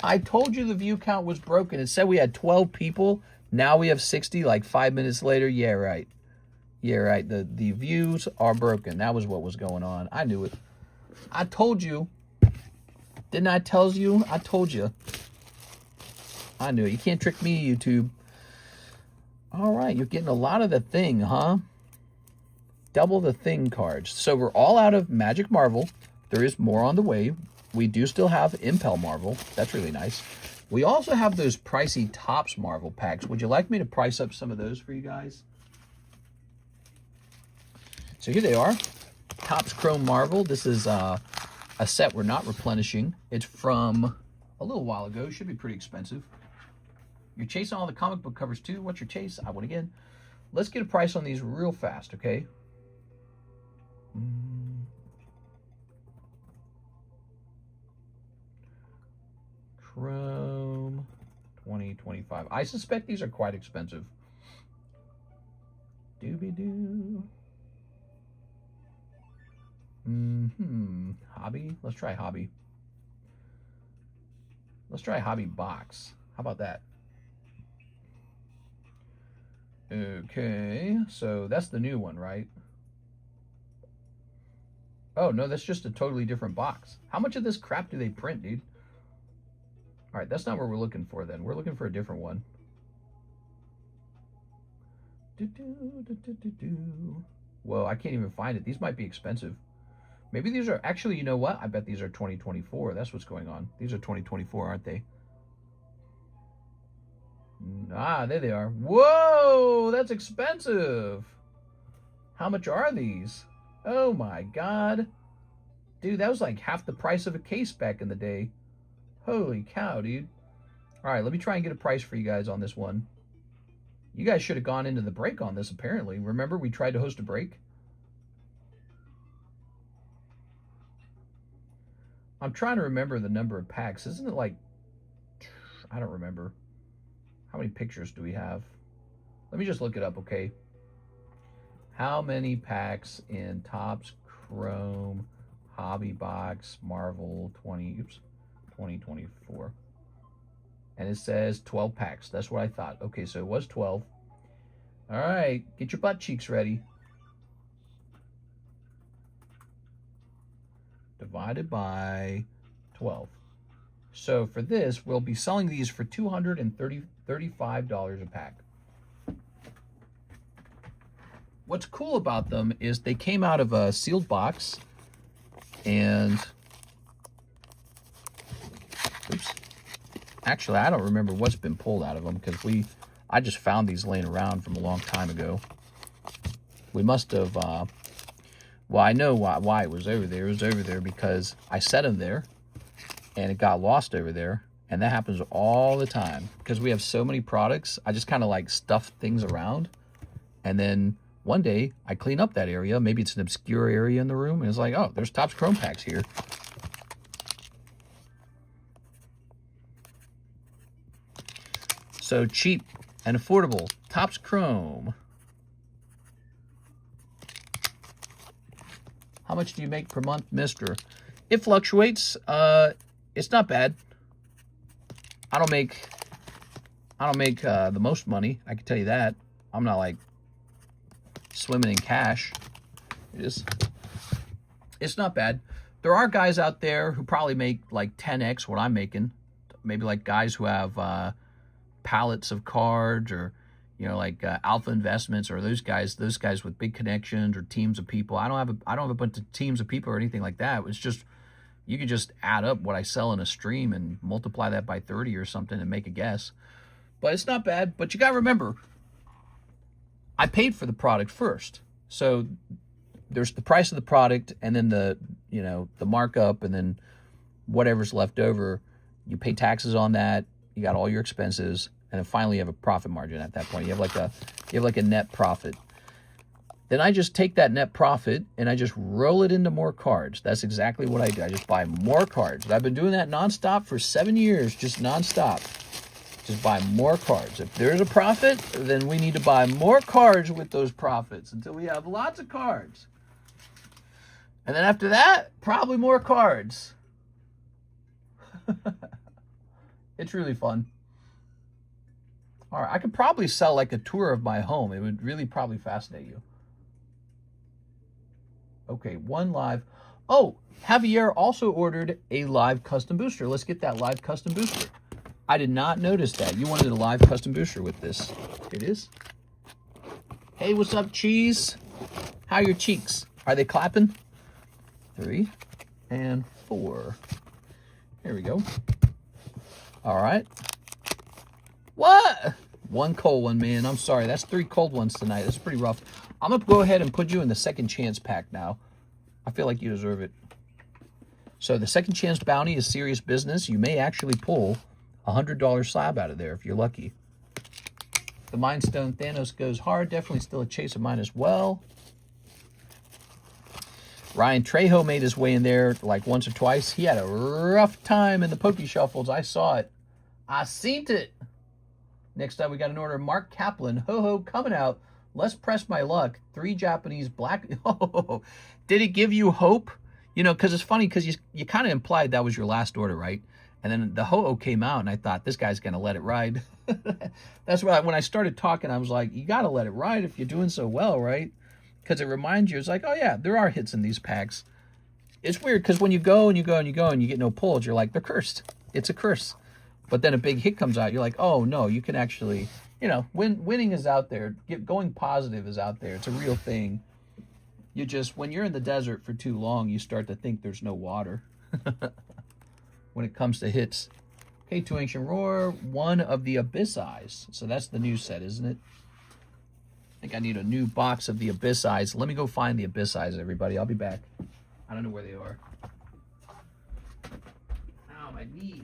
I told you the view count was broken. It said we had 12 people. Now we have 60 like 5 minutes later. Yeah, right. Yeah, right. The views are broken. That was what was going on. I knew it. I told you. Didn't I tell you? I told you. I knew it. You can't trick me, YouTube. All right, you're getting a lot of the Thing, huh? Double the Thing cards. So we're all out of Magic Marvel. There is more on the way. We do still have Impel Marvel. That's really nice. We also have those pricey Topps Marvel packs. Would you like me to price up some of those for you guys? So here they are. Topps Chrome Marvel. This is a set we're not replenishing. It's from a little while ago. Should be pretty expensive. You're chasing all the comic book covers too. What's your chase? I win again. Let's get a price on these real fast, okay? Chrome 2025. I suspect these are quite expensive. Doobie-doo. Hobby. Let's try Hobby. Let's try Hobby Box. How about that? Okay, so that's the new one, right? Oh, no, that's just a totally different box. How much of this crap do they print, dude? All right, that's not what we're looking for then. We're looking for a different one. Whoa, I can't even find it. These might be expensive. Maybe these are, actually, you know what? I bet these are 2024. That's what's going on. These are 2024, aren't they? Ah, there they are. Whoa, that's expensive. How much are these? Oh my God. Dude, that was like half the price of a case back in the day. Holy cow, dude. All right, let me try and get a price for you guys on this one. You guys should have gone into the break on this, apparently. Remember, we tried to host a break? I'm trying to remember the number of packs. Isn't it like, I don't remember. How many pictures do we have? Let me just look it up, okay? How many packs in Topps Chrome Hobby Box Marvel 2024? And it says 12 packs. That's what I thought. Okay, so it was 12. All right, get your butt cheeks ready. Divided by 12. So for this, we'll be selling these for $235 a pack. What's cool about them is they came out of a sealed box, and oops. Actually, I don't remember what's been pulled out of them because I just found these laying around from a long time ago. We must have, well, I know why it was over there. It was over there because I set them there and it got lost over there. And that happens all the time because we have so many products. I just kind of like stuff things around. And then one day I clean up that area. Maybe it's an obscure area in the room. And it's like, oh, there's Topps Chrome packs here. So cheap and affordable. Topps Chrome. How much do you make per month, mister? It fluctuates. It's not bad. I don't make the most money. I can tell you that. I'm not like swimming in cash. It's not bad. There are guys out there who probably make like 10x what I'm making. Maybe like guys who have pallets of cards, or like Alpha Investments, or those guys with big connections or teams of people. I don't have a bunch of teams of people or anything like that. It's just, you can just add up what I sell in a stream and multiply that by 30 or something and make a guess. But it's not bad. But you got to remember, I paid for the product first. So there's the price of the product, and then the markup, and then whatever's left over, you pay taxes on that. You got all your expenses, and then finally you have a profit margin at that point. You have like a net profit. Then I just take that net profit and I just roll it into more cards. That's exactly what I do. I just buy more cards. I've been doing that nonstop for 7 years, just nonstop. Just buy more cards. If there's a profit, then we need to buy more cards with those profits until we have lots of cards. And then after that, probably more cards. It's really fun. All right, I could probably sell like a tour of my home. It would really probably fascinate you. Okay, one live. Oh, Javier also ordered a live custom booster. Let's get that live custom booster. I did not notice that. You wanted a live custom booster with this. It is. Hey, what's up, cheese? How are your cheeks? Are they clapping? 3 and 4. There we go. All right. What? One cold one, man. I'm sorry. That's 3 cold ones tonight. That's pretty rough. I'm going to go ahead and put you in the second chance pack now. I feel like you deserve it. So the second chance bounty is serious business. You may actually pull a $100 slab out of there if you're lucky. The Mind Stone Thanos goes hard. Definitely still a chase of mine as well. Ryan Trejo made his way in there like once or twice. He had a rough time in the Poke Shuffles. I saw it. I seen it. Next up, we got an order of Mark Kaplan. Ho-ho, coming out. Let's press my luck. 3 Japanese black. Oh, did it give you hope? Because it's funny because you kind of implied that was your last order, right? And then the ho-ho came out, and I thought, this guy's going to let it ride. That's why when I started talking, I was like, you got to let it ride if you're doing so well, right? Because it reminds you, it's like, oh, yeah, there are hits in these packs. It's weird because when you go and you go and you go and you get no pulls, you're like, they're cursed. It's a curse. But then a big hit comes out. You're like, oh, no, you can actually, winning is out there. Going positive is out there. It's a real thing. When you're in the desert for too long, you start to think there's no water when it comes to hits. Okay, 2 Ancient Roar, 1 of the Abyss Eyes. So that's the new set, isn't it? I think I need a new box of the Abyss Eyes. Let me go find the Abyss Eyes, everybody. I'll be back. I don't know where they are. Ow, my knee.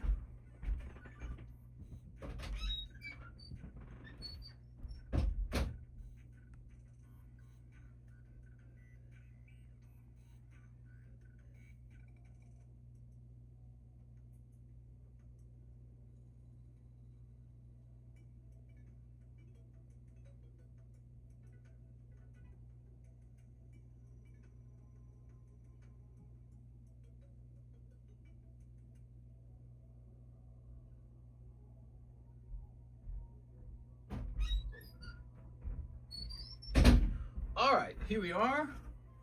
Here we are.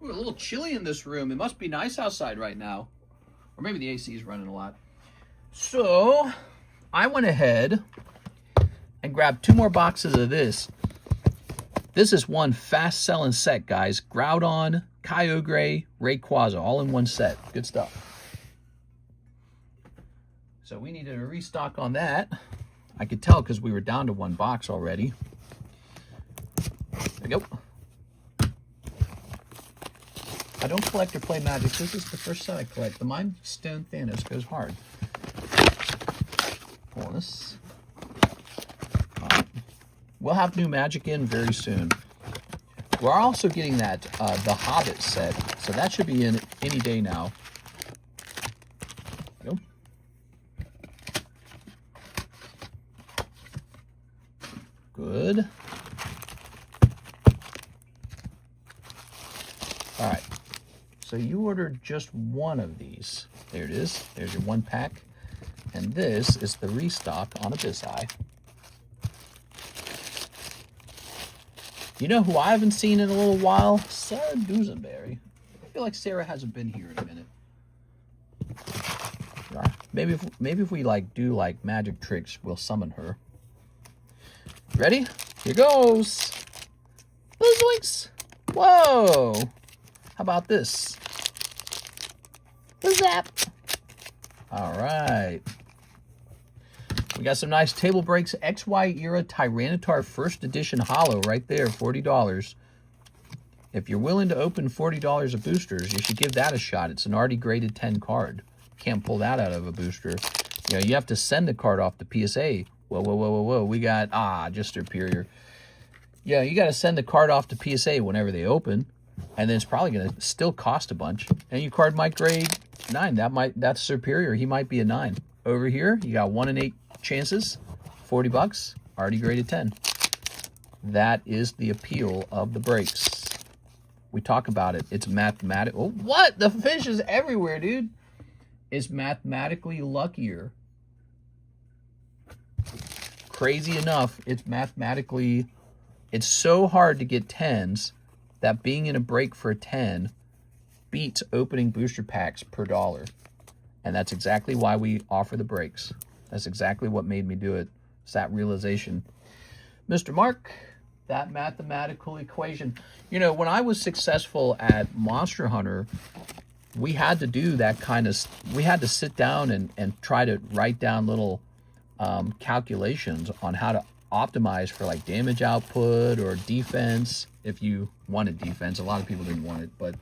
Ooh, a little chilly in this room. It must be nice outside right now. Or maybe the AC is running a lot. So, I went ahead and grabbed 2 more boxes of this. This is one fast-selling set, guys. Groudon, Kyogre, Rayquaza, all in one set. Good stuff. So we needed a restock on that. I could tell because we were down to 1 box already. There we go. I don't collect or play Magic. This is the first set I collect. The Mind Stone Thanos goes hard. Pull this. We'll have new Magic in very soon. We're also getting that the Hobbit set, so that should be in any day now. Go. Good. All right. So you ordered just 1 of these. There it is. There's your 1 pack. And this is the restock on Abyssai. You know who I haven't seen in a little while? Sarah Dusenberry. I feel like Sarah hasn't been here in a minute. Maybe if we like do like magic tricks, we'll summon her. Ready? Here goes. Zoinks! Whoa! How about this? Zap! All right. We got some nice table breaks. XY era Tyranitar first edition holo right there, $40. If you're willing to open $40 of boosters, you should give that a shot. It's an already graded 10 card. Can't pull that out of a booster. You know, you have to send the card off the PSA. Whoa. We got, just superior. Yeah, you got to send the card off to PSA whenever they open. And then it's probably going to still cost a bunch. And your card might grade 9. That's superior. He might be a 9. Over here, you got 1 in 8 chances, $40, already graded 10. That is the appeal of the breaks. We talk about it. It's mathematical. Oh, what? The fish is everywhere, dude. It's mathematically luckier. Crazy enough, it's mathematically... It's so hard to get 10s that being in a break for a 10 beats opening booster packs per dollar. And that's exactly why we offer the breaks. That's exactly what made me do it. It's that realization. Mr. Mark, that mathematical equation. You know, when I was successful at Monster Hunter, we had to do that kind of... We had to sit down and try to write down little calculations on how to optimize for like damage output or defense. If you wanted defense, a lot of people didn't want it. But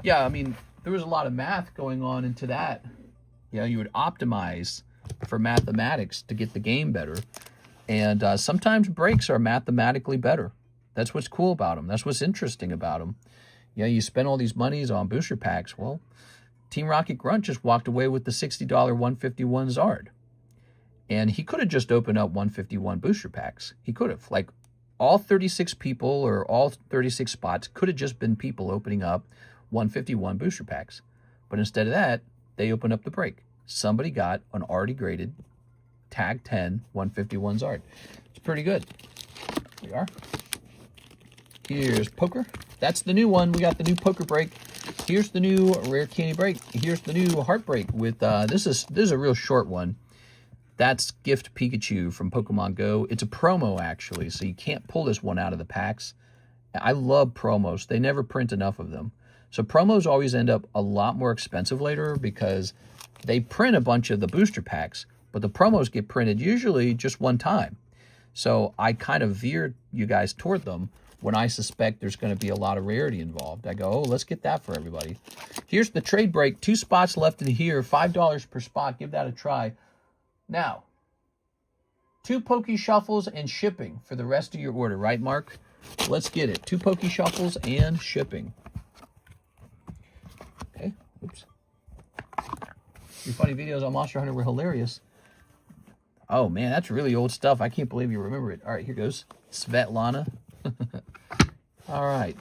yeah, I mean, there was a lot of math going on into that. You know, you would optimize for mathematics to get the game better. And sometimes breaks are mathematically better. That's what's cool about them. That's what's interesting about them. You know, you spend all these monies on booster packs. Well, Team Rocket Grunt just walked away with the $60 151 Zard. And he could have just opened up 151 booster packs. He could have. Like, all 36 people or all 36 spots could have just been people opening up 151 booster packs. But instead of that, they opened up the break. Somebody got an already graded tag 10 151 Zard. It's pretty good. Here we are. Here's Poker. That's the new one. We got the new Poker break. Here's the new Rare Candy break. Here's the new Heartbreak with this is a real short one. That's Gift Pikachu from Pokemon Go. It's a promo, actually, so you can't pull this one out of the packs. I love promos. They never print enough of them. So promos always end up a lot more expensive later because they print a bunch of the booster packs, but the promos get printed usually just one time. So I kind of veered you guys toward them when I suspect there's going to be a lot of rarity involved. I go, oh, let's get that for everybody. Here's the trade break. 2 spots left in here, $5 per spot. Give that a try. Now, 2 Poke Shuffles and shipping for the rest of your order, right, Mark? Let's get it. 2 Poke Shuffles and shipping. Okay, oops. Your funny videos on Monster Hunter were hilarious. Oh, man, that's really old stuff. I can't believe you remember it. All right, here goes. Svetlana. All right.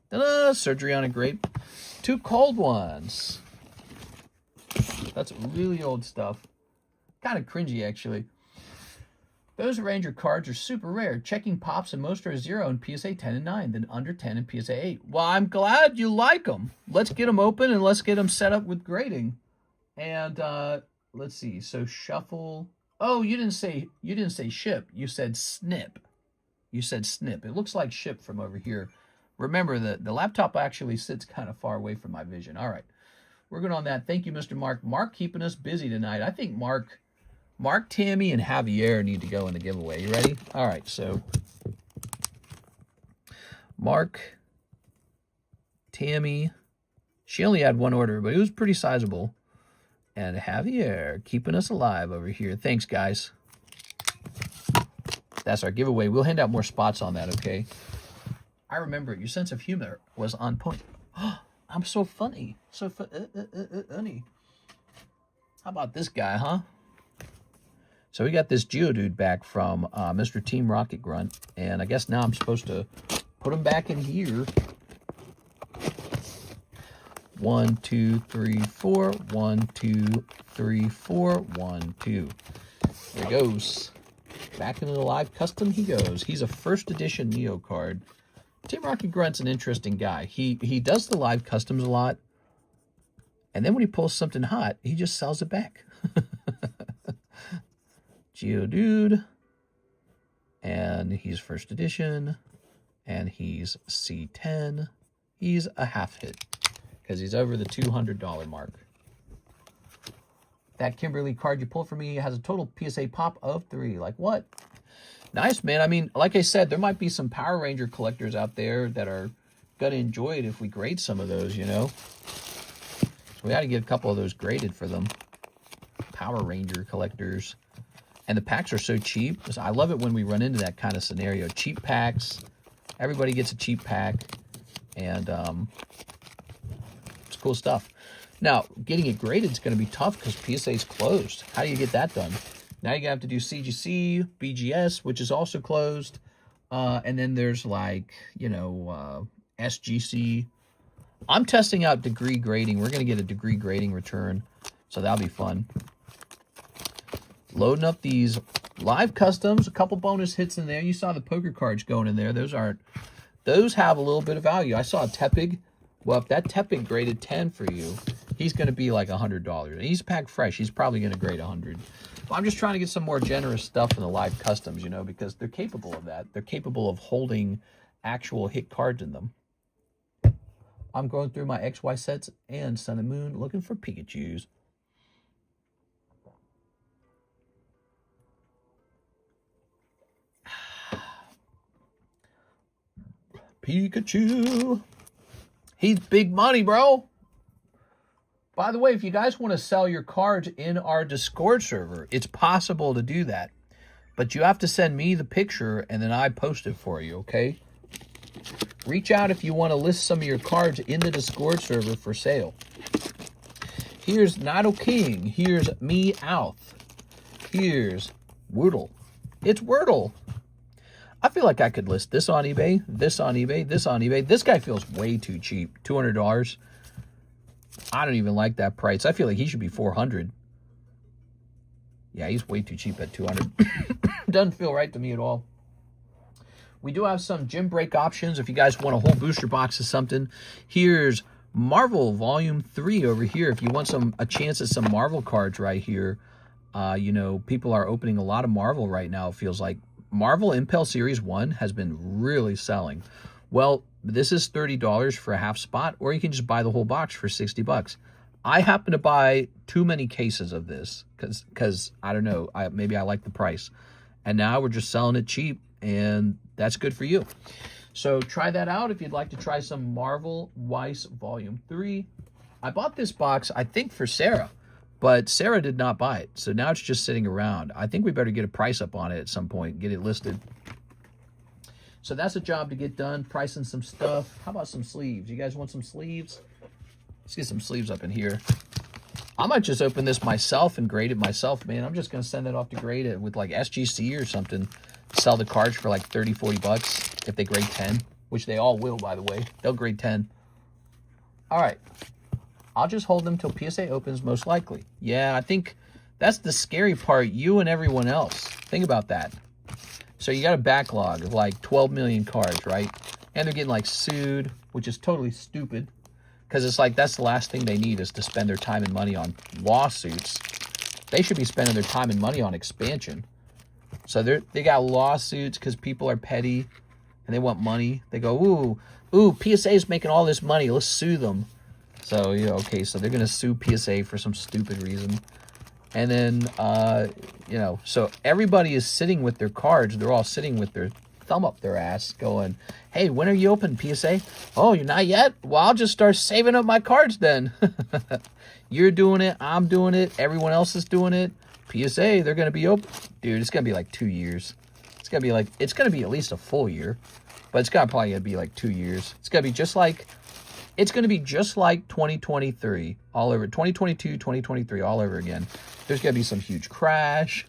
Ta-da! Surgery on a Grape. 2 cold ones. That's really old stuff. Kind of cringy, actually. Those Ranger cards are super rare. Checking pops and most are 0 in PSA 10 and 9, then under 10 in PSA 8. Well, I'm glad you like them. Let's get them open and let's get them set up with grading. And let's see. So shuffle. Oh, you didn't say ship. You said snip. You said snip. It looks like ship from over here. Remember that the laptop actually sits kind of far away from my vision. All right. We're good on that. Thank you, Mr. Mark. Mark keeping us busy tonight. I think Mark, Tammy, and Javier need to go in the giveaway. You ready? All right. So Mark, Tammy, she only had one order, but it was pretty sizable. And Javier keeping us alive over here. Thanks, guys. That's our giveaway. We'll hand out more spots on that, okay? I remember your sense of humor was on point. I'm so funny. So funny. How about this guy, huh? So we got this Geodude back from Mr. Team Rocket Grunt. And I guess now I'm supposed to put him back in here. 1, 2, 3, 4. 1, 2, 3, 4. 1, 2. There he goes. Back into the live custom he goes. He's a first edition Neo card. Team Rocket Grunt's an interesting guy. He does the live customs a lot. And then when he pulls something hot, he just sells it back. Geodude. And he's first edition. And he's C10. He's a half hit. Because he's over the $200 mark. That Kimberly card you pulled for me has a total PSA pop of 3. Like what? Nice, man. I mean, like I said, there might be some Power Ranger collectors out there that are going to enjoy it if we grade some of those, you know? So we got to get a couple of those graded for them. Power Ranger collectors. And the packs are so cheap. I love it when we run into that kind of scenario. Cheap packs. Everybody gets a cheap pack. And it's cool stuff. Now, getting it graded is going to be tough because PSA is closed. How do you get that done? Now you're going to have to do CGC, BGS, which is also closed. And then there's like, you know, SGC. I'm testing out degree grading. We're going to get a degree grading return. So that'll be fun. Loading up these live customs. A couple bonus hits in there. You saw the poker cards going in there. Those have a little bit of value. I saw a Tepig. Well, if that Tepig graded 10 for you, he's going to be like $100. He's packed fresh. He's probably going to grade 100. I'm just trying to get some more generous stuff in the live customs, you know, because they're capable of that. They're capable of holding actual hit cards in them. I'm going through my XY sets and Sun and Moon looking for Pikachus. Pikachu. He's big money, bro. By the way, if you guys want to sell your cards in our Discord server, it's possible to do that. But you have to send me the picture and then I post it for you, okay? Reach out if you want to list some of your cards in the Discord server for sale. Here's Nidoking. Here's Meowth. Here's Wordle. It's Wordle. I feel like I could list this on eBay, this on eBay, this on eBay. This guy feels way too cheap. $200. I don't even like that price. I feel like he should be $400. Yeah, he's way too cheap at $200. Doesn't feel right to me at all. We do have some gym break options if you guys want a whole booster box of something. Here's Marvel Volume 3 over here. If you want a chance at some Marvel cards right here. You know, people are opening a lot of Marvel right now, it feels like. Marvel Impel Series 1 has been really selling. Well, this is $30 for a half spot, or you can just buy the whole box for $60. I happen to buy too many cases of this because I don't know, maybe I like the price. And now we're just selling it cheap, and that's good for you. So try that out if you'd like to try some Marvel Weiss Volume 3. I bought this box, I think, for Sarah. But Sarah did not buy it, so now it's just sitting around. I think we better get a price up on it at some point, get it listed. So that's a job to get done, pricing some stuff. How about some sleeves? You guys want some sleeves? Let's get some sleeves up in here. I might just open this myself and grade it myself, man. I'm just going to send it off to grade it with like SGC or something. Sell the cards for like 30, 40 bucks if they grade 10, which they all will, by the way. They'll grade 10. All right. I'll just hold them till PSA opens, most likely. Yeah, I think that's the scary part. You and everyone else. Think about that. So you got a backlog of like 12 million cards, right? And they're getting like sued, which is totally stupid. Because it's like, that's the last thing they need is to spend their time and money on lawsuits. They should be spending their time and money on expansion. So they got lawsuits because people are petty and they want money. They go, ooh, PSA is making all this money. Let's sue them. So, you know, okay, so they're going to sue PSA for some stupid reason. And then, you know, so everybody is sitting with their cards. They're all sitting with their thumb up their ass going, hey, when are you open, PSA? Oh, you're not yet? Well, I'll just start saving up my cards then. You're doing it. I'm doing it. Everyone else is doing it. PSA, they're going to be open. Dude, it's going to be like 2 years. It's going to be at least a full year. But it's probably going to be like 2 years. It's going to be just like 2023 all over. 2022, 2023 all over again. There's going to be some huge crash.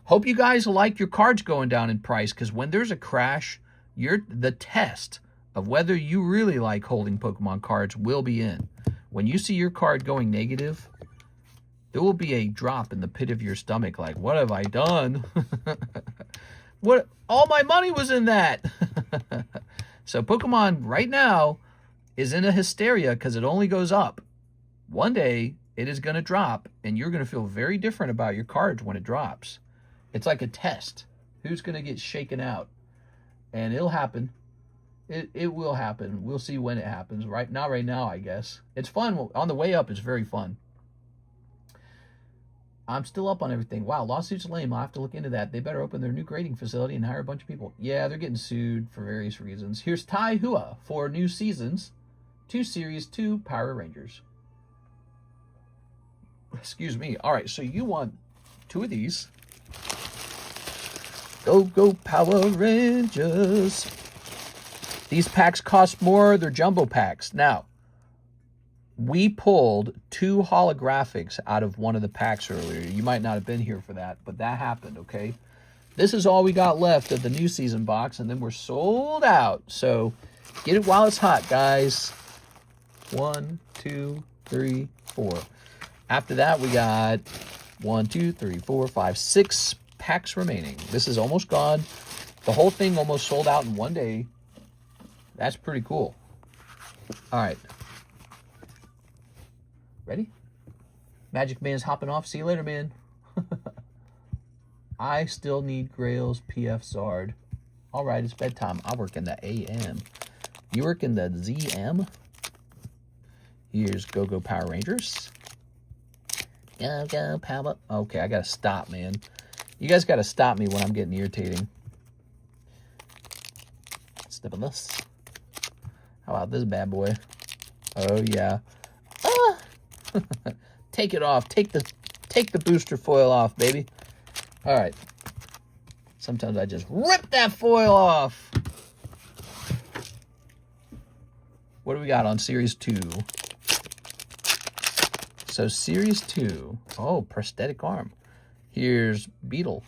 Hope you guys like your cards going down in price, because when there's a crash, the test of whether you really like holding Pokemon cards will be in. When you see your card going negative, there will be a drop in the pit of your stomach like, what have I done? What? All my money was in that. So Pokemon right now is in a hysteria because it only goes up. One day it is going to drop, and you're going to feel very different about your cards when it drops. It's like a test. Who's going to get shaken out? And it'll happen. It will happen. We'll see when it happens. Not right now, I guess. It's fun. On the way up, it's very fun. I'm still up on everything. Wow, lawsuits lame. I'll have to look into that. They better open their new grading facility and hire a bunch of people. Yeah, they're getting sued for various reasons. Here's Tai Hua for new seasons. 2 series, 2 Power Rangers. Excuse me. All right, so you want 2 of these. Go Power Rangers. These packs cost more. They're jumbo packs. Now, we pulled 2 holographics out of one of the packs earlier. You might not have been here for that, but that happened, okay? This is all we got left of the new season box, and then we're sold out. So get it while it's hot, guys. 1, 2, 3, 4. After that, we got 1, 2, 3, 4, 5, 6 packs remaining. This is almost gone. The whole thing almost sold out in one day. That's pretty cool. All right. Ready? Magic Man's hopping off. See you later, man. I still need Grail's PF Zard. All right, it's bedtime. I work in the AM. You work in the ZM? Here's Go Power Rangers. Go Power. Okay, I gotta stop, man. You guys gotta stop me when I'm getting irritating. Step on this. How about this bad boy? Oh yeah. Ah! Take it off. Take the booster foil off, baby. All right. Sometimes I just rip that foil off. What do we got on Series 2? So Series 2. Oh, prosthetic arm. Here's Beetle.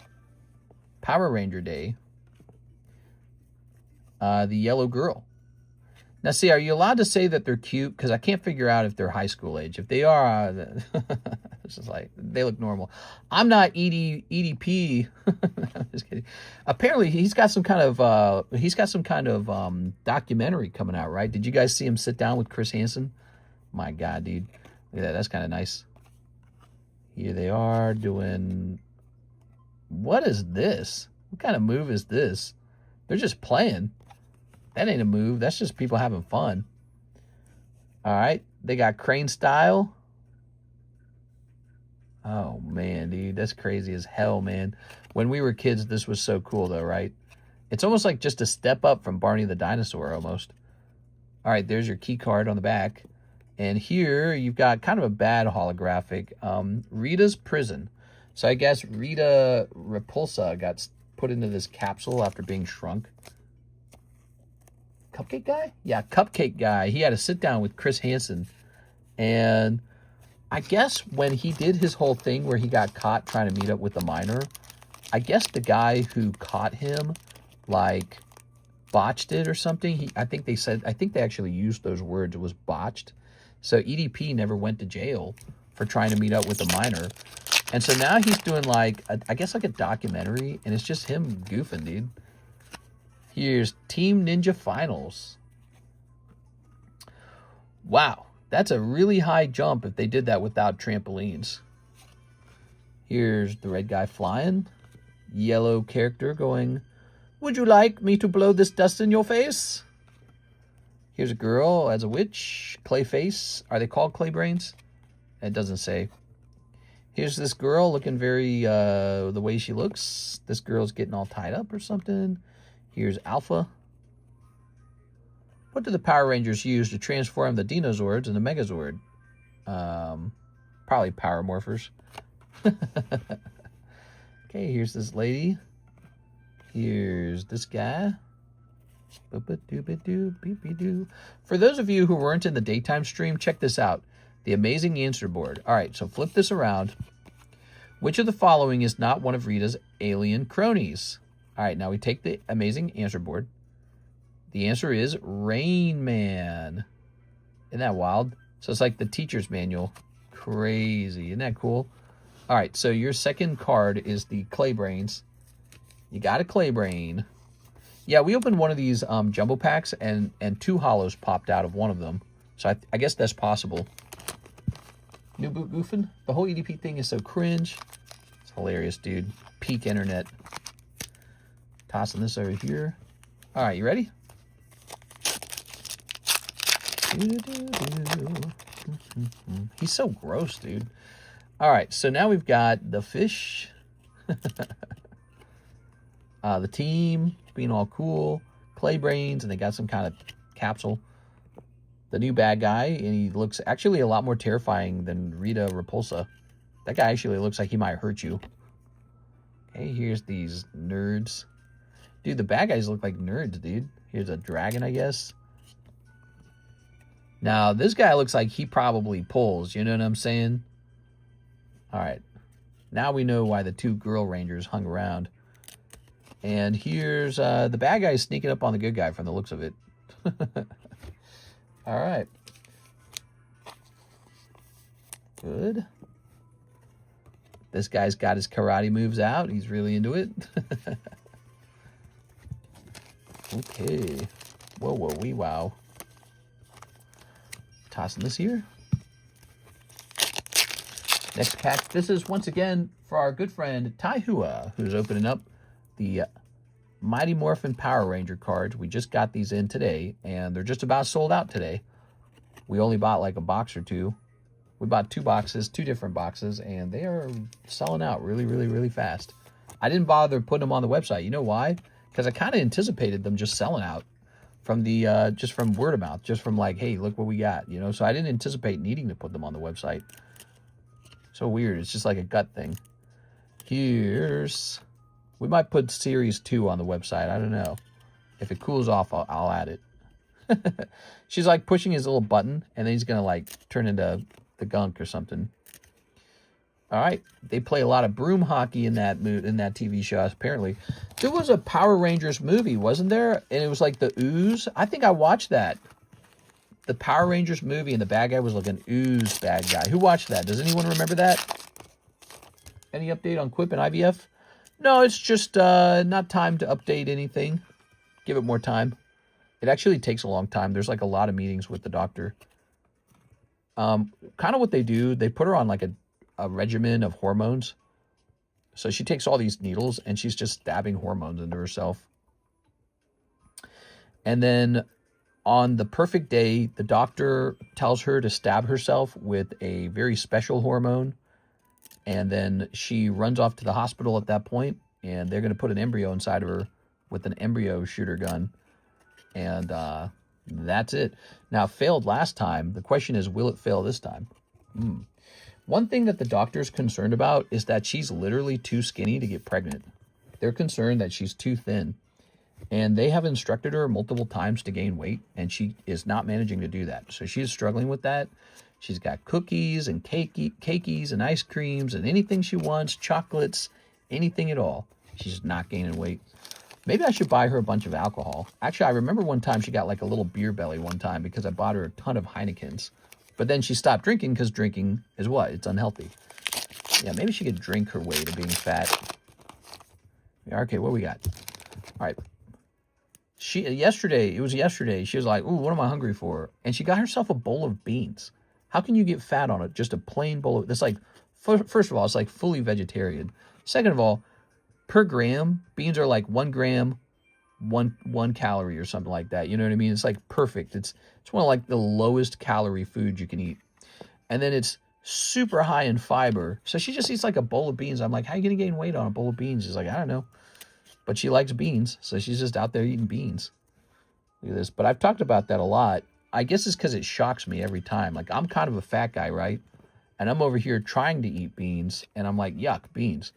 Power Ranger Day. The yellow girl. Now, see, are you allowed to say that they're cute? Because I can't figure out if they're high school age. If they are, it's just like, they look normal. I'm not EDP. I'm just kidding. Apparently, he's got some kind of documentary coming out, right? Did you guys see him sit down with Chris Hansen? My God, dude. Look at that. That's kind of nice. Here they are doing... What is this? What kind of move is this? They're just playing. That ain't a move. That's just people having fun. All right. They got crane style. Oh, man, dude. That's crazy as hell, man. When we were kids, this was so cool, though, right? It's almost like just a step up from Barney the Dinosaur, almost. All right. There's your key card on the back. And here you've got kind of a bad holographic. Rita's Prison. So I guess Rita Repulsa got put into this capsule after being shrunk. Cupcake Guy? Yeah, Cupcake Guy. He had to sit down with Chris Hansen. And I guess when he did his whole thing where he got caught trying to meet up with the minor, I guess the guy who caught him, like, botched it or something. I think they actually used those words. It was botched. So EDP never went to jail for trying to meet up with the minor. And so now he's doing like, I guess like a documentary, and it's just him goofing, dude. Here's Team Ninja Finals. Wow, that's a really high jump if they did that without trampolines. Here's the red guy flying. Yellow character going, would you like me to blow this dust in your face? Here's a girl as a witch. Clay face. Are they called clay brains? It doesn't say. Here's this girl looking very, the way she looks. This girl's getting all tied up or something. Here's Alpha. What do the Power Rangers use to transform the Dinozords into Megazord? Probably Power Morphers. Okay, here's this lady. Here's this guy. For those of you who weren't in the daytime stream, check this out. The amazing answer board. All right, so flip this around. Which of the following is not one of Rita's alien cronies? All right, now we take the amazing answer board. The answer is Rain Man. Isn't that wild? So it's like the teacher's manual. Crazy. Isn't that cool? All right, so your second card is the Clay Brains. You got a Clay Brain. Yeah, we opened one of these jumbo packs, and 2 hollows popped out of one of them. So I guess that's possible. New boot goofing. The whole EDP thing is so cringe. It's hilarious, dude. Peak internet. Tossing this over here. All right, you ready? He's so gross, dude. All right, so now we've got the fish. The team being all cool. Clay Brains, and they got some kind of capsule. The new bad guy, and he looks actually a lot more terrifying than Rita Repulsa. That guy actually looks like he might hurt you. Okay, here's these nerds. Dude, the bad guys look like nerds, dude. Here's a dragon, I guess. Now, this guy looks like he probably pulls, you know what I'm saying? All right. Now we know why the 2 girl rangers hung around. And here's the bad guy sneaking up on the good guy from the looks of it. All right. Good. This guy's got his karate moves out. He's really into it. Okay. Whoa, whoa, wee, wow. Tossing this here. Next pack. This is once again for our good friend Taihua, who's opening up the Mighty Morphin Power Ranger cards. We just got these in today, and they're just about sold out today. We only bought like a box or 2. We bought 2 boxes, 2 different boxes, and they are selling out really, really, really fast. I didn't bother putting them on the website. You know why? Because I kind of anticipated them just selling out from the just from word of mouth, just from like, hey, look what we got, you know. So I didn't anticipate needing to put them on the website. So weird. It's just like a gut thing. Here's, we might put series 2 on the website. I don't know. If it cools off, I'll add it. She's like pushing his little button, and then he's gonna like turn into the gunk or something. All right, they play a lot of broom hockey in that TV show. Apparently, there was a Power Rangers movie, wasn't there? And it was like the Ooze. I think I watched that. The Power Rangers movie, and the bad guy was like an Ooze bad guy. Who watched that? Does anyone remember that? Any update on Quip and IVF? No, it's just not time to update anything. Give it more time. It actually takes a long time. There's like a lot of meetings with the doctor. Kind of what they do, they put her on like a regimen of hormones. So she takes all these needles and she's just stabbing hormones into herself. And then on the perfect day, the doctor tells her to stab herself with a very special hormone. And then she runs off to the hospital at that point, and they're going to put an embryo inside of her with an embryo shooter gun. And that's it. Now, it failed last time. The question is, will it fail this time? One thing that the doctor's concerned about is that she's literally too skinny to get pregnant. They're concerned that she's too thin. And they have instructed her multiple times to gain weight, and she is not managing to do that. So she's struggling with that. She's got cookies and cakeys and ice creams and anything she wants, chocolates, anything at all. She's not gaining weight. Maybe I should buy her a bunch of alcohol. Actually, I remember one time she got like a little beer belly one time because I bought her a ton of Heinekens. But then she stopped drinking because drinking is what? It's unhealthy. Yeah, maybe she could drink her way to being fat. Yeah, okay, what we got? All right. Yesterday, she was like, ooh, what am I hungry for? And she got herself a bowl of beans. How can you get fat on it? Just a plain bowl of, that's like, first of all, it's like fully vegetarian. Second of all, per gram, beans are like 1 gram, one calorie or something like that. You know what I mean? It's like perfect. It's one of like the lowest calorie foods you can eat. And then it's super high in fiber. So she just eats like a bowl of beans. I'm like, how are you going to gain weight on a bowl of beans? She's like, I don't know. But she likes beans, so she's just out there eating beans. Look at this. But I've talked about that a lot. I guess it's because it shocks me every time. Like, I'm kind of a fat guy, right? And I'm over here trying to eat beans, and I'm like, yuck, beans.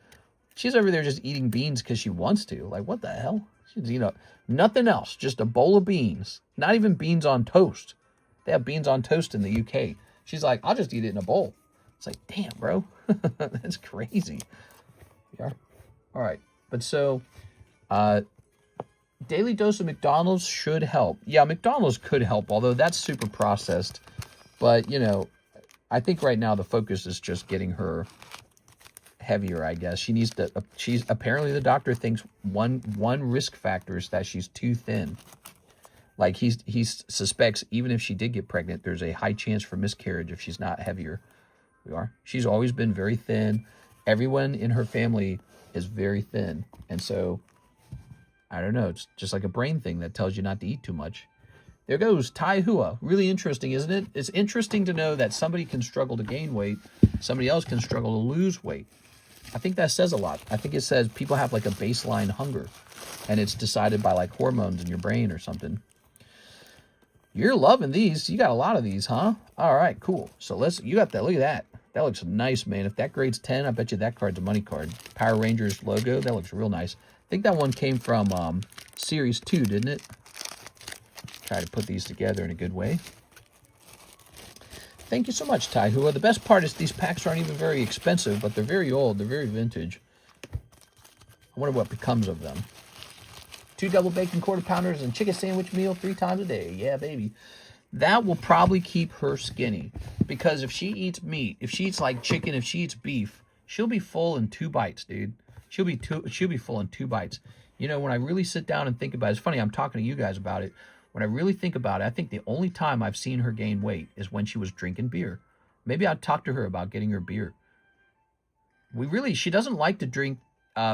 She's over there just eating beans because she wants to. Like, what the hell? She's, nothing else. Just a bowl of beans. Not even beans on toast. They have beans on toast in the UK. She's like, I'll just eat it in a bowl. It's like, damn, bro. That's crazy. Yeah. All right. But so... daily dose of McDonald's should help. Yeah, McDonald's could help, although that's super processed. But, I think right now the focus is just getting her heavier, I guess. She needs to, apparently the doctor thinks one risk factor is that she's too thin. Like, he suspects even if she did get pregnant, there's a high chance for miscarriage if she's not heavier. She's always been very thin. Everyone in her family is very thin. And so... I don't know. It's just like a brain thing that tells you not to eat too much. There goes Tai Hua. Really interesting, isn't it? It's interesting to know that somebody can struggle to gain weight. Somebody else can struggle to lose weight. I think that says a lot. I think it says people have like a baseline hunger. And it's decided by like hormones in your brain or something. You're loving these. You got a lot of these, huh? All right, cool. So you got that. Look at that. That looks nice, man. If that grade's 10, I bet you that card's a money card. Power Rangers logo. That looks real nice. I think that one came from Series 2, didn't it? Try to put these together in a good way. Thank you so much, Tai Hua. The best part is these packs aren't even very expensive, but they're very old. They're very vintage. I wonder what becomes of them. 2 double bacon quarter pounders and chicken sandwich meal 3 times a day. Yeah, baby. That will probably keep her skinny. Because if she eats meat, if she eats like chicken, if she eats beef, she'll be full in 2 bites, dude. She'll be full in 2 bites. When I really sit down and think about it, it's funny, I'm talking to you guys about it. When I really think about it, I think the only time I've seen her gain weight is when she was drinking beer. Maybe I'd talk to her about getting her beer. She doesn't like to drink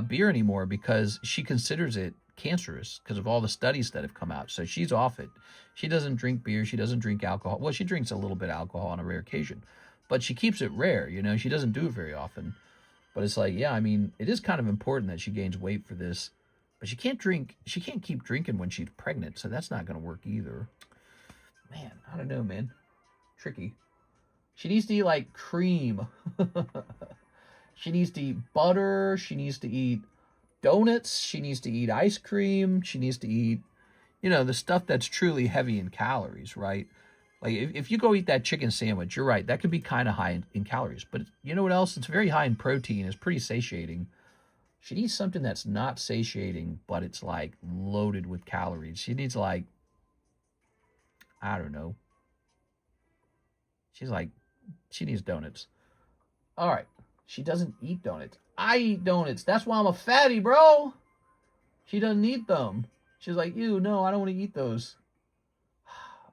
beer anymore because she considers it cancerous because of all the studies that have come out. So she's off it. She doesn't drink beer. She doesn't drink alcohol. Well, she drinks a little bit of alcohol on a rare occasion, but she keeps it rare. She doesn't do it very often. But it's like, yeah, I mean, it is kind of important that she gains weight for this. But she can't keep drinking when she's pregnant, so that's not going to work either. Man, I don't know, man. Tricky. She needs to eat, like, cream. She needs to eat butter. She needs to eat donuts. She needs to eat ice cream. She needs to eat, the stuff that's truly heavy in calories, right? Like, if you go eat that chicken sandwich, you're right. That could be kind of high in calories. But you know what else? It's very high in protein. It's pretty satiating. She needs something that's not satiating, but it's, like, loaded with calories. She needs, like, I don't know. She needs donuts. All right. She doesn't eat donuts. I eat donuts. That's why I'm a fatty, bro. She doesn't eat them. She's like, ew, no, I don't want to eat those.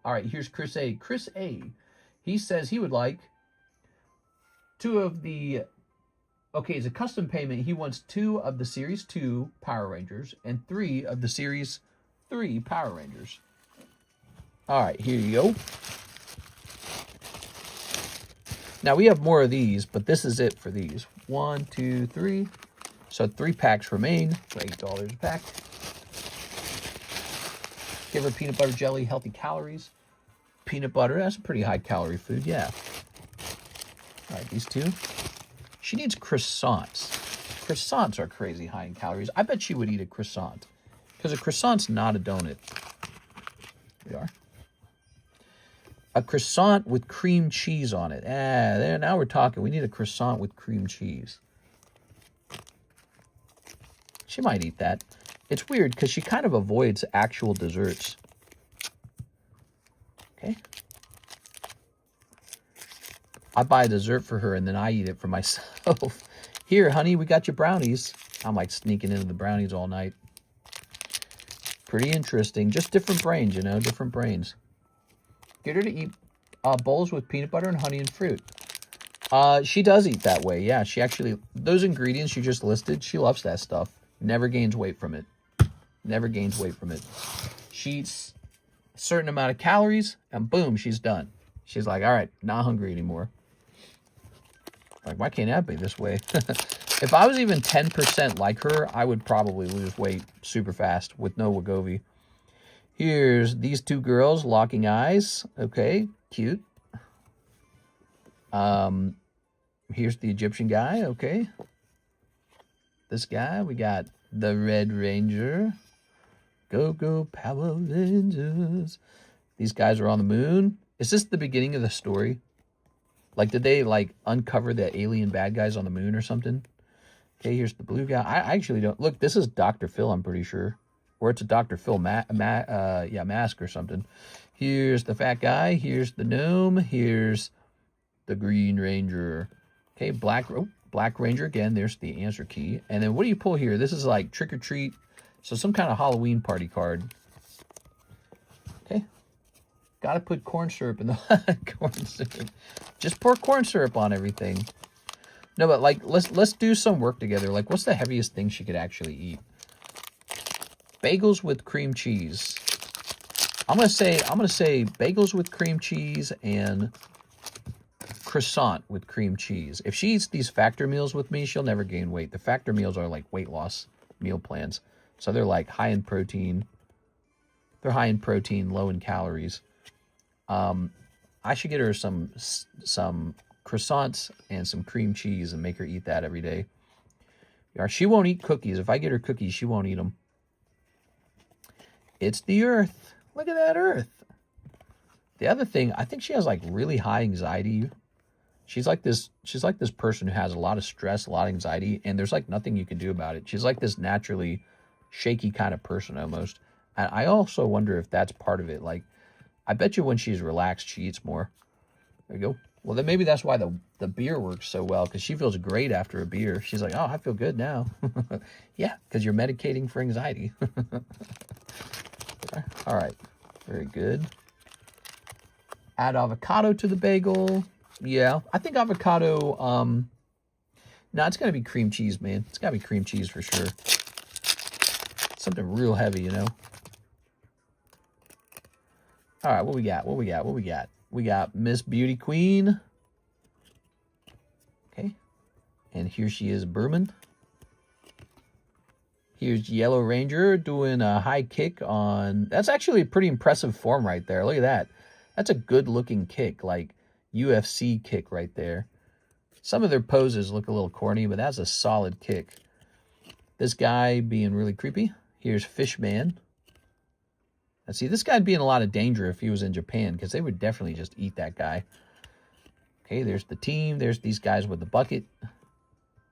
All right, here's Chris A. Chris A. He says he would like 2 of the... Okay, it's a custom payment. He wants 2 of the Series 2 Power Rangers and 3 of the Series 3 Power Rangers. All right, here you go. Now, we have more of these, but this is it for these. 1, 2, 3. So 3 packs remain. $8 a pack. Give her peanut butter jelly, healthy calories. Peanut butter, that's a pretty high calorie food, yeah. All right, these 2. She needs croissants. Croissants are crazy high in calories. I bet she would eat a croissant. Because a croissant's not a donut. Here we are. A croissant with cream cheese on it. There, now we're talking. We need a croissant with cream cheese. She might eat that. It's weird because she kind of avoids actual desserts. Okay. I buy dessert for her and then I eat it for myself. Here, honey, we got your brownies. I'm like sneaking into the brownies all night. Pretty interesting. Just different brains, you know, different brains. Get her to eat bowls with peanut butter and honey and fruit. She does eat that way, yeah. She actually, those ingredients you just listed, she loves that stuff. Never gains weight from it. Never gains weight from it. She eats a certain amount of calories, and boom, she's done. She's like, all right, not hungry anymore. Like, why can't that be this way? If I was even 10% like her, I would probably lose weight super fast with no Wegovy. Here's these two girls locking eyes. Okay, cute. Here's the Egyptian guy. Okay. This guy, we got the Red Ranger. Go, go, Power Rangers. These guys are on the moon. Is this the beginning of the story? Like, did they, like, uncover the alien bad guys on the moon or something? Okay, here's the blue guy. I actually don't... Look, this is Dr. Phil, I'm pretty sure. Or it's a Dr. Phil mask or something. Here's the fat guy. Here's the gnome. Here's the Green Ranger. Okay, Black Ranger. Again, there's the answer key. And then what do you pull here? This is like trick or treat. So some kind of Halloween party card. Okay. Got to put corn syrup in the corn syrup. Just pour corn syrup on everything. No, but like let's do some work together. Like, what's the heaviest thing she could actually eat? Bagels with cream cheese. I'm gonna say bagels with cream cheese and croissant with cream cheese. If she eats these factor meals with me, she'll never gain weight. The factor meals are like weight loss meal plans. So they're like high in protein. They're high in protein, low in calories. I should get her some croissants and some cream cheese and make her eat that every day. She won't eat cookies. If I get her cookies, she won't eat them. It's the Earth. Look at that Earth. The other thing, I think she has like really high anxiety. She's like this person who has a lot of stress, a lot of anxiety, and there's like nothing you can do about it. She's like this naturally shaky kind of person almost. And I also wonder if that's part of it. Like, I bet you when she's relaxed, she eats more. There you go. Well, then maybe that's why the beer works so well, because she feels great after a beer. She's like, oh, I feel good now. Yeah, because you're medicating for anxiety. All right. Very good. Add avocado to the bagel. Yeah, I think avocado, no, it's got to be cream cheese, man. It's got to be cream cheese for sure. Something real heavy, you know? All right, what we got? We got Miss Beauty Queen. Okay. And here she is, Berman. Here's Yellow Ranger doing a high kick on... That's actually a pretty impressive form right there. Look at that. That's a good-looking kick, like UFC kick right there. Some of their poses look a little corny, but that's a solid kick. This guy being really creepy. Here's Fishman. Let's see, this guy'd be in a lot of danger if he was in Japan, because they would definitely just eat that guy. Okay, there's the team. There's these guys with the bucket.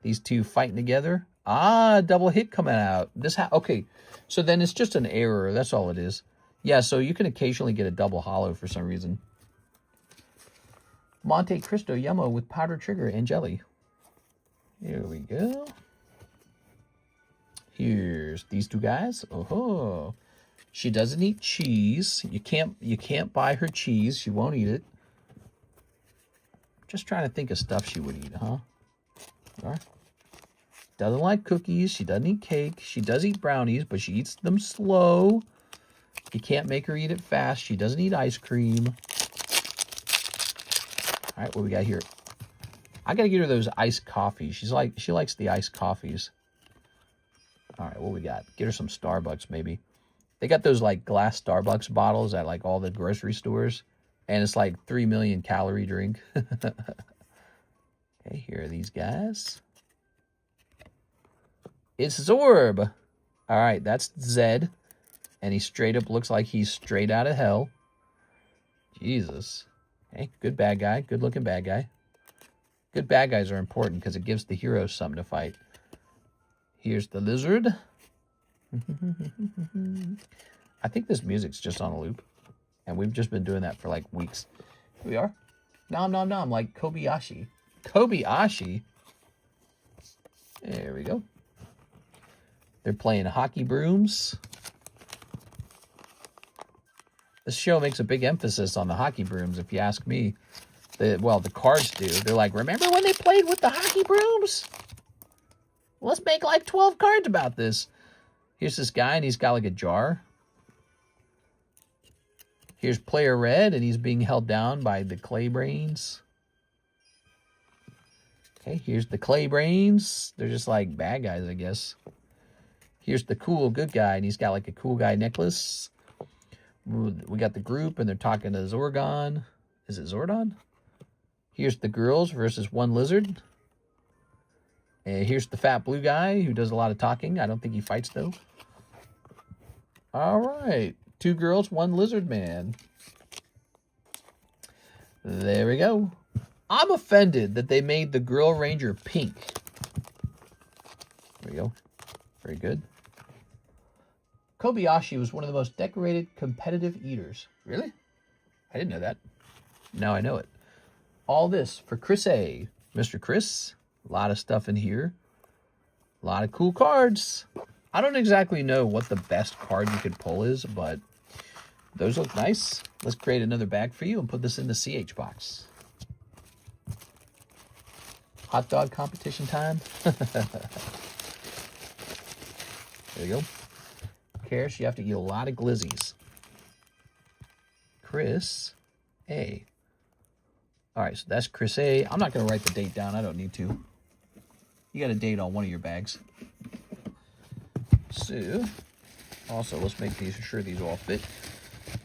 These two fighting together. Ah, double hit coming out. Okay, so then it's just an error. That's all it is. Yeah, so you can occasionally get a double hollow for some reason. Monte Cristo Yummo with powdered sugar and jelly. Here we go. Here's these two guys. Oh, she doesn't eat cheese. You can't buy her cheese. She won't eat it. Just trying to think of stuff she would eat, huh? All right. Doesn't like cookies. She doesn't eat cake. She does eat brownies, but she eats them slow. You can't make her eat it fast. She doesn't eat ice cream. All right, what we got here? I gotta get her those iced coffees. She likes the iced coffees. All right, what we got? Get her some Starbucks, maybe. They got those like glass Starbucks bottles at like all the grocery stores, and it's like 3 million calorie drink. Okay, here are these guys. It's Zorb. All right, that's Zed, and he straight up looks like he's straight out of hell. Jesus. Okay, good bad guy, good looking bad guy. Good bad guys are important because it gives the heroes something to fight. Here's the lizard. I think this music's just on a loop. And we've just been doing that for like weeks. Here we are. Nom nom nom, like Kobayashi. Kobayashi? There we go. They're playing hockey brooms. This show makes a big emphasis on the hockey brooms, if you ask me. Well, the cards do. They're like, remember when they played with the hockey brooms? Let's make like 12 cards about this. Here's this guy, and he's got like a jar. Here's player red, and he's being held down by the clay brains. Okay, here's the clay brains. They're just like bad guys, I guess. Here's the cool good guy, and he's got like a cool guy necklace. We got the group, and they're talking to Zorgon. Is it Zordon? Here's the girls versus one lizard. And here's the fat blue guy who does a lot of talking. I don't think he fights, though. All right. 2 girls, 1 lizard man. There we go. I'm offended that they made the Girl Ranger pink. There we go. Very good. Kobayashi was one of the most decorated competitive eaters. Really? I didn't know that. Now I know it. All this for Chris A. Mr. Chris. A lot of stuff in here. A lot of cool cards. I don't exactly know what the best card you could pull is, but those look nice. Let's create another bag for you and put this in the CH box. Hot dog competition time. There you go. Cares, you have to eat a lot of glizzies. Chris A. All right, so that's Chris A. I'm not going to write the date down. I don't need to. You got a date on one of your bags. So, also, let's make sure these all fit.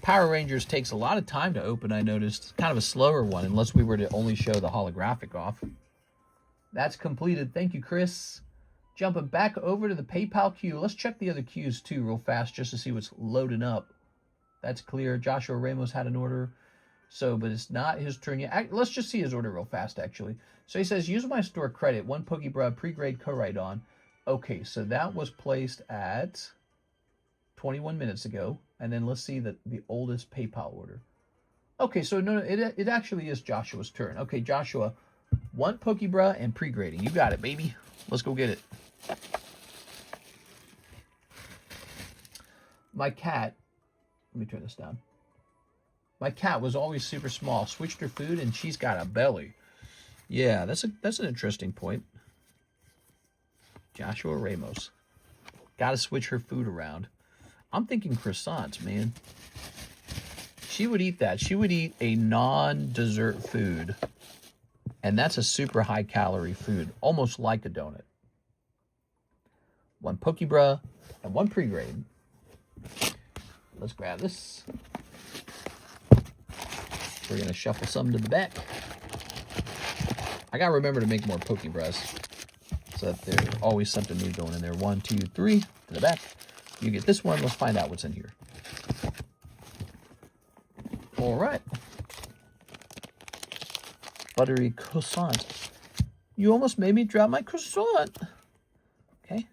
Power Rangers takes a lot of time to open, I noticed. It's kind of a slower one, unless we were to only show the holographic off. That's completed. Thank you, Chris. Jumping back over to the PayPal queue. Let's check the other queues, too, real fast, just to see what's loading up. That's clear. Joshua Ramos had an order. So, but it's not his turn yet. Let's just see his order real fast, actually. So he says, use my store credit. 1 PokeBruh pre-grade co-write on. Okay, so that was placed at 21 minutes ago. And then let's see the oldest PayPal order. Okay, so no, it actually is Joshua's turn. Okay, Joshua, 1 PokeBruh and pre-grading. You got it, baby. Let's go get it. My cat, let me turn this down. My cat was always super small. Switched her food, and she's got a belly. Yeah, that's an interesting point. Joshua Ramos. Got to switch her food around. I'm thinking croissants, man. She would eat that. She would eat a non-dessert food. And that's a super high-calorie food, almost like a donut. 1 PokeBruh and 1 pre-grade. Let's grab this. We're going to shuffle some to the back. I got to remember to make more PokeBruhs so that there's always something new going in there. 1, 2, 3 to the back. You get this one. Let's find out what's in here. All right. Buttery croissant. You almost made me drop my croissant. Okay.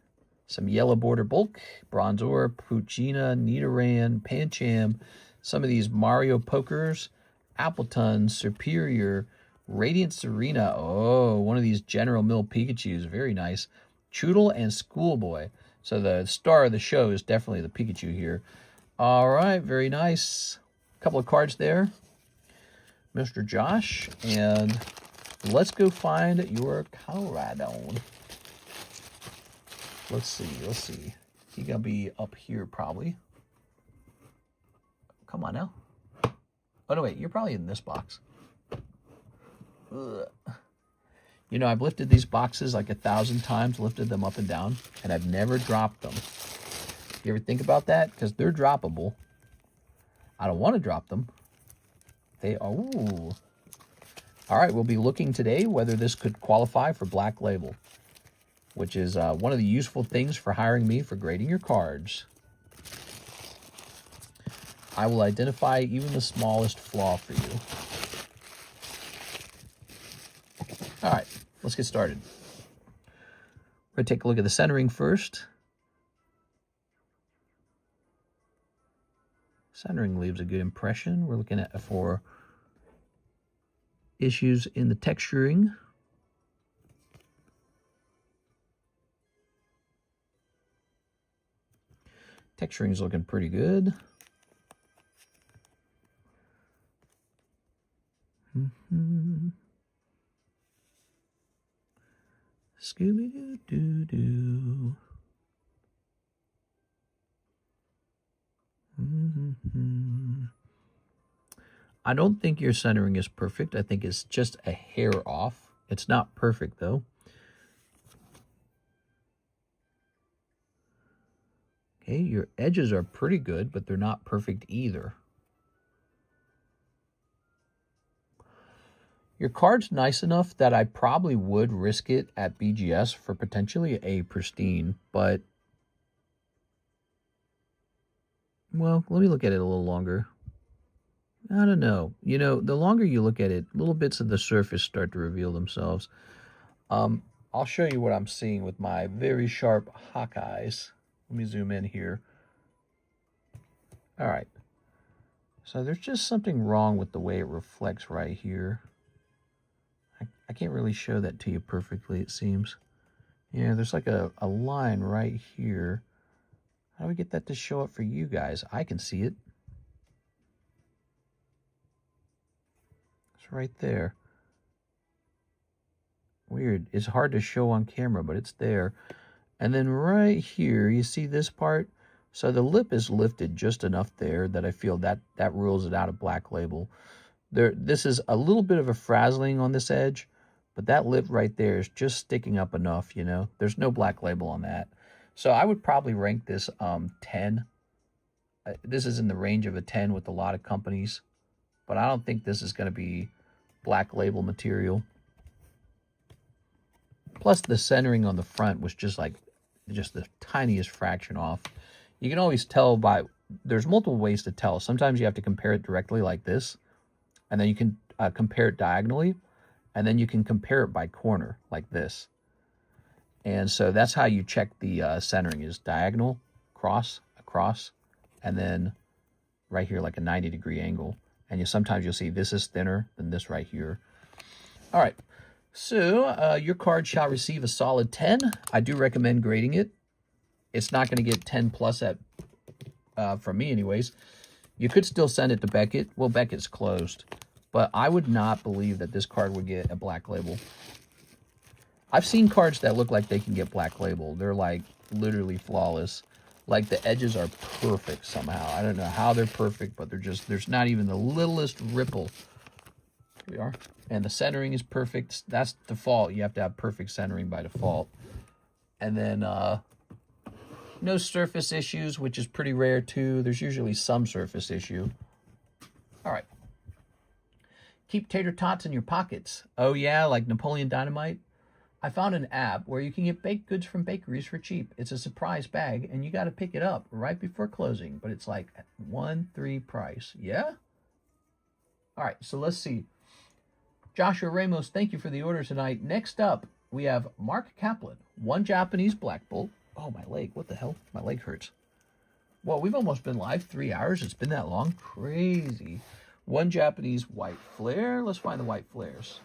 Some yellow border bulk, Bronzor, Puccina, Nidoran, Pancham, some of these Mario Pokers, Appleton, Superior, Radiant Serena. Oh, one of these General Mill Pikachus. Very nice. Choodle and Schoolboy. So the star of the show is definitely the Pikachu here. All right, very nice. A couple of cards there, Mr. Josh. And let's go find your Colorado. Let's see. He's going to be up here probably. Come on now. Oh, no, wait. You're probably in this box. Ugh. You know, I've lifted these boxes like 1,000 times, lifted them up and down, and I've never dropped them. You ever think about that? Because they're droppable. I don't want to drop them. They are. Ooh. All right, we'll be looking today whether this could qualify for Black Label, which is one of the useful things for hiring me for grading your cards. I will identify even the smallest flaw for you. All right, let's get started. We're going to take a look at the centering first. Centering leaves a good impression. We're looking at for issues in the texturing. Texturing is looking pretty good. Scooby-Doo-Doo-Doo. I don't think your centering is perfect. I think it's just a hair off. It's not perfect, though. Okay, your edges are pretty good, but they're not perfect either. Your card's nice enough that I probably would risk it at BGS for potentially a pristine, but... well, let me look at it a little longer. I don't know. You know, the longer you look at it, little bits of the surface start to reveal themselves. I'll show you what I'm seeing with my very sharp hawk eyes. Let me zoom in here. All right. So there's just something wrong with the way it reflects right here. I can't really show that to you perfectly, it seems. Yeah, there's like a line right here. How do we get that to show up for you guys? I can see it. It's right there. Weird. It's hard to show on camera, but it's there. And then right here, you see this part? So the lip is lifted just enough there that I feel that rules it out of Black Label. This is a little bit of a frazzling on this edge, but that lip right there is just sticking up enough, you know. There's no Black Label on that. So I would probably rank this 10. This is in the range of a 10 with a lot of companies, but I don't think this is going to be Black Label material. Plus the centering on the front was just the tiniest fraction off. You can always tell by, there's multiple ways to tell. Sometimes you have to compare it directly like this, and then you can compare it diagonally, and then you can compare it by corner like this. And so that's how you check the centering, is diagonal, across, and then right here like a 90-degree angle. And sometimes you'll see this is thinner than this right here. All right, so your card shall receive a solid 10. I do recommend grading it. It's not going to get 10 plus from me anyways. You could still send it to Beckett. Well, Beckett's closed. But I would not believe that this card would get a Black Label. I've seen cards that look like they can get Black Label. They're like literally flawless. Like the edges are perfect somehow. I don't know how they're perfect, but there's not even the littlest ripple. Here we are. And the centering is perfect. That's default. You have to have perfect centering by default. And then no surface issues, which is pretty rare too. There's usually some surface issue. All right. Keep tater tots in your pockets. Oh yeah, like Napoleon Dynamite. I found an app where you can get baked goods from bakeries for cheap. It's a surprise bag, and you got to pick it up right before closing. But it's like $1.3 price. Yeah? All right, so let's see. Joshua Ramos, thank you for the order tonight. Next up, we have Mark Kaplan. 1 Japanese Black Bolt. Oh, my leg. What the hell? My leg hurts. Well, we've almost been live 3 hours. It's been that long. Crazy. 1 Japanese White Flare. Let's find the White Flares.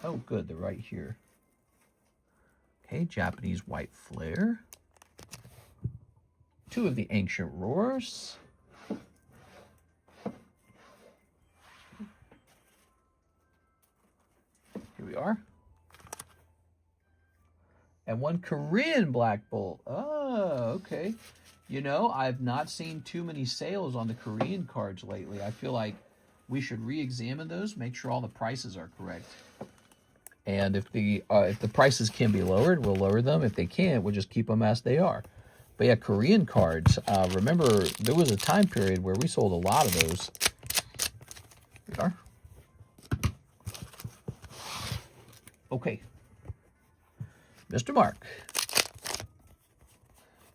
Oh, good. They're right here. Okay, Japanese White Flare. 2 of the Ancient Roars. Here we are. And 1 Korean Black Bolt. Oh, okay. You know, I've not seen too many sales on the Korean cards lately. I feel like we should re-examine those, make sure all the prices are correct. And if the prices can be lowered, we'll lower them. If they can't, we'll just keep them as they are. But yeah, Korean cards. Remember, there was a time period where we sold a lot of those. Here we are. Okay. Mr. Mark.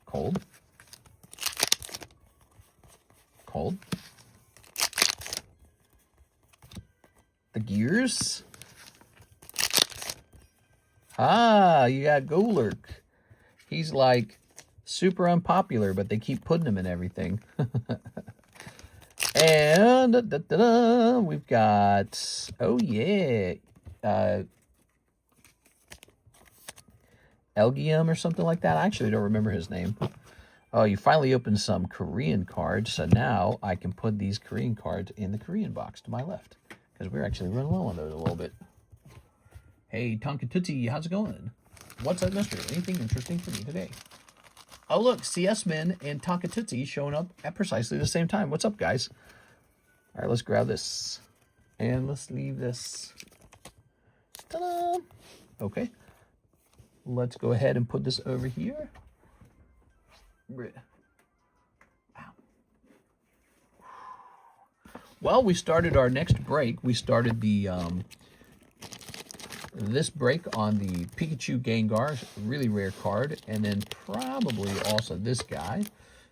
Cold. Cold. The gears. Ah, you got Golurk. He's like super unpopular, but they keep putting him in everything. And we've got, oh yeah, Elgium or something like that. I actually don't remember his name. Oh, you finally opened some Korean cards, so now I can put these Korean cards in the Korean box to my left, because we're actually running low on those a little bit. Hey, Tonka Tootsie, how's it going? What's up, mister? Anything interesting for me today? Oh, look, CS Men and Tonka Tootsie showing up at precisely the same time. What's up, guys? All right, let's grab this, and let's leave this. Ta-da! Okay. Let's go ahead and put this over here. Wow. Well, we started our next break. We started the this break on the Pikachu Gengar, really rare card, and then probably also this guy.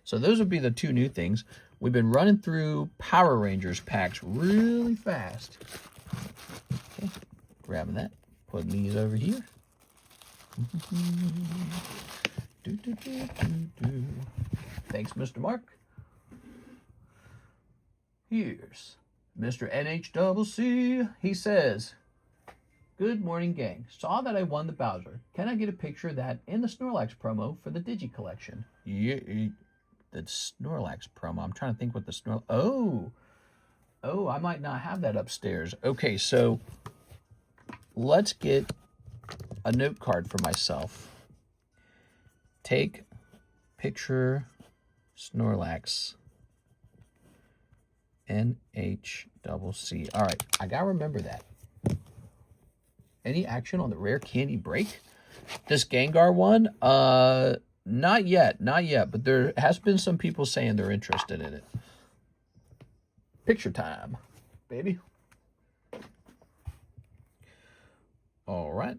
So those would be the two new things. We've been running through Power Rangers packs really fast. Okay, grabbing that, putting these over here. Thanks, Mr. Mark. Here's Mr. NHCC. He says, good morning, gang. Saw that I won the Bowser. Can I get a picture of that in the Snorlax promo for the Digi collection? Yeah, the Snorlax promo. I'm trying to think what the Snorlax... Oh, I might not have that upstairs. Okay, so let's get a note card for myself. Take picture Snorlax NHCC. All right, I gotta remember that. Any action on the rare candy break? This Gengar one? Not yet, but there has been some people saying they're interested in it. Picture time, baby. All right.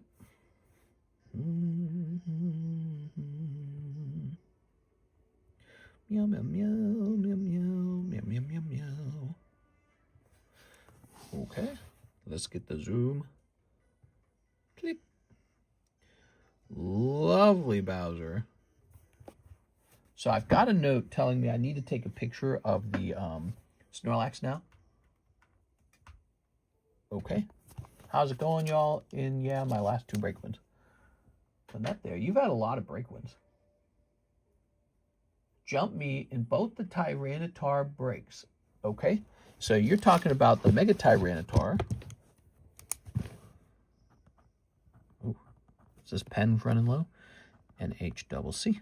Meow, meow, meow, meow, meow, meow, meow, meow. Okay, let's get the zoom. Click. Lovely Bowser. So I've got a note telling me I need to take a picture of the Snorlax now. Okay. How's it going, y'all? In, yeah, my last two break wins. Put that there. You've had a lot of break wins. Jump me in both the Tyranitar breaks. Okay. So you're talking about the Mega Tyranitar. Ooh. Is this pen running low? And HCC.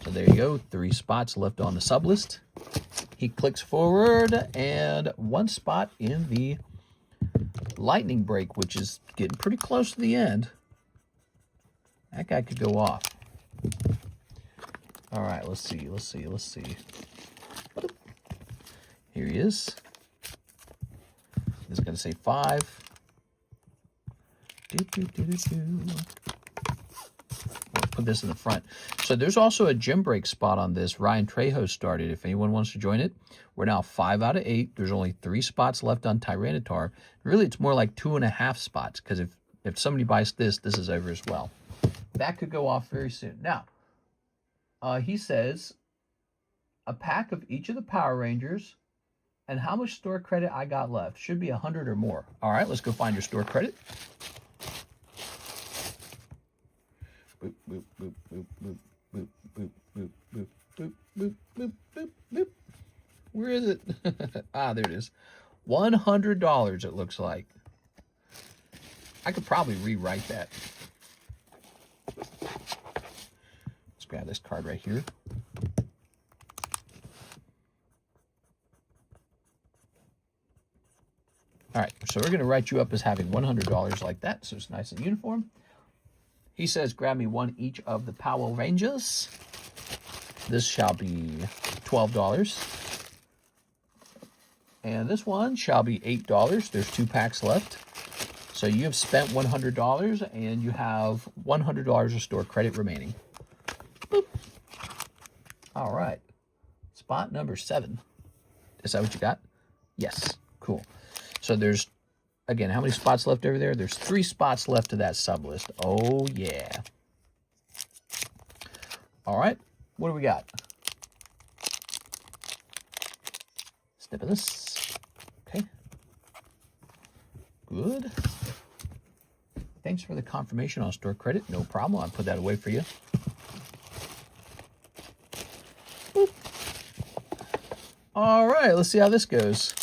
So there you go. 3 spots left on the sub list. He clicks forward and 1 spot in the lightning break, which is getting pretty close to the end. That guy could go off. All right, let's see. Here he is. It's going to say 5. We'll put this in the front. So there's also a gym break spot on this. Ryan Trejo started. If anyone wants to join it, we're now 5 out of 8. There's only 3 spots left on Tyranitar. Really, it's more like 2.5 spots, because if somebody buys this, this is over as well. That could go off very soon. Now, he says, a pack of each of the Power Rangers, and how much store credit I got left. Should be 100 or more. All right, let's go find your store credit. Boop, boop, boop, boop, boop, boop, boop, boop, boop, boop, boop, boop, boop, boop. Where is it? Ah, there it is. $100, it looks like. I could probably rewrite that. Let's grab this card right here. All right, so we're going to write you up as having $100 like that, so it's nice and uniform. He says, grab me 1 each of the Power Rangers. This shall be $12. And this one shall be $8. There's 2 packs left. So you have spent $100, and you have $100 of store credit remaining. Boop. All right. Spot number 7. Is that what you got? Yes. Cool. So there's, again, how many spots left over there? There's 3 spots left of that sub list. Oh, yeah. All right. What do we got? Snip of this. Okay. Good. Thanks for the confirmation on store credit. No problem. I'll put that away for you. Boop. All right, let's see how this goes.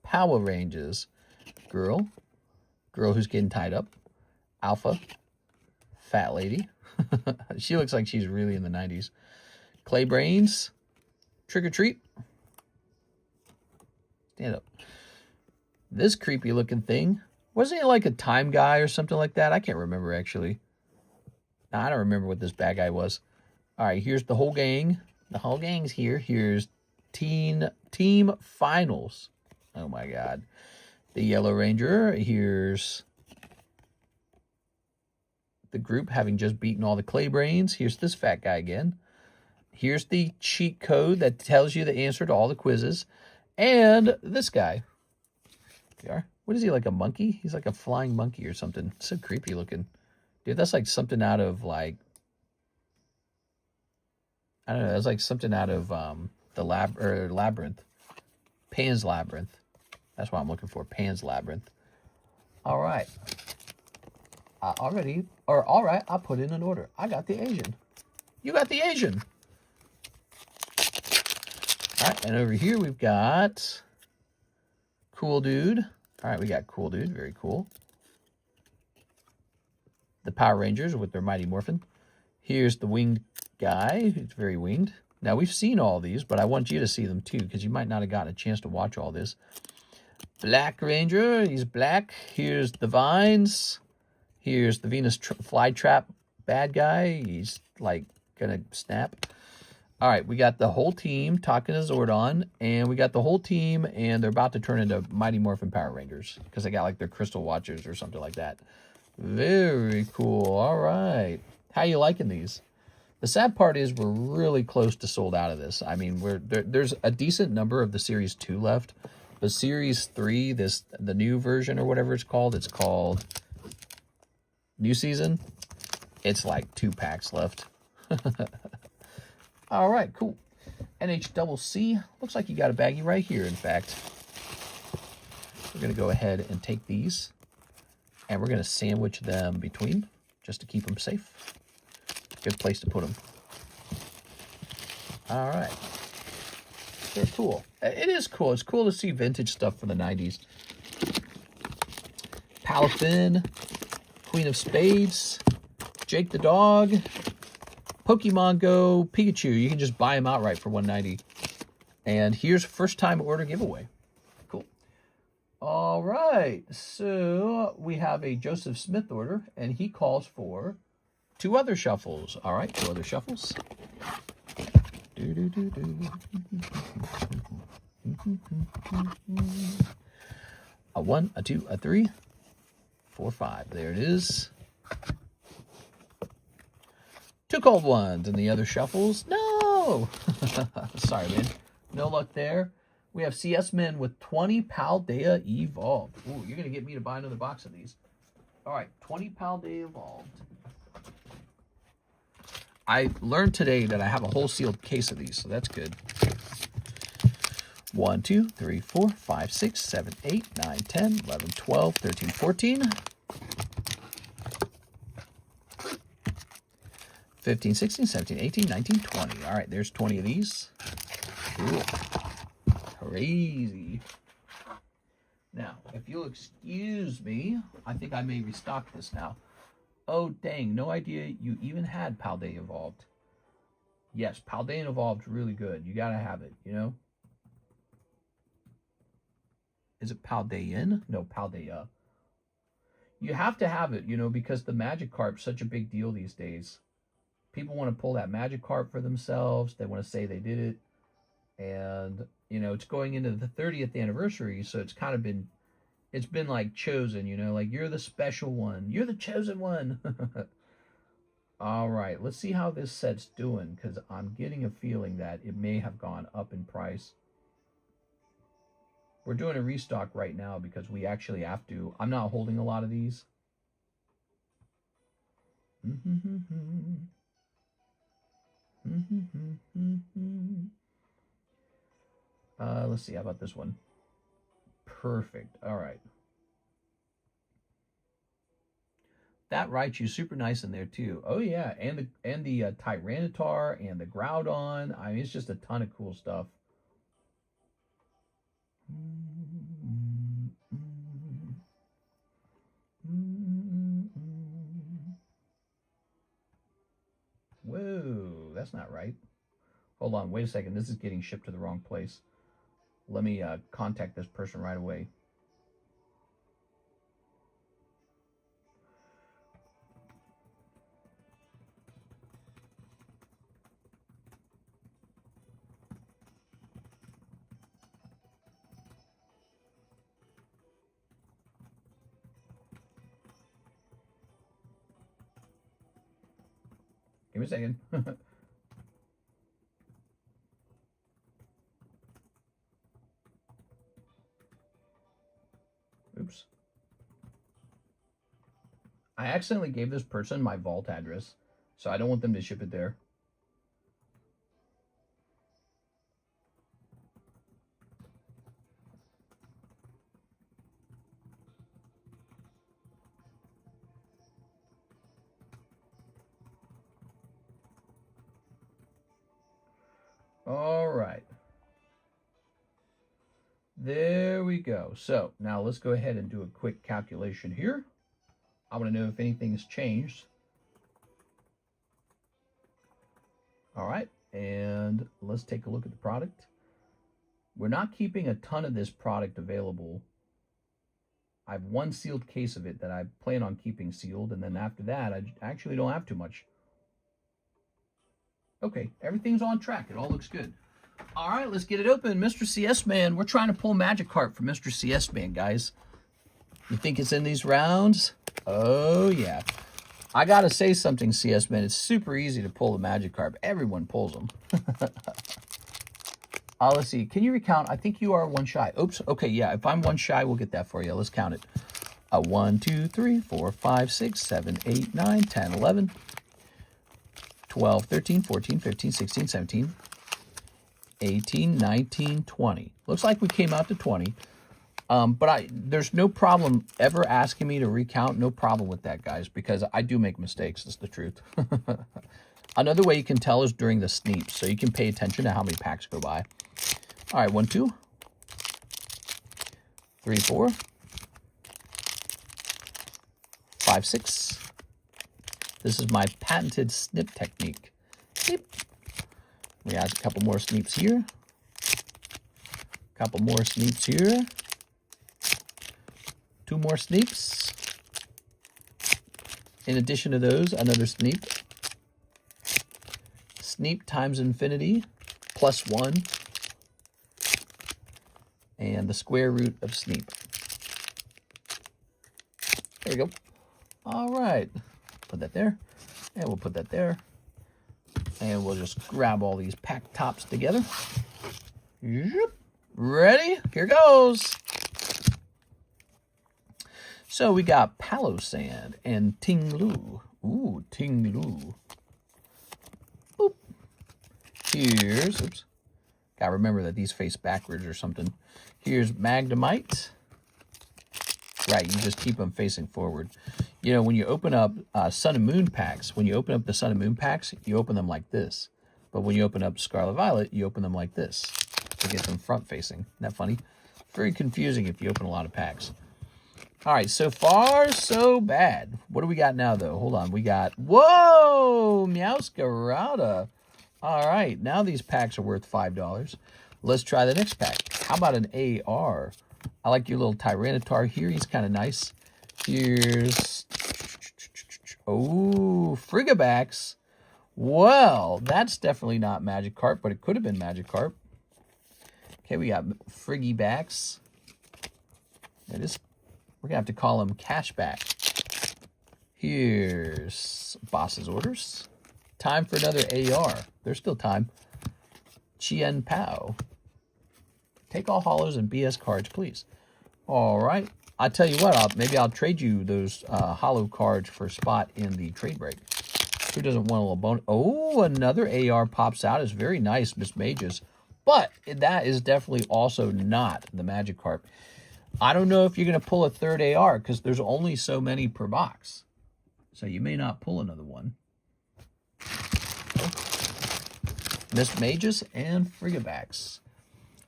Power Rangers. Girl who's getting tied up. Alpha. Fat lady. She looks like she's really in the 90s. Clay Brains. Trick or Treat. Stand up. This creepy looking thing. Wasn't it like a time guy or something like that? I can't remember actually. I don't remember what this bad guy was. All right, here's the whole gang. The whole gang's here. Here's team finals. Oh my God. The Yellow Ranger. Here's the group having just beaten all the Clay Brains. Here's this fat guy again. Here's the cheat code that tells you the answer to all the quizzes. And this guy. What is he, like a monkey? He's like a flying monkey or something. So creepy looking. Dude, that's like something out of like, I don't know, that's like something out of the Labyrinth. Pan's Labyrinth. That's what I'm looking for. Pan's Labyrinth. All right. All right, I'll put in an order. I got the Asian. You got the Asian. All right, and over here we've got Cool Dude. All right, we got Cool Dude. Very cool. The Power Rangers with their Mighty Morphin. Here's the winged guy who's very winged. Now, we've seen all these, but I want you to see them too because you might not have gotten a chance to watch all this. Black Ranger. He's black. Here's the Vines. Here's the Venus Flytrap bad guy. He's like going to snap. All right, we got the whole team talking to Zordon, and we got the whole team, and they're about to turn into Mighty Morphin Power Rangers because they got like their crystal watchers or something like that. Very cool. All right. How you liking these? The sad part is we're really close to sold out of this. I mean, there's a decent number of the Series 2 left, but Series 3, the new version or whatever it's called New Season, it's like 2 packs left. All right, cool. NHCC, looks like you got a baggie right here, in fact. We're going to go ahead and take these, and we're going to sandwich them between, just to keep them safe. Good place to put them. All right. They're cool. It is cool. It's cool to see vintage stuff from the 90s. Palafin, Queen of Spades, Jake the Dog, Pokemon Go, Pikachu. You can just buy them outright for $190. And here's first time order giveaway. Cool. All right. So we have a Joseph Smith order, and he calls for 2 other shuffles. All right, 2 other shuffles. A 1, a 2, a 3, 4, 5. There it is. 2 cold ones, and the other shuffles. No! Sorry, man. No luck there. We have CS Men with 20 Paldea Evolved. Ooh, you're going to get me to buy another box of these. All right, 20 Paldea Evolved. I learned today that I have a whole sealed case of these, so that's good. 1, 2, 3, 4, 5, 6, 7, 8, 9, 10, 11, 12, 13, 14. 15, 16, 17, 18, 19, 20. All right, there's 20 of these. Cool. Crazy. Now, if you'll excuse me, I think I may restock this now. Oh, dang, no idea you even had Paldea Evolved. Yes, Paldea Evolved really good. You gotta have it, you know? Is it Paldean? No, Paldea. You have to have it, you know, because the Magikarp's such a big deal these days. People want to pull that Magikarp for themselves. They want to say they did it. And, you know, it's going into the 30th anniversary, so it's kind of been, it's been like chosen, you know, like you're the special one. You're the chosen one. All right, let's see how this set's doing, because I'm getting a feeling that it may have gone up in price. We're doing a restock right now because we actually have to. I'm not holding a lot of these. Let's see. How about this one? Perfect. All right. That Raichu's super nice in there too. Oh yeah, and the Tyranitar and the Groudon. I mean, it's just a ton of cool stuff. Whoa, that's not right. Hold on, wait a second. This is getting shipped to the wrong place. Let me contact this person right away. Give me a second. Oops. I accidentally gave this person my vault address, so I don't want them to ship it there. All right. There we go. So now let's go ahead and do a quick calculation here. I want to know if anything has changed. All right. And let's take a look at the product. We're not keeping a ton of this product available. I have one sealed case of it that I plan on keeping sealed. And then after that, I actually don't have too much. Okay, everything's on track. It all looks good. All right, let's get it open. Mr. CS Man, we're trying to pull Magikarp for Mr. CS Man, guys. You think it's in these rounds? Oh, yeah. I got to say something, CS Man. It's super easy to pull the Magikarp. Everyone pulls them. Let's see. Can you recount? I think you are one shy. Oops. Okay, yeah. If I'm one shy, we'll get that for you. Let's count it. 1, 2, 3, 4, 5, 6, 7, 8, 9, 10, 11, 12, 13, 14, 15, 16, 17, 18, 19, 20. Looks like we came out to 20. But there's no problem ever asking me to recount. No problem with that, guys, because I do make mistakes. That's the truth. Another way you can tell is during the sneeps, so you can pay attention to how many packs go by. All right, 1, 2, 3, 4, 5, 6. This is my patented snip technique. Snip. We add a couple more sneeps here. A couple more sneeps here. 2 more sneeps. In addition to those, another sneep. Sneep times infinity plus 1. And the square root of sneep. There we go. All right. Put that there, and we'll put that there, and we'll just grab all these pack tops together. Ready? Here goes. So we got Palossand and Tinglu. Ooh, Tinglu. Boop. Here's, oops. Gotta remember that these face backwards or something. Here's Magnemite. Right, you just keep them facing forward. You know, when you open up Sun and Moon packs, when you open up the Sun and Moon packs, you open them like this. But when you open up Scarlet Violet, you open them like this to get them front facing. Isn't that funny? Very confusing if you open a lot of packs. All right, so far, so bad. What do we got now, though? Hold on. We got, whoa, Meowscarada. All right, now these packs are worth $5. Let's try the next pack. How about an AR? I like your little Tyranitar here. He's kind of nice. Here's, oh, Frigibax. Well, that's definitely not Magikarp, but it could have been Magikarp. Okay, we got Frigibax. It is. We're going to have to call him Cashback. Here's Boss's orders. Time for another AR. There's still time. Chien Pao. Take all hollows and BS cards, please. All right. I tell you what, maybe I'll trade you those hollow cards for a spot in the trade break. Who doesn't want a little bonus? Oh, another AR pops out. It's very nice, Miss Mages. But that is definitely also not the Magikarp. I don't know if you're going to pull a third AR because there's only so many per box. So you may not pull another one. Missed Mages and Frigabacks.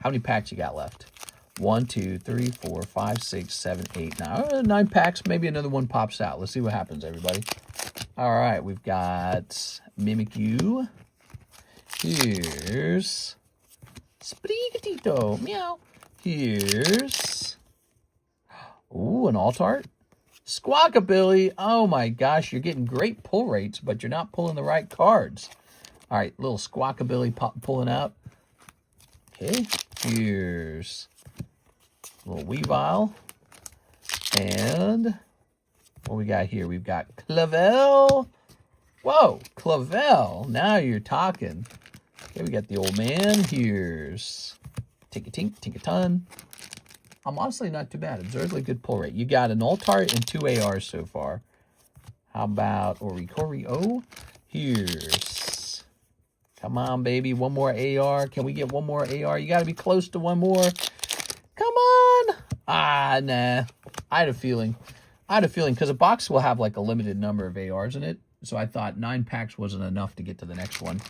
How many packs you got left? 1, 2, 3, 4, 5, 6, 7, 8, 9. 9 packs. Maybe another one pops out. Let's see what happens, everybody. All right, we've got Mimikyu. Here's Sprigatito. Meow. Here's... Ooh, an Alt-Art. Squawkabilly. Oh my gosh, you're getting great pull rates, but you're not pulling the right cards. All right, little Squawkabilly pulling out. Okay, here's a little Weavile. And what we got here? We've got Clavel. Whoa, Clavel. Now you're talking. Okay, we got the old man. Here's Tink-a-Tink, Tink-a-Ton. I'm honestly not too bad. Absurdly good pull rate. You got an Alt-Art and 2 ARs so far. How about Oricorio? Here's... Come on, baby. One more AR. Can we get one more AR? You got to be close to one more. Come on. Ah, nah. I had a feeling because a box will have like a limited number of ARs in it. So I thought 9 packs wasn't enough to get to the next one.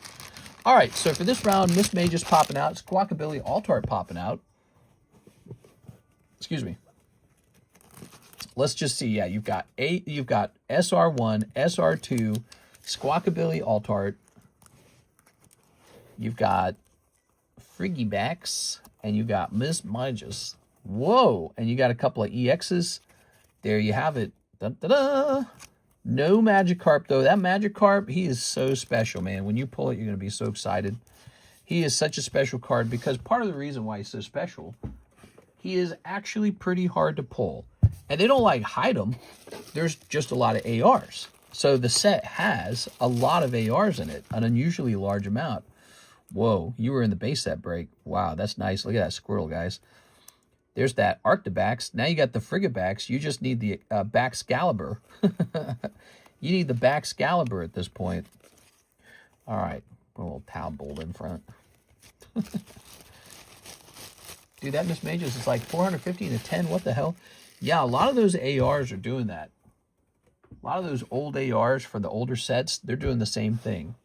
All right, so for this round, Miss Mages popping out. Squawkabilly Alt-Art popping out. Excuse me. Let's just see. Yeah, you've got SR1, SR2, Squawkabilly Alt-Art. You've got Frigibacks, and you got Miss Mages. Whoa, and you got a couple of EXs. There you have it. Dun-da-da. No Magikarp, though. That Magikarp, he is so special, man. When you pull it, you're going to be so excited. He is such a special card because part of the reason why he's so special, he is actually pretty hard to pull. And they don't like hide him. There's just a lot of ARs. So the set has a lot of ARs in it, an unusually large amount. Whoa, you were in the base set break. Wow, that's nice. Look at that squirrel, guys. There's that Arctobacks. Now you got the Frigabacks. You just need the Baxcalibur. You need the Baxcalibur at this point. All right, put a little Talbolt in front. Dude, that Miss Mages is like 450 to 10. What the hell? Yeah, a lot of those ARs are doing that. A lot of those old ARs for the older sets, they're doing the same thing.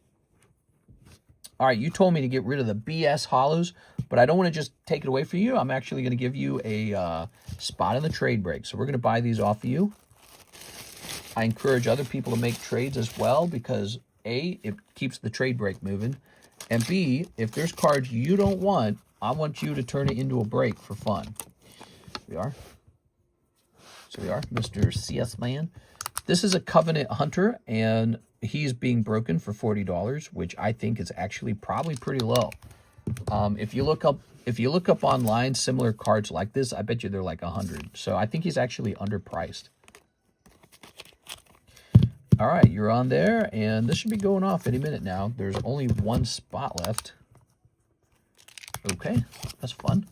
All right, you told me to get rid of the BS hollows, but I don't want to just take it away from you. I'm actually going to give you a spot in the trade break. So we're going to buy these off of you. I encourage other people to make trades as well because A, it keeps the trade break moving. And B, if there's cards you don't want, I want you to turn it into a break for fun. Here we are. So we are, Mr. CS Man. This is a Covenant Hunter, and he's being broken for $40, which I think is actually probably pretty low. If you look up online similar cards like this, I bet you they're like 100. So I think he's actually underpriced. All right, you're on there, and this should be going off any minute now. There's only one spot left. Okay, that's fun.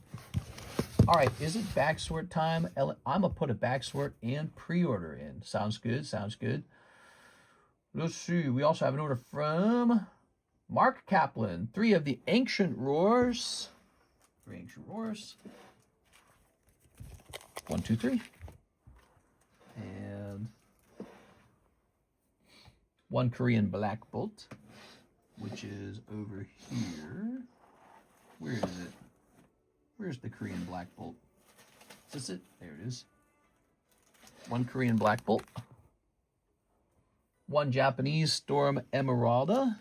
All right, is it back sort time? I'm going to put a back sort and pre-order in. Sounds good, sounds good. Let's see. We also have an order from Mark Kaplan. 3 of the Ancient Roars. 3 Ancient Roars. 1, 2, 3. And 1 Korean Black Bolt, which is over here. Where is it? Where's the Korean Black Bolt? Is this it? There it is. 1 Korean Black Bolt. 1 Japanese Storm Emeralda.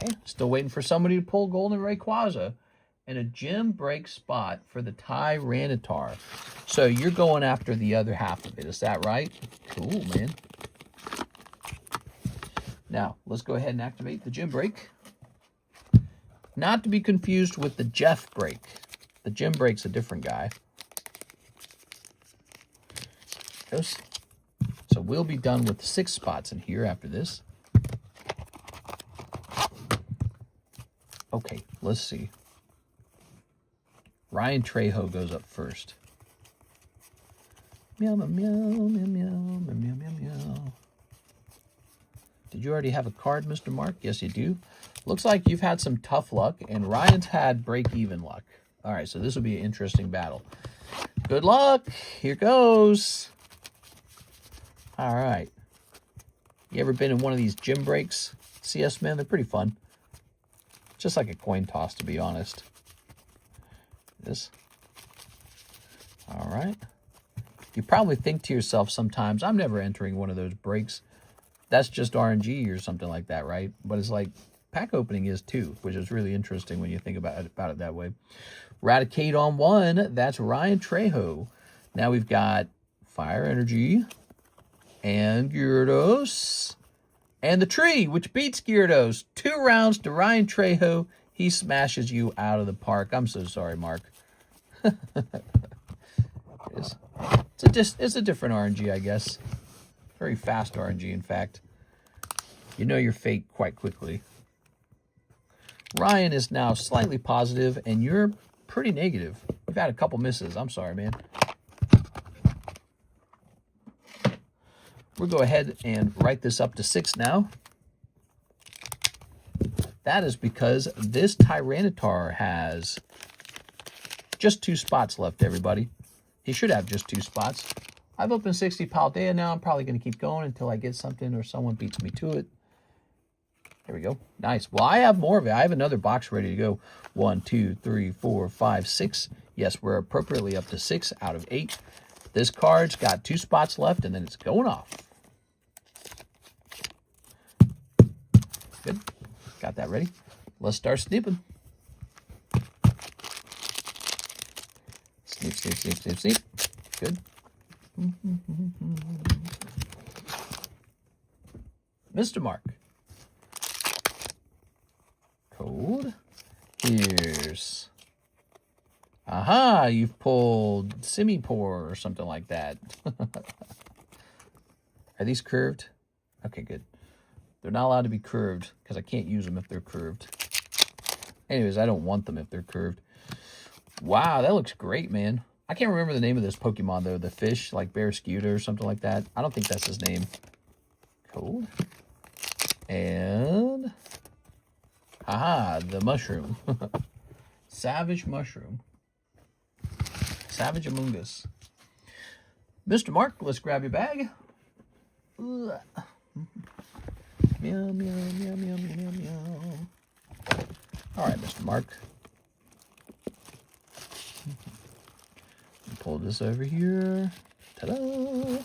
Okay, still waiting for somebody to pull Golden Rayquaza. And a gym break spot for the Tyranitar. So you're going after the other half of it. Is that right? Cool, man. Now, let's go ahead and activate the gym break. Not to be confused with the Jeff break. The gym break's a different guy. So we'll be done with 6 spots in here after this. Okay, let's see. Ryan Trejo goes up first. Meow, meow, meow, meow, meow, meow, meow, meow. Did you already have a card, Mr. Mark? Yes, you do. Looks like you've had some tough luck, and Ryan's had break-even luck. All right, so this will be an interesting battle. Good luck. Here goes. All right. You ever been in one of these gym breaks? CS Men, they're pretty fun. Just like a coin toss, to be honest. This. All right. You probably think to yourself sometimes, I'm never entering one of those breaks. That's just RNG or something like that, right? But it's like pack opening is too, which is really interesting when you think about it that way. Raticate on 1. That's Ryan Trejo. Now we've got Fire Energy and Gyarados. And the tree, which beats Gyarados. 2 rounds to Ryan Trejo. He smashes you out of the park. I'm so sorry, Mark. It's a different RNG, I guess. Very fast RNG, in fact. You know your fate quite quickly. Ryan is now slightly positive, and you're pretty negative. You've had a couple misses. I'm sorry, man. We'll go ahead and write this up to 6 now. That is because this Tyranitar has just 2 spots left, everybody. He should have just 2 spots. I've opened 60 Paldea now. I'm probably going to keep going until I get something or someone beats me to it. There we go. Nice. Well, I have more of it. I have another box ready to go. 1, 2, 3, 4, 5, 6. Yes, we're appropriately up to 6 out of 8. This card's got 2 spots left, and then it's going off. Good. Got that ready. Let's start snipping. Snip, snip, snip, snip, snip. Good. Mr. Mark. Code. Here's. Aha, you've pulled Simipour or something like that. Are these curved? Okay, good. They're not allowed to be curved because I can't use them if they're curved. Anyways, I don't want them if they're curved. Wow, that looks great, man. I can't remember the name of this Pokemon, though. The fish, like Barraskewda or something like that. I don't think that's his name. Code. And... aha, the mushroom. Savage Mushroom. Savage Among Us. Mr. Mark, let's grab your bag. Ugh. Meow, meow, meow, meow, meow, meow. All right, Mr. Mark. Pull this over here. Ta-da!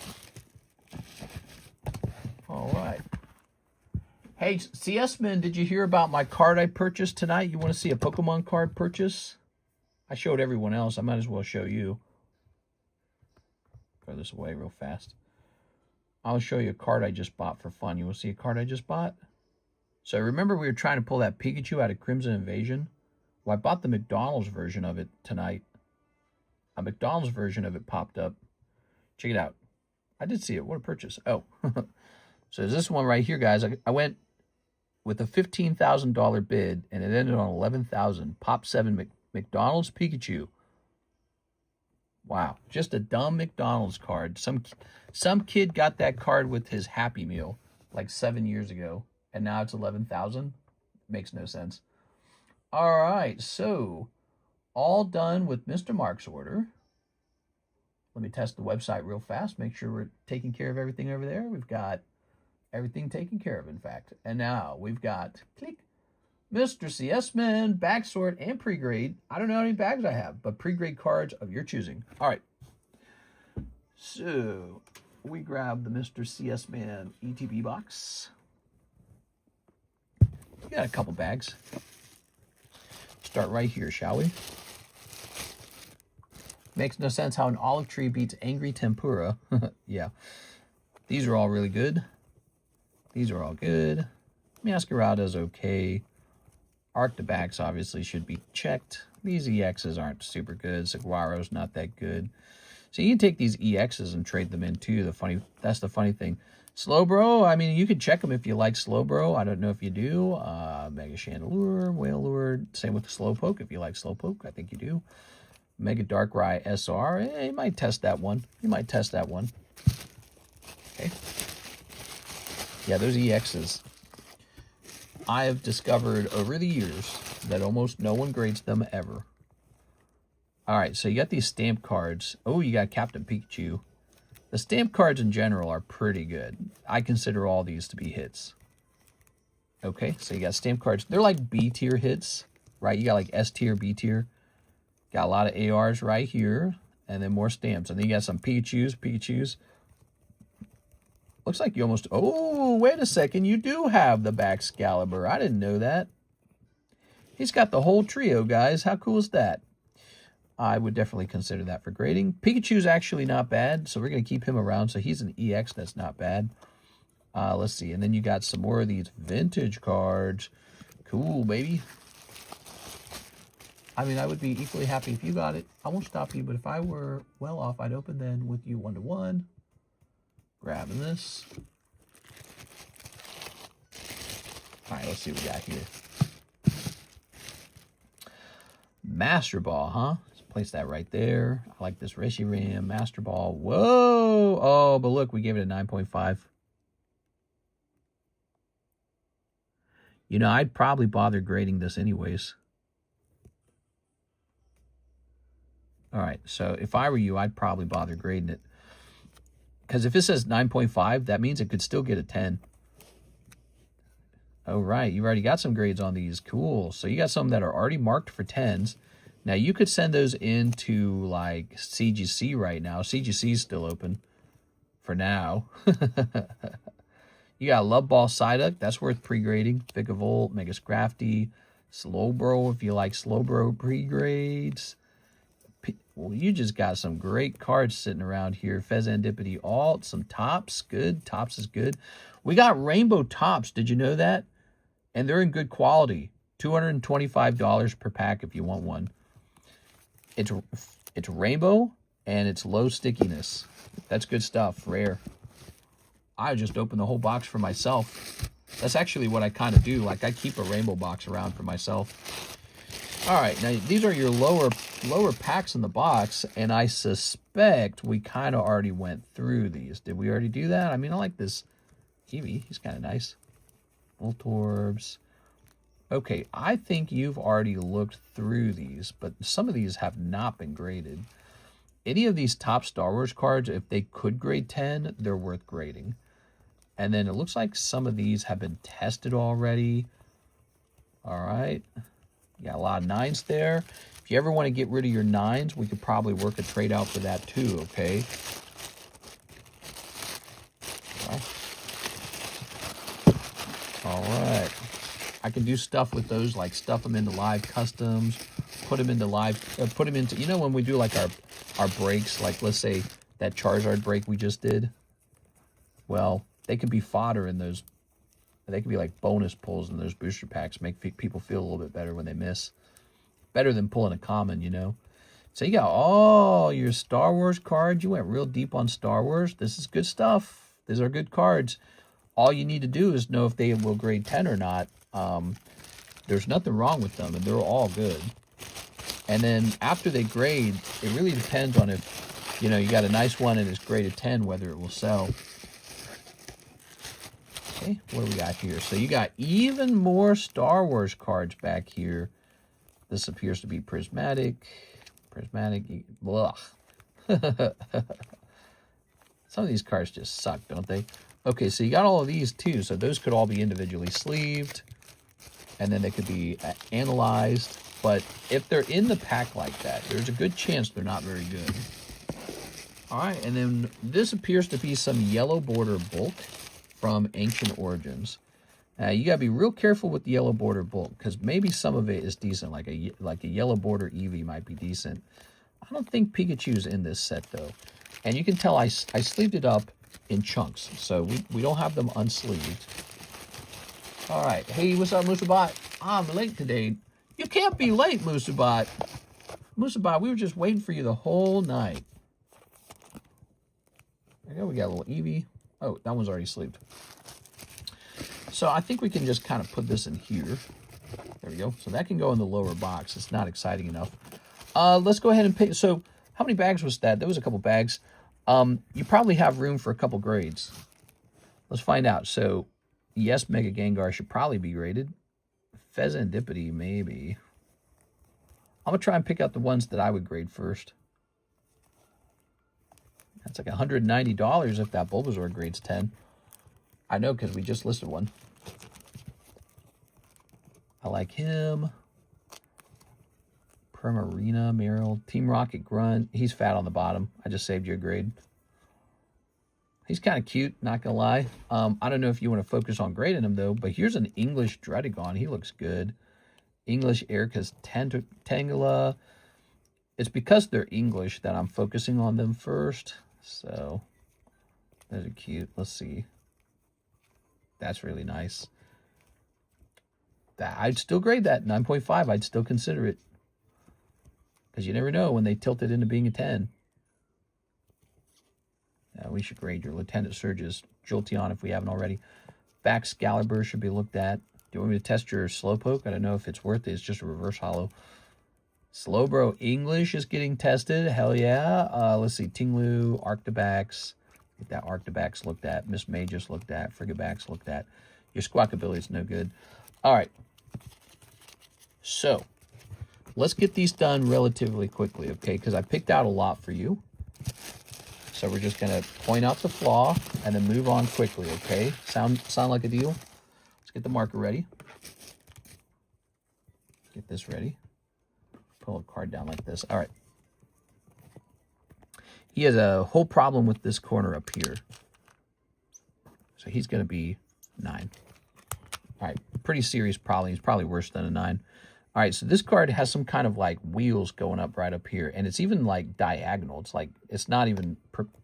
All right. Hey, CS Men, did you hear about my card I purchased tonight? You want to see a Pokemon card purchase? I showed everyone else. I might as well show you. Throw this away real fast. I'll show you a card I just bought for fun. You want to see a card I just bought? So remember we were trying to pull that Pikachu out of Crimson Invasion? Well, I bought the McDonald's version of it tonight. A McDonald's version of it popped up. Check it out. I did see it. What a purchase. Oh. So there's this one right here, guys. I went with a $15,000 bid, and it ended on $11,000. Pop 7 McDonald's Pikachu. Wow. Just a dumb McDonald's card. Some kid got that card with his Happy Meal like 7 years ago, and now it's $11,000. Makes no sense. All right, so all done with Mr. Mark's order. Let me test the website real fast, make sure we're taking care of everything over there. We've got everything taken care of, in fact. And now we've got, click, Mr. CS Man, bag sort, and pre-grade. I don't know how many bags I have, but pre-grade cards of your choosing. All right. So we grab the Mr. CS Man ETB box. We got a couple bags. Start right here, shall we? Makes no sense how an olive tree beats angry tempura. Yeah. These are all really good. These are all good. Masquerada's okay. Arctibax obviously should be checked. These EXs aren't super good. Saguaro's not that good. So you can take these EXs and trade them in too. That's the funny thing. Slowbro, I mean, you could check them if you like Slowbro. I don't know if you do. Mega Chandelure, Whale Lure. Same with Slowpoke if you like Slowpoke. I think you do. Mega Darkrai SR. You might test that one. You might test that one. Okay. Yeah, those EXs. I have discovered over the years that almost no one grades them ever. All right, so you got these stamp cards. Oh, you got Captain Pikachu. The stamp cards in general are pretty good. I consider all these to be hits. Okay, so you got stamp cards. They're like B tier hits, right? You got like S tier, B tier. Got a lot of ARs right here, and then more stamps. And then you got some Pikachus. Looks like you almost... Oh, wait a second. You do have the Baxcalibur. I didn't know that. He's got the whole trio, guys. How cool is that? I would definitely consider that for grading. Pikachu's actually not bad, so we're going to keep him around. So he's an EX. That's not bad. Let's see. And then you got some more of these vintage cards. Cool, baby. I mean, I would be equally happy if you got it. I won't stop you, but if I were well off, I'd open then with you 1-to-1. Grabbing this. All right, let's see what we got here. Master Ball, huh? Let's place that right there. I like this Reshiram Master Ball. Whoa! Oh, but look, we gave it a 9.5. You know, I'd probably bother grading this anyways. All right, so if I were you, I'd probably bother grading it. Because if it says 9.5, that means it could still get a 10. Oh, right, you've already got some grades on these. Cool. So you got some that are already marked for 10s. Now, you could send those into, like, CGC right now. CGC is still open for now. You got Love Ball Psyduck. That's worth pre-grading. Vigavolt, Mega Scrafty, Slowbro, if you like Slowbro pre-grades. Well, you just got some great cards sitting around here. Fezandipity Alt, some Tops. Good. Tops is good. We got Rainbow Tops. Did you know that? And they're in good quality. $225 per pack if you want one. It's rainbow and it's low stickiness. That's good stuff. Rare. I just opened the whole box for myself. That's actually what I kind of do. Like, I keep a rainbow box around for myself. All right, now these are your lower packs in the box, and I suspect we kind of already went through these. Did we already do that? I mean, I like this Eevee. He's kind of nice. Voltorbs. Okay, I think you've already looked through these, but some of these have not been graded. Any of these top Star Wars cards, if they could grade 10, they're worth grading. And then it looks like some of these have been tested already. All right. You got a lot of 9s there. If you ever want to get rid of your 9s, we could probably work a trade out for that too, okay? All right. I can do stuff with those, like stuff them into live customs, put them into you know, when we do like our breaks, like let's say that Charizard break we just did. Well, they could be fodder in those. They could be like bonus pulls in those booster packs, make people feel a little bit better when they miss. Better than pulling a common, you know. So you got all your Star Wars cards. You went real deep on Star Wars. This is good stuff. These are good cards. All you need to do is know if they will grade 10 or not. There's nothing wrong with them, and they're all good. And then after they grade, it really depends on if, you know, you got a nice one and it's graded 10, whether it will sell. Okay, what do we got here? So you got even more Star Wars cards back here. This appears to be prismatic. Blah. Some of these cards just suck, don't they? Okay, so you got all of these too. So those could all be individually sleeved. And then they could be analyzed. But if they're in the pack like that, there's a good chance they're not very good. All right, and then this appears to be some yellow border bulk from Ancient Origins. You gotta be real careful with the yellow border bulk, because maybe some of it is decent, like a yellow border Eevee might be decent. I don't think Pikachu's in this set though. And you can tell I sleeved it up in chunks, so we don't have them unsleeved. All right, hey, what's up, Musabot? I'm late today. You can't be late, Musabot. Musabot, we were just waiting for you the whole night. There you go, we got a little Eevee. Oh, that one's already sleeved. So I think we can just kind of put this in here. There we go. So that can go in the lower box. It's not exciting enough. Let's go ahead and pick. So how many bags was that? There was a couple bags. You probably have room for a couple grades. Let's find out. So Yes, Mega Gengar should probably be graded. Pheasantipity, maybe. I'm going to try and pick out the ones that I would grade first. That's like $190 if that Bulbasaur grades 10. I know because we just listed one. I like him. Primarina, Meryl, Team Rocket Grunt. He's fat on the bottom. I just saved you a grade. He's kind of cute, not going to lie. I don't know if you want to focus on grading him, though, but here's an English Dredagon. He looks good. English Erica's Tangela. It's because they're English that I'm focusing on them first. So, those are cute. Let's see. That's really nice. I'd still grade that 9.5. I'd still consider it. Because you never know when they tilt it into being a 10. We should grade your Lieutenant Surges, Jolteon if we haven't already. Baxcalibur should be looked at. Do you want me to test your Slowpoke? I don't know if it's worth it. It's just a reverse holo. Slowbro English is getting tested. Hell yeah. Let's see. Tinglu, Arctibax. Get that Arctibax looked at. Miss Magus looked at. Frigibax looked at. Your Squawkabilly is no good. All right. So, let's get these done relatively quickly, okay? Because I picked out a lot for you. So we're just going to point out the flaw and then move on quickly, okay? Sound like a deal? Let's get the marker ready. Get this ready. Pull a card down like this. All right. He has a whole problem with this corner up here. So he's going to be 9. All right. Pretty serious problem. He's probably worse than a 9. All right, so this card has some kind of like wheels going up right up here, and it's even like diagonal. It's like it's not even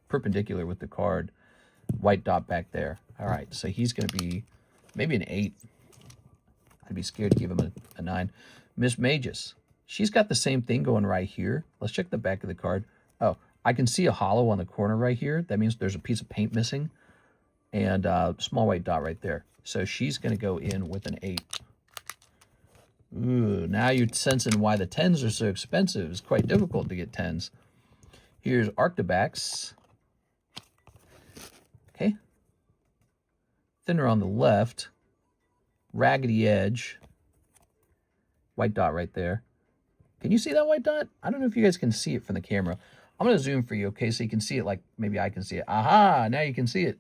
perpendicular with the card. White dot back there. All right, so he's going to be maybe an 8. I'd be scared to give him a 9. Miss Magus, she's got the same thing going right here. Let's check the back of the card. Oh, I can see a hollow on the corner right here. That means there's a piece of paint missing, and small white dot right there. So she's going to go in with an 8. Ooh, now you're sensing why the 10s are so expensive. It's quite difficult to get 10s. Here's Arctibax. Okay. Thinner on the left. Raggedy edge. White dot right there. Can you see that white dot? I don't know if you guys can see it from the camera. I'm going to zoom for you, okay, so you can see it like maybe I can see it. Aha! Now you can see it.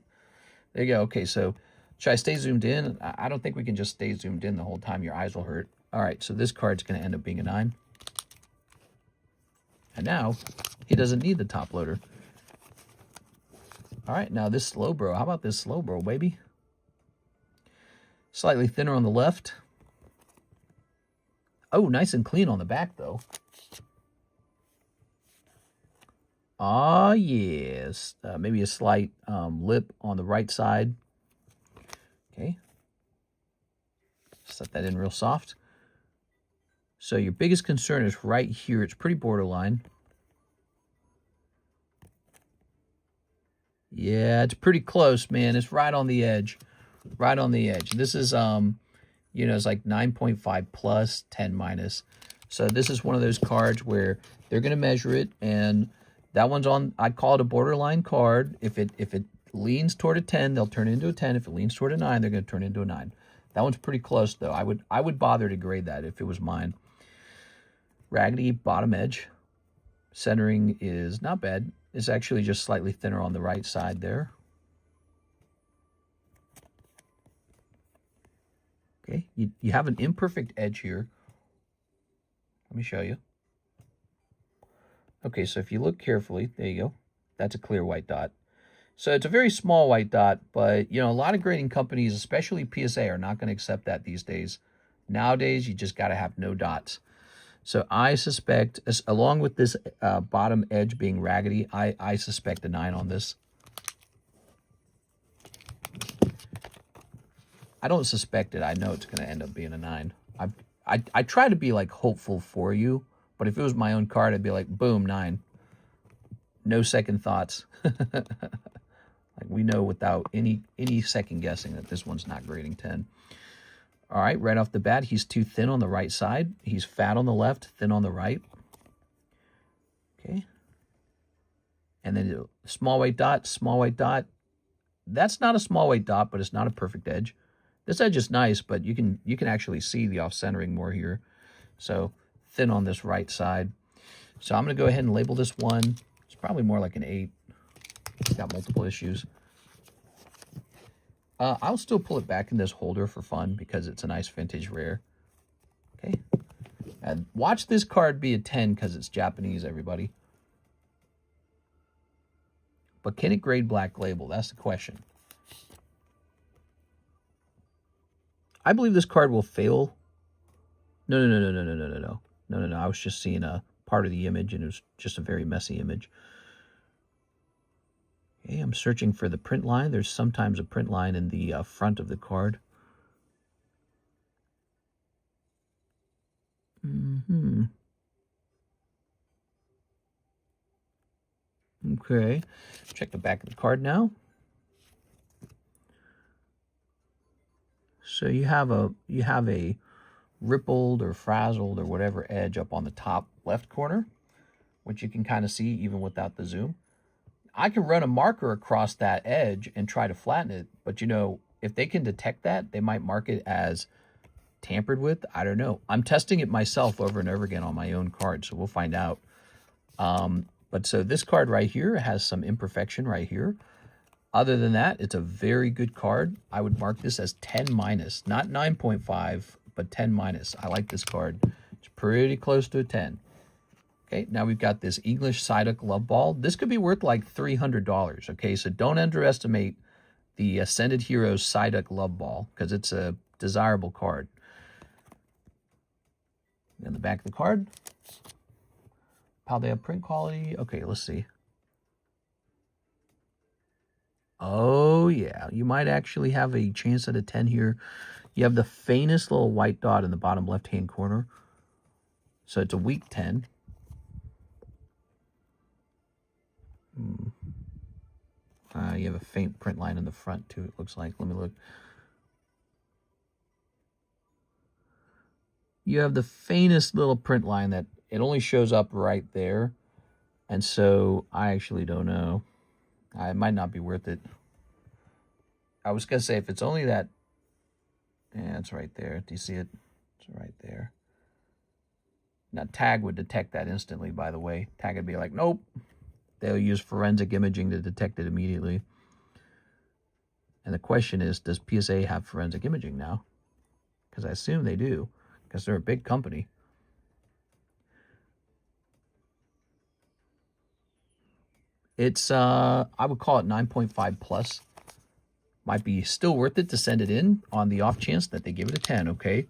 There you go. Okay, so should I stay zoomed in? I don't think we can just stay zoomed in the whole time. Your eyes will hurt. All right, so this card's going to end up being a 9. And now, he doesn't need the top loader. All right, now this Slowbro. How about this Slowbro, baby? Slightly thinner on the left. Oh, nice and clean on the back, though. Ah, yes. Maybe a slight lip on the right side. Okay. Set that in real soft. So your biggest concern is right here. It's pretty borderline. Yeah, it's pretty close, man. It's right on the edge. Right on the edge. This is, you know, it's like 9.5 plus, 10 minus. So this is one of those cards where they're going to measure it, and that one's on, I call it a borderline card. If it leans toward a 10, they'll turn it into a 10. If it leans toward a 9, they're going to turn it into a 9. That one's pretty close, though. I would bother to grade that if it was mine. Raggedy bottom edge. Centering is not bad. It's actually just slightly thinner on the right side there. Okay, you have an imperfect edge here. Let me show you. Okay, so if you look carefully, there you go. That's a clear white dot. So it's a very small white dot, but, you know, a lot of grading companies, especially PSA, are not going to accept that these days. Nowadays, you just got to have no dots. So I suspect, along with this bottom edge being raggedy, I suspect a 9 on this. I don't suspect it. I know it's going to end up being a 9. I try to be, like, hopeful for you, but if it was my own card, I'd be like, boom, 9. No second thoughts. Like, we know without any second guessing that this one's not grading 10. All right, right off the bat, he's too thin on the right side. He's fat on the left, thin on the right. Okay. And then small white dot, small white dot. That's not a small white dot, but it's not a perfect edge. This edge is nice, but you can actually see the off-centering more here. So thin on this right side. So I'm going to go ahead and label this one. It's probably more like an 8. It's got multiple issues. I'll still pull it back in this holder for fun because it's a nice vintage rare. Okay. And watch this card be a 10 because it's Japanese, everybody. But can it grade Black Label? That's the question. I believe this card will fail. No. I was just seeing a part of the image, and it was just a very messy image. Okay, I'm searching for the print line. There's sometimes a print line in the front of the card. Okay, check the back of the card now. So you have a rippled or frazzled or whatever edge up on the top left corner, which you can kind of see even without the zoom. I can run a marker across that edge and try to flatten it, but you know, if they can detect that, they might mark it as tampered with. I don't know. I'm testing it myself over and over again on my own card, so we'll find out. But so this card right here has some imperfection right here. Other than that, it's a very good card. I would mark this as 10 minus, not 9.5, but 10 minus. I like this card. It's pretty close to a 10. Okay, now we've got this English Psyduck Love Ball. This could be worth like $300. Okay, so don't underestimate the Ascended Heroes Psyduck Love Ball because it's a desirable card. And the back of the card. Paldea print quality. Okay, let's see. Oh, yeah. You might actually have a chance at a 10 here. You have the faintest little white dot in the bottom left-hand corner. So it's a weak 10. You have a faint print line in the front, too, it looks like. Let me look. You have the faintest little print line that it only shows up right there. And so I actually don't know. It might not be worth it. I was going to say, if it's only that... Yeah, it's right there. Do you see it? It's right there. Now, Tag would detect that instantly, by the way. Tag would be like, nope. They'll use forensic imaging to detect it immediately. And the question is, does PSA have forensic imaging now? Because I assume they do, because they're a big company. It's, I would call it 9.5 plus. Might be still worth it to send it in on the off chance that they give it a 10, okay?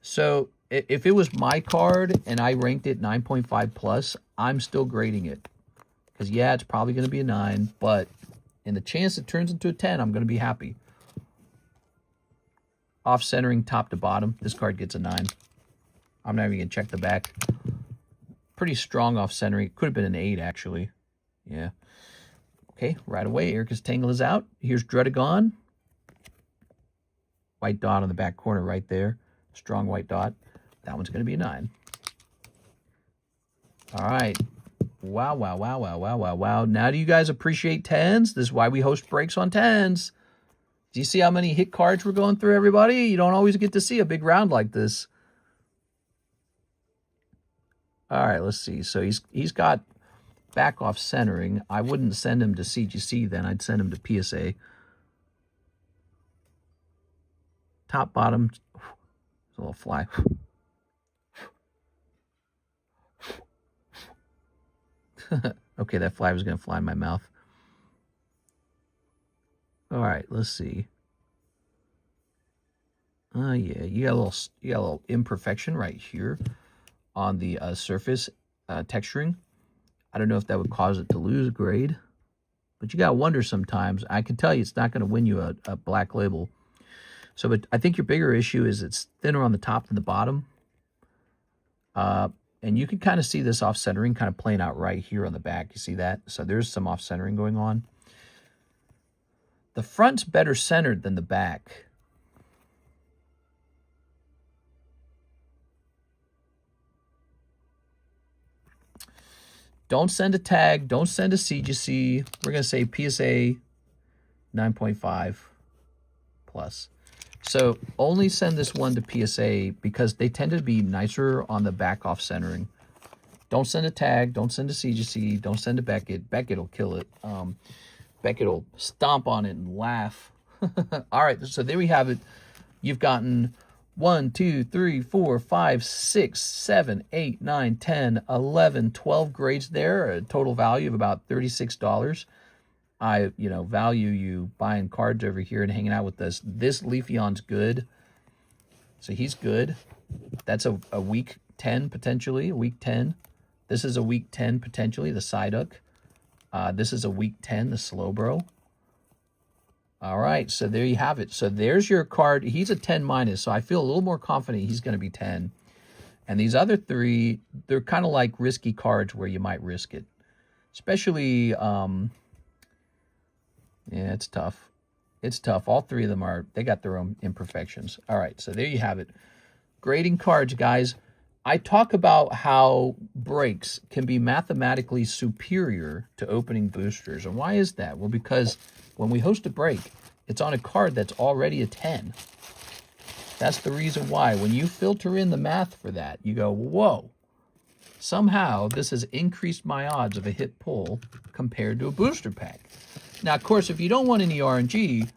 So if it was my card and I ranked it 9.5 plus, I'm still grading it. Because, yeah, it's probably going to be a 9, but in the chance it turns into a 10, I'm going to be happy. Off-centering top to bottom, this card gets a 9. I'm not even going to check the back. Pretty strong off-centering. Could have been an 8, actually. Yeah. Okay, right away, Erica's Tangle is out. Here's Dredagon. White dot on the back corner right there. Strong white dot. That one's going to be a 9. All right. Wow. Now do you guys appreciate 10s? This is why we host breaks on 10s. Do you see how many hit cards we're going through, everybody? You don't always get to see a big round like this. All right, let's see. So he's got back off centering. I wouldn't send him to CGC then. I'd send him to PSA. Top, bottom. There's a little fly. Okay, that fly was going to fly in my mouth. All right, let's see. Yeah, you got a little imperfection right here on the surface texturing. I don't know if that would cause it to lose a grade, but you got to wonder sometimes. I can tell you it's not going to win you a black label. So, but I think your bigger issue is it's thinner on the top than the bottom. And you can kind of see this off-centering kind of playing out right here on the back. You see that? So there's some off-centering going on. The front's better centered than the back. Don't send a tag. Don't send a CGC. We're going to say PSA 9.5 plus. So only send this one to PSA because they tend to be nicer on the back off centering. Don't send a tag. Don't send a CGC. Don't send a Beckett. Beckett will kill it. Beckett will stomp on it and laugh. All right, so there we have it. You've gotten 1, 2, 3, 4, 5, 6, 7, 8, 9, 10, 11, 12 grades there, a total value of about $36. I, value you buying cards over here and hanging out with us. This Leafeon's good. So he's good. That's a week 10 potentially, a week 10. This is a week 10 potentially, the Psyduck. This is a week 10, the Slowbro. All right, so there you have it. So there's your card. He's a 10 minus, so I feel a little more confident he's going to be 10. And these other three, they're kind of like risky cards where you might risk it. Especially, yeah, it's tough. It's tough. All three of them they got their own imperfections. All right, so there you have it. Grading cards, guys. I talk about how breaks can be mathematically superior to opening boosters. And why is that? Well, because when we host a break, it's on a card that's already a 10. That's the reason why. When you filter in the math for that, you go, whoa, somehow this has increased my odds of a hit pull compared to a booster pack. Now, of course, if you don't want any RNG,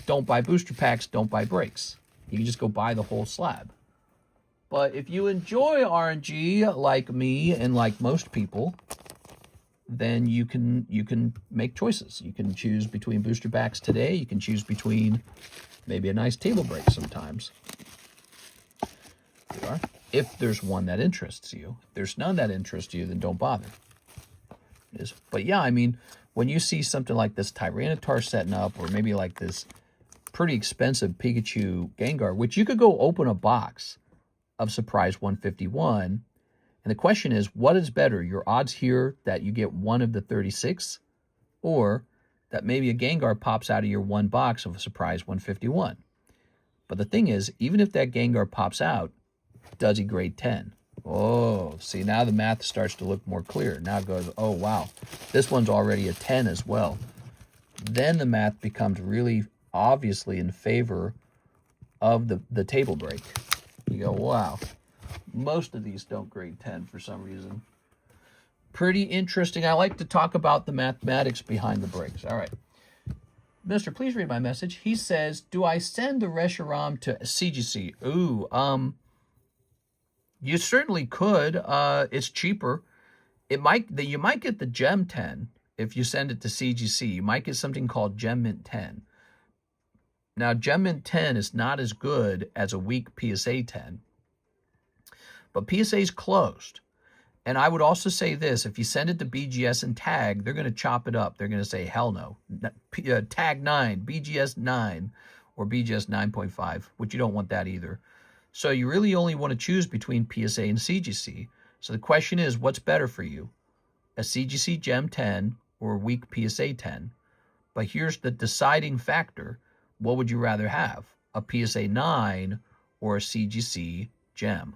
don't buy booster packs, don't buy breaks. You can just go buy the whole slab. But if you enjoy RNG like me and like most people, then you can make choices. You can choose between booster packs today. You can choose between maybe a nice table break sometimes. If there's one that interests you. If there's none that interests you, then don't bother. But yeah, I mean, when you see something like this Tyranitar setting up, or maybe like this pretty expensive Pikachu Gengar, which you could go open a box of Surprise 151, and the question is, what is better? Your odds here that you get one of the 36, or that maybe a Gengar pops out of your one box of a Surprise 151. But the thing is, even if that Gengar pops out, does he grade 10? Oh, see, now the math starts to look more clear. Now it goes, oh, wow, this one's already a 10 as well. Then the math becomes really obviously in favor of the table break. You go, wow, most of these don't grade 10 for some reason. Pretty interesting. I like to talk about the mathematics behind the breaks. All right. Mister, please read my message. He says, do I send the Reshiram to CGC? Ooh, you certainly could. It's cheaper. You might get the Gem 10 if you send it to CGC. You might get something called Gem Mint 10. Now, Gem Mint 10 is not as good as a weak PSA 10. But PSA is closed. And I would also say this, if you send it to BGS and tag, they're going to chop it up. They're going to say, hell no. Tag 9, BGS 9, or BGS 9.5, which you don't want that either. So you really only want to choose between PSA and CGC. So the question is, what's better for you? A CGC Gem 10 or a weak PSA 10? But here's the deciding factor. What would you rather have? A PSA 9 or a CGC Gem?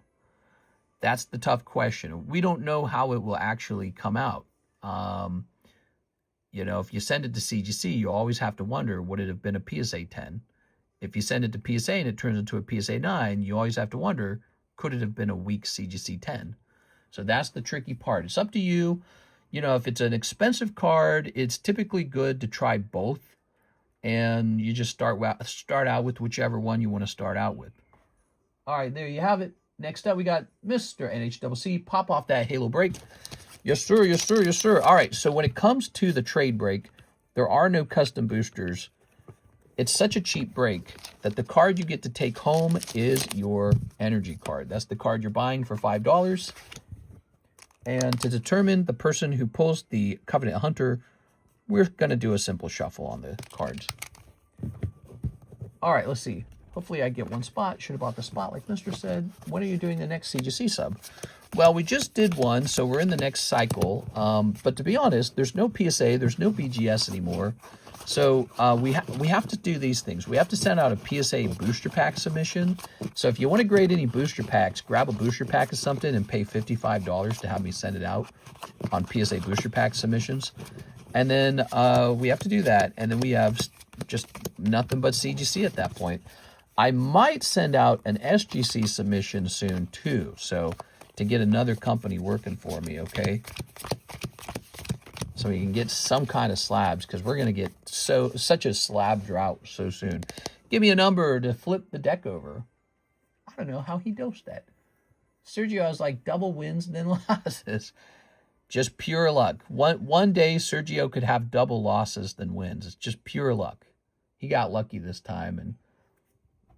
That's the tough question. We don't know how it will actually come out. If you send it to CGC, you always have to wonder, would it have been a PSA 10? If you send it to PSA and it turns into a PSA 9, you always have to wonder, could it have been a weak CGC 10? So that's the tricky part. It's up to you. If it's an expensive card, it's typically good to try both. And you just start out with whichever one you want to start out with. All right, there you have it. Next up, we got Mr. NHCC. Pop off that Halo break. Yes, sir. Yes, sir. Yes, sir. All right, so when it comes to the trade break, there are no custom boosters. It's such a cheap break that the card you get to take home is your energy card. That's the card you're buying for $5. And to determine the person who pulls the Covenant Hunter, we're going to do a simple shuffle on the cards. All right, let's see. Hopefully I get one spot. Should have bought the spot like Mr. said. When are you doing the next CGC sub? Well, we just did one, so we're in the next cycle. But to be honest, there's no PSA, there's no BGS anymore. So we have to do these things. We have to send out a PSA booster pack submission. So if you want to grade any booster packs, grab a booster pack of something and pay $55 to have me send it out on PSA booster pack submissions. And then we have to do that. And then we have just nothing but CGC at that point. I might send out an SGC submission soon too, so to get another company working for me, okay? So we can get some kind of slabs, because we're going to get such a slab drought so soon. Give me a number to flip the deck over. I don't know how he dosed that. Sergio has like double wins and then losses. Just pure luck. One day Sergio could have double losses than wins. It's just pure luck. He got lucky this time, and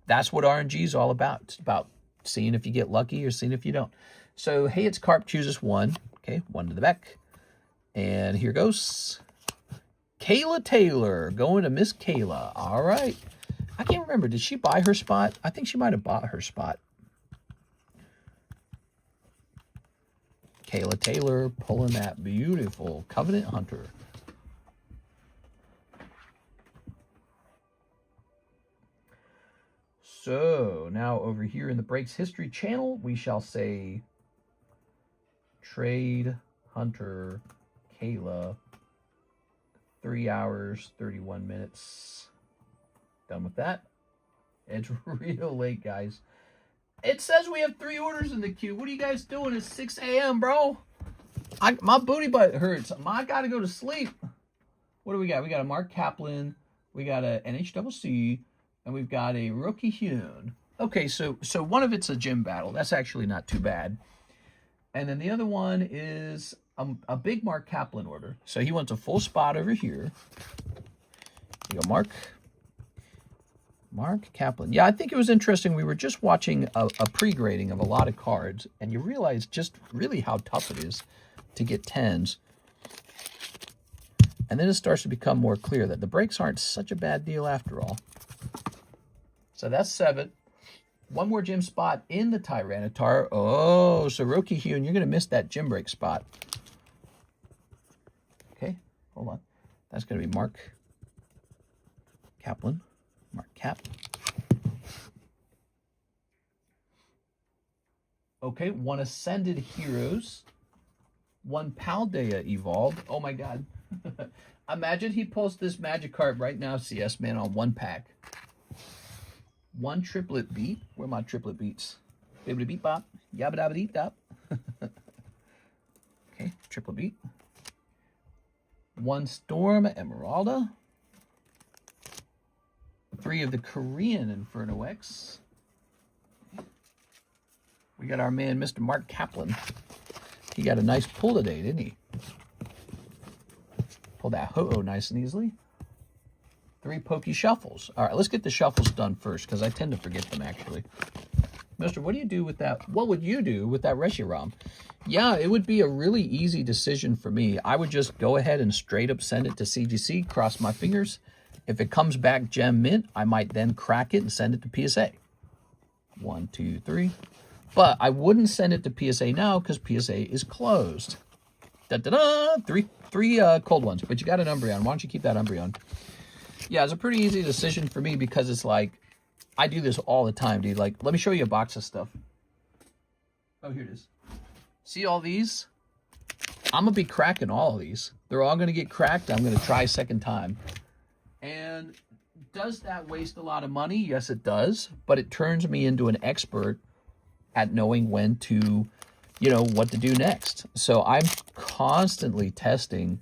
that's what RNG is all about. It's about seeing if you get lucky or seeing if you don't. So, hey, it's Carp chooses one. Okay, one to the back. And here goes. Kayla Taylor going to Miss Kayla. All right. I can't remember. Did she buy her spot? I think she might have bought her spot. Kayla Taylor pulling that beautiful Covenant Hunter. So now over here in the Breaks History channel, we shall say Trade Hunter Kayla, 3 hours, 31 minutes. Done with that. It's real late, guys. It says we have 3 orders in the queue. What are you guys doing? It's 6 a.m., bro. My booty butt hurts. I got to go to sleep. What do we got? We got a Mark Kaplan. We got a NHCC. And we've got a Rookie Hewn. Okay, so one of it's a gym battle. That's actually not too bad. And then the other one is a big Mark Kaplan order. So he wants a full spot over here. You go, Mark. Mark Kaplan. Yeah, I think it was interesting. We were just watching a pre-grading of a lot of cards, and you realize just really how tough it is to get 10s. And then it starts to become more clear that the breaks aren't such a bad deal after all. So that's 7. One more gym spot in the Tyranitar. Oh, so Roki Hewn, you're going to miss that gym break spot. Okay, hold on. That's going to be Mark Kaplan. Mark Cap. Okay, 1 Ascended Heroes. 1 Paldea Evolved. Oh my god. Imagine he pulls this magic card right now, CS Man, on 1 pack. 1 Triplet Beat. Where are my triplet beats? Bibbidi beat bop. Yabba dabba deep dop. Okay, triplet beat. 1 Storm Emeralda. 3 of the Korean Inferno X. We got our man, Mr. Mark Kaplan. He got a nice pull today, didn't he? Pulled that ho-oh nice and easily. 3 Pokey Shuffles. All right, let's get the shuffles done first, because I tend to forget them, actually. Mister, what do you do with that? What would you do with that Reshiram? Yeah, it would be a really easy decision for me. I would just go ahead and straight up send it to CGC, cross my fingers. If it comes back Gem Mint, I might then crack it and send it to PSA. 1, 2, 3. But I wouldn't send it to PSA now because PSA is closed. Da-da-da! Three cold ones. But you got an Umbreon. Why don't you keep that Umbreon? Yeah, it's a pretty easy decision for me because it's like, I do this all the time, dude. Like, let me show you a box of stuff. Oh, here it is. See all these? I'm going to be cracking all of these. They're all going to get cracked. I'm going to try a second time. And does that waste a lot of money? Yes, it does. But it turns me into an expert at knowing when to, you know, what to do next. So I'm constantly testing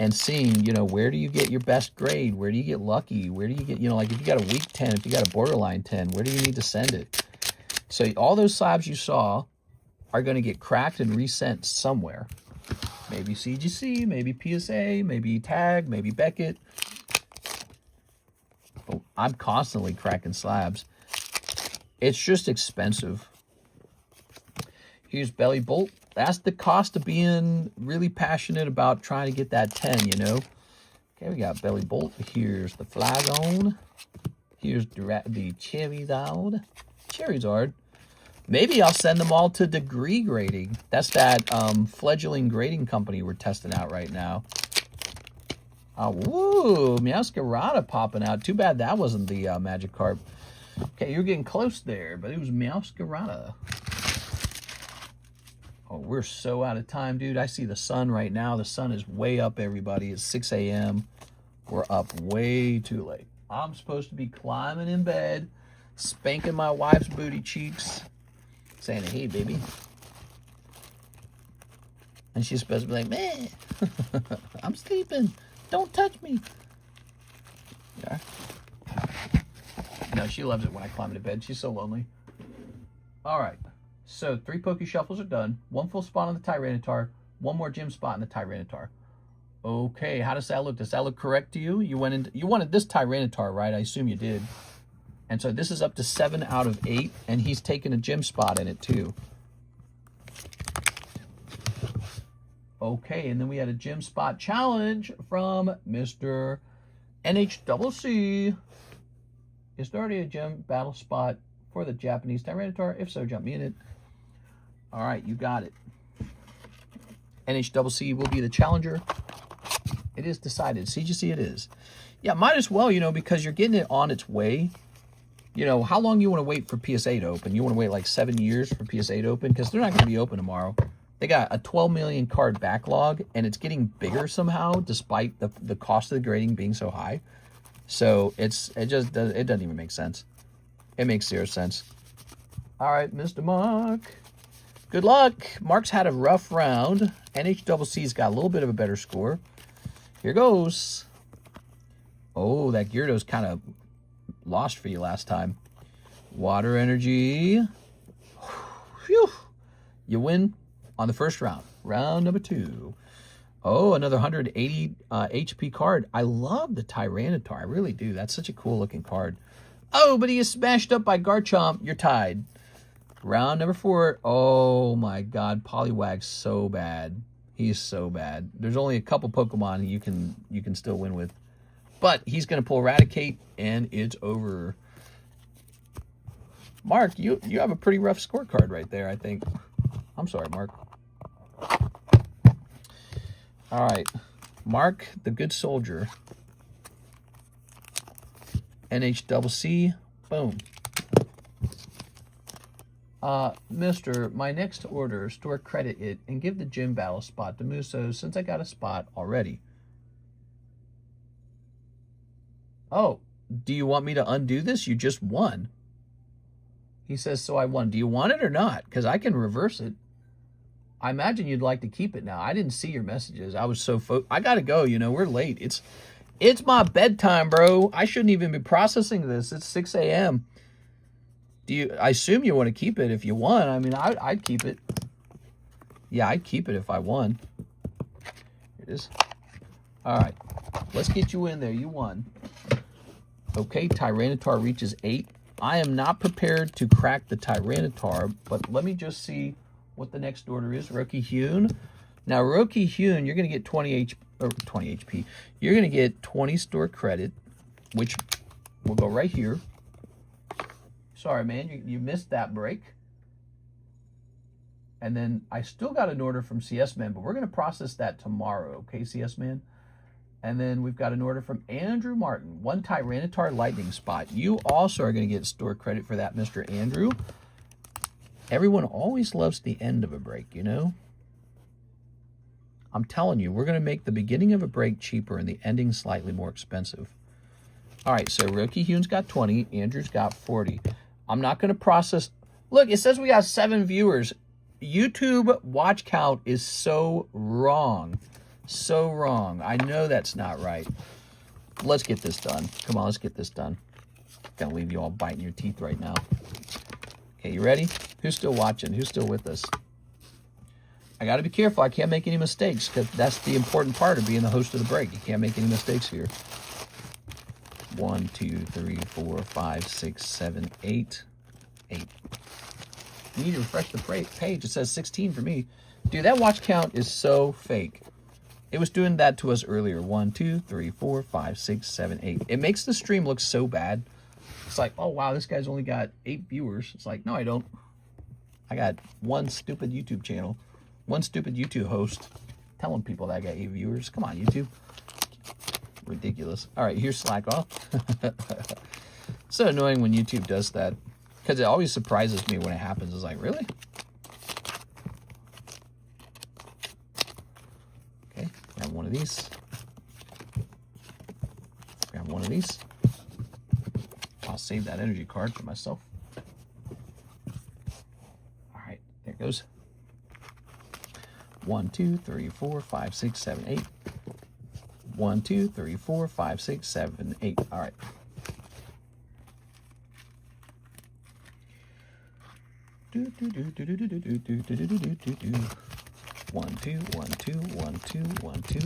and seeing, you know, where do you get your best grade? Where do you get lucky? Where do you get, you know, like if you got a weak 10, if you got a borderline 10, where do you need to send it? So all those slabs you saw are going to get cracked and resent somewhere. Maybe CGC, maybe PSA, maybe Tag, maybe Beckett. Oh, I'm constantly cracking slabs. It's just expensive. Here's Belly Bolt. That's the cost of being really passionate about trying to get that 10, you know. Okay, we got Belly Bolt. Here's the Flagon. Here's the Charizard. Maybe I'll send them all to Degree Grading. That's that fledgling grading company we're testing out right now. Oh, woo! Meowscarada popping out. Too bad that wasn't the Magikarp. Okay, you're getting close there, but it was Meowscarada. Oh, we're so out of time, dude. I see the sun right now. The sun is way up, everybody. It's 6 a.m. We're up way too late. I'm supposed to be climbing in bed, spanking my wife's booty cheeks, saying, hey, baby. And she's supposed to be like, man, I'm sleeping. Don't touch me. Yeah. No, she loves it when I climb into bed. She's so lonely. All right. So 3 Poke Shuffles are done. 1 full spot on the Tyranitar. 1 more gym spot on the Tyranitar. Okay, how does that look? Does that look correct to you? You wanted this Tyranitar, right? I assume you did. And so this is up to 7 out of 8, and he's taken a gym spot in it too. Okay, and then we had a gym spot challenge from Mr. NHCC. Is there already a gym battle spot for the Japanese Tyranitar? If so, jump me in it. All right, you got it. NHCC will be the challenger. It is decided. CGC it is. Yeah, might as well, you know, because you're getting it on its way. You know, how long you want to wait for PSA to open? You want to wait like 7 years for PSA to open? Because they're not going to be open tomorrow. They got a 12 million card backlog, and it's getting bigger somehow, despite the cost of the grading being so high. So it doesn't even make sense. It makes 0 sense. All right, Mr. Mark. Good luck. Mark's had a rough round. NHCC's got a little bit of a better score. Here goes. Oh, that Gyarados kind of lost for you last time. Water energy. Whew. You win on the first round. Round number 2. Oh, another 180 HP card. I love the Tyranitar. I really do. That's such a cool looking card. Oh, but he is smashed up by Garchomp. You're tied. Round number 4. Oh my God, Poliwag's so bad. He's so bad. There's only a couple Pokemon you can still win with. But he's going to pull Eradicate, and it's over. Mark, you have a pretty rough scorecard right there, I think. I'm sorry, Mark. All right. Mark, the good soldier. NHCC. Boom. Mister, my next order, store credit it and give the gym battle spot to Muso since I got a spot already. Oh, do you want me to undo this? You just won. He says, so I won. Do you want it or not? Because I can reverse it. I imagine you'd like to keep it now. I didn't see your messages. I was so I got to go. You know, we're late. It's my bedtime, bro. I shouldn't even be processing this. It's 6 a.m. I assume you want to keep it if you won. I mean, I'd keep it. Yeah, I'd keep it if I won. Here it is. All right. Let's get you in there. You won. Okay, Tyranitar reaches 8. I am not prepared to crack the Tyranitar, but let me just see what the next order is. Roki-Hyun. Now, Roki-Hyun, you're going to get 20 HP. You're going to get 20 store credit, which will go right here. Sorry, man, you missed that break. And then I still got an order from CS Man, but we're going to process that tomorrow, okay, CS Man? And then we've got an order from Andrew Martin, 1 Tyranitar Lightning Spot. You also are going to get store credit for that, Mr. Andrew. Everyone always loves the end of a break, you know? I'm telling you, we're going to make the beginning of a break cheaper and the ending slightly more expensive. All right, so Roki-Hyun's got 20. Andrew's got 40. I'm not going to process. Look, it says we got 7 viewers. YouTube watch count is so wrong. So wrong. I know that's not right. Let's get this done. Come on, let's get this done. Gonna leave you all biting your teeth right now. Okay, you ready? Who's still watching? Who's still with us? I got to be careful. I can't make any mistakes because that's the important part of being the host of the break. You can't make any mistakes here. 1, 2, 3, 4, 5, 6, 7, 8. 8. You need to refresh the page. It says 16 for me. Dude, that watch count is so fake. It was doing that to us earlier. 1, 2, 3, 4, 5, 6, 7, 8. It makes the stream look so bad. It's like, oh, wow, this guy's only got 8 viewers. It's like, no, I don't. I got 1 stupid YouTube channel. 1 stupid YouTube host telling people that I got 8 viewers. Come on, YouTube. Ridiculous. All right, here's Slack off. So annoying when YouTube does that because it always surprises me when it happens. It's like, really? Okay, grab one of these. one of these. I'll save that energy card for myself. All right, there it goes. 1, 2, 3, 4, 5, 6, 7, 8. 1, 2, 3, 4, 5, 6, 7, 8. All right. Do do do do do do do do do do do do do. 1, 2, 1, 2, 1, 2, 1, 2.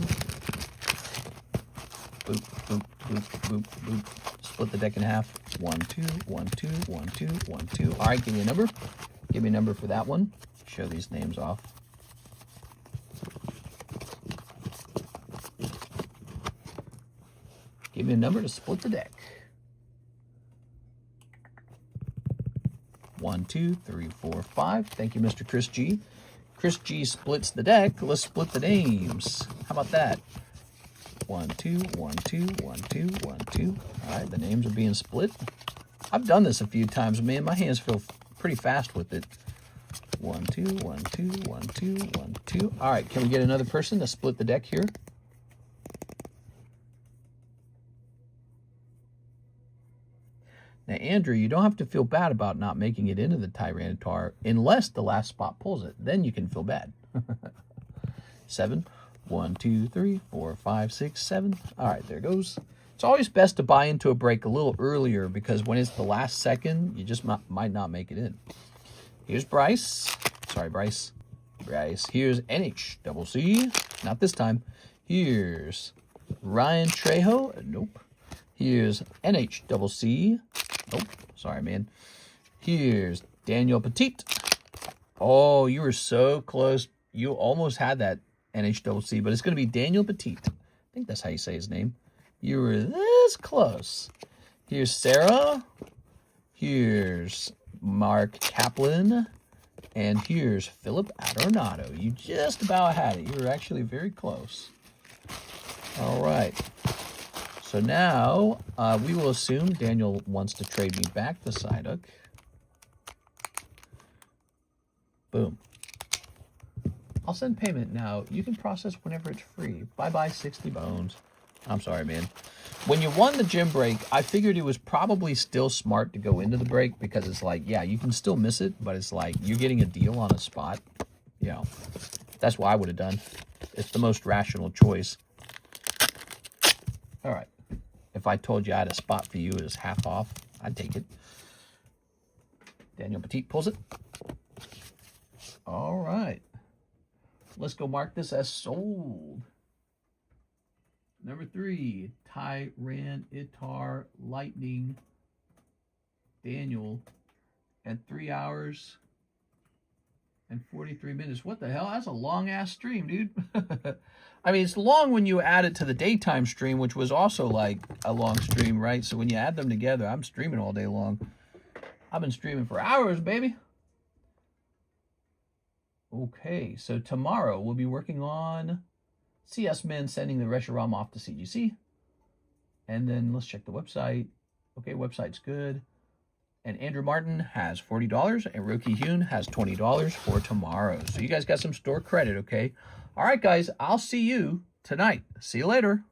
Boop, boop, boop, boop, boop. Split the deck in half. 1, 2, 1, 2, 1, 2, 1, 2. All right, give me a number. Give me a number for that one. Show these names off. Give me a number to split the deck. 1, 2, 3, 4, 5. Thank you, Mr. Chris G. Chris G splits the deck. Let's split the names. How about that? 1, 2, 1, 2, 1, 2, 1, 2. All right, the names are being split. I've done this a few times, man. My hands feel pretty fast with it. 1, 2, 1, 2, 1, 2, 1, 2. All right, can we get another person to split the deck here? Now, Andrew, you don't have to feel bad about not making it into the Tyranitar unless the last spot pulls it. Then you can feel bad. 7. 1, 2, 3, 4, 5, 6, 7. All right, there goes. It's always best to buy into a break a little earlier because when it's the last second, you just might not make it in. Here's Bryce. Sorry, Bryce. Bryce. Here's NHCC. Not this time. Here's Ryan Trejo. Nope. Here's NHCC. Nope. Sorry, man. Here's Daniel Petit. Oh, you were so close. You almost had that NHCC, but it's going to be Daniel Petit. I think that's how you say his name. You were this close. Here's Sarah. Here's Mark Kaplan. And here's Philip Adornato. You just about had it. You were actually very close. All right. So now we will assume Daniel wants to trade me back the Psyduck. Boom. I'll send payment now. You can process whenever it's free. Bye-bye, 60 bones. I'm sorry, man. When you won the gym break, I figured it was probably still smart to go into the break because it's like, yeah, you can still miss it, but it's like you're getting a deal on a spot. You know, that's what I would have done. It's the most rational choice. All right. If I told you I had a spot for you as half off, I'd take it. Daniel Petit pulls it. All right. Let's go mark this as sold. Number 3, Tyranitar Lightning Daniel at 3 hours and 43 minutes. What the hell? That's a long-ass stream, dude. I mean, it's long when you add it to the daytime stream, which was also like a long stream, right? So when you add them together, I'm streaming all day long. I've been streaming for hours, baby. Okay, so tomorrow we'll be working on CS Men sending the Reshiram off to CGC. And then let's check the website. Okay, website's good. And Andrew Martin has $40 and Roki Hune has $20 for tomorrow. So you guys got some store credit, okay? All right, guys, I'll see you tonight. See you later.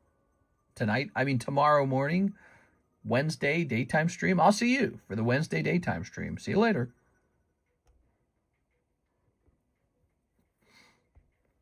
Tonight, I mean tomorrow morning, Wednesday daytime stream. I'll see you for the Wednesday daytime stream. See you later.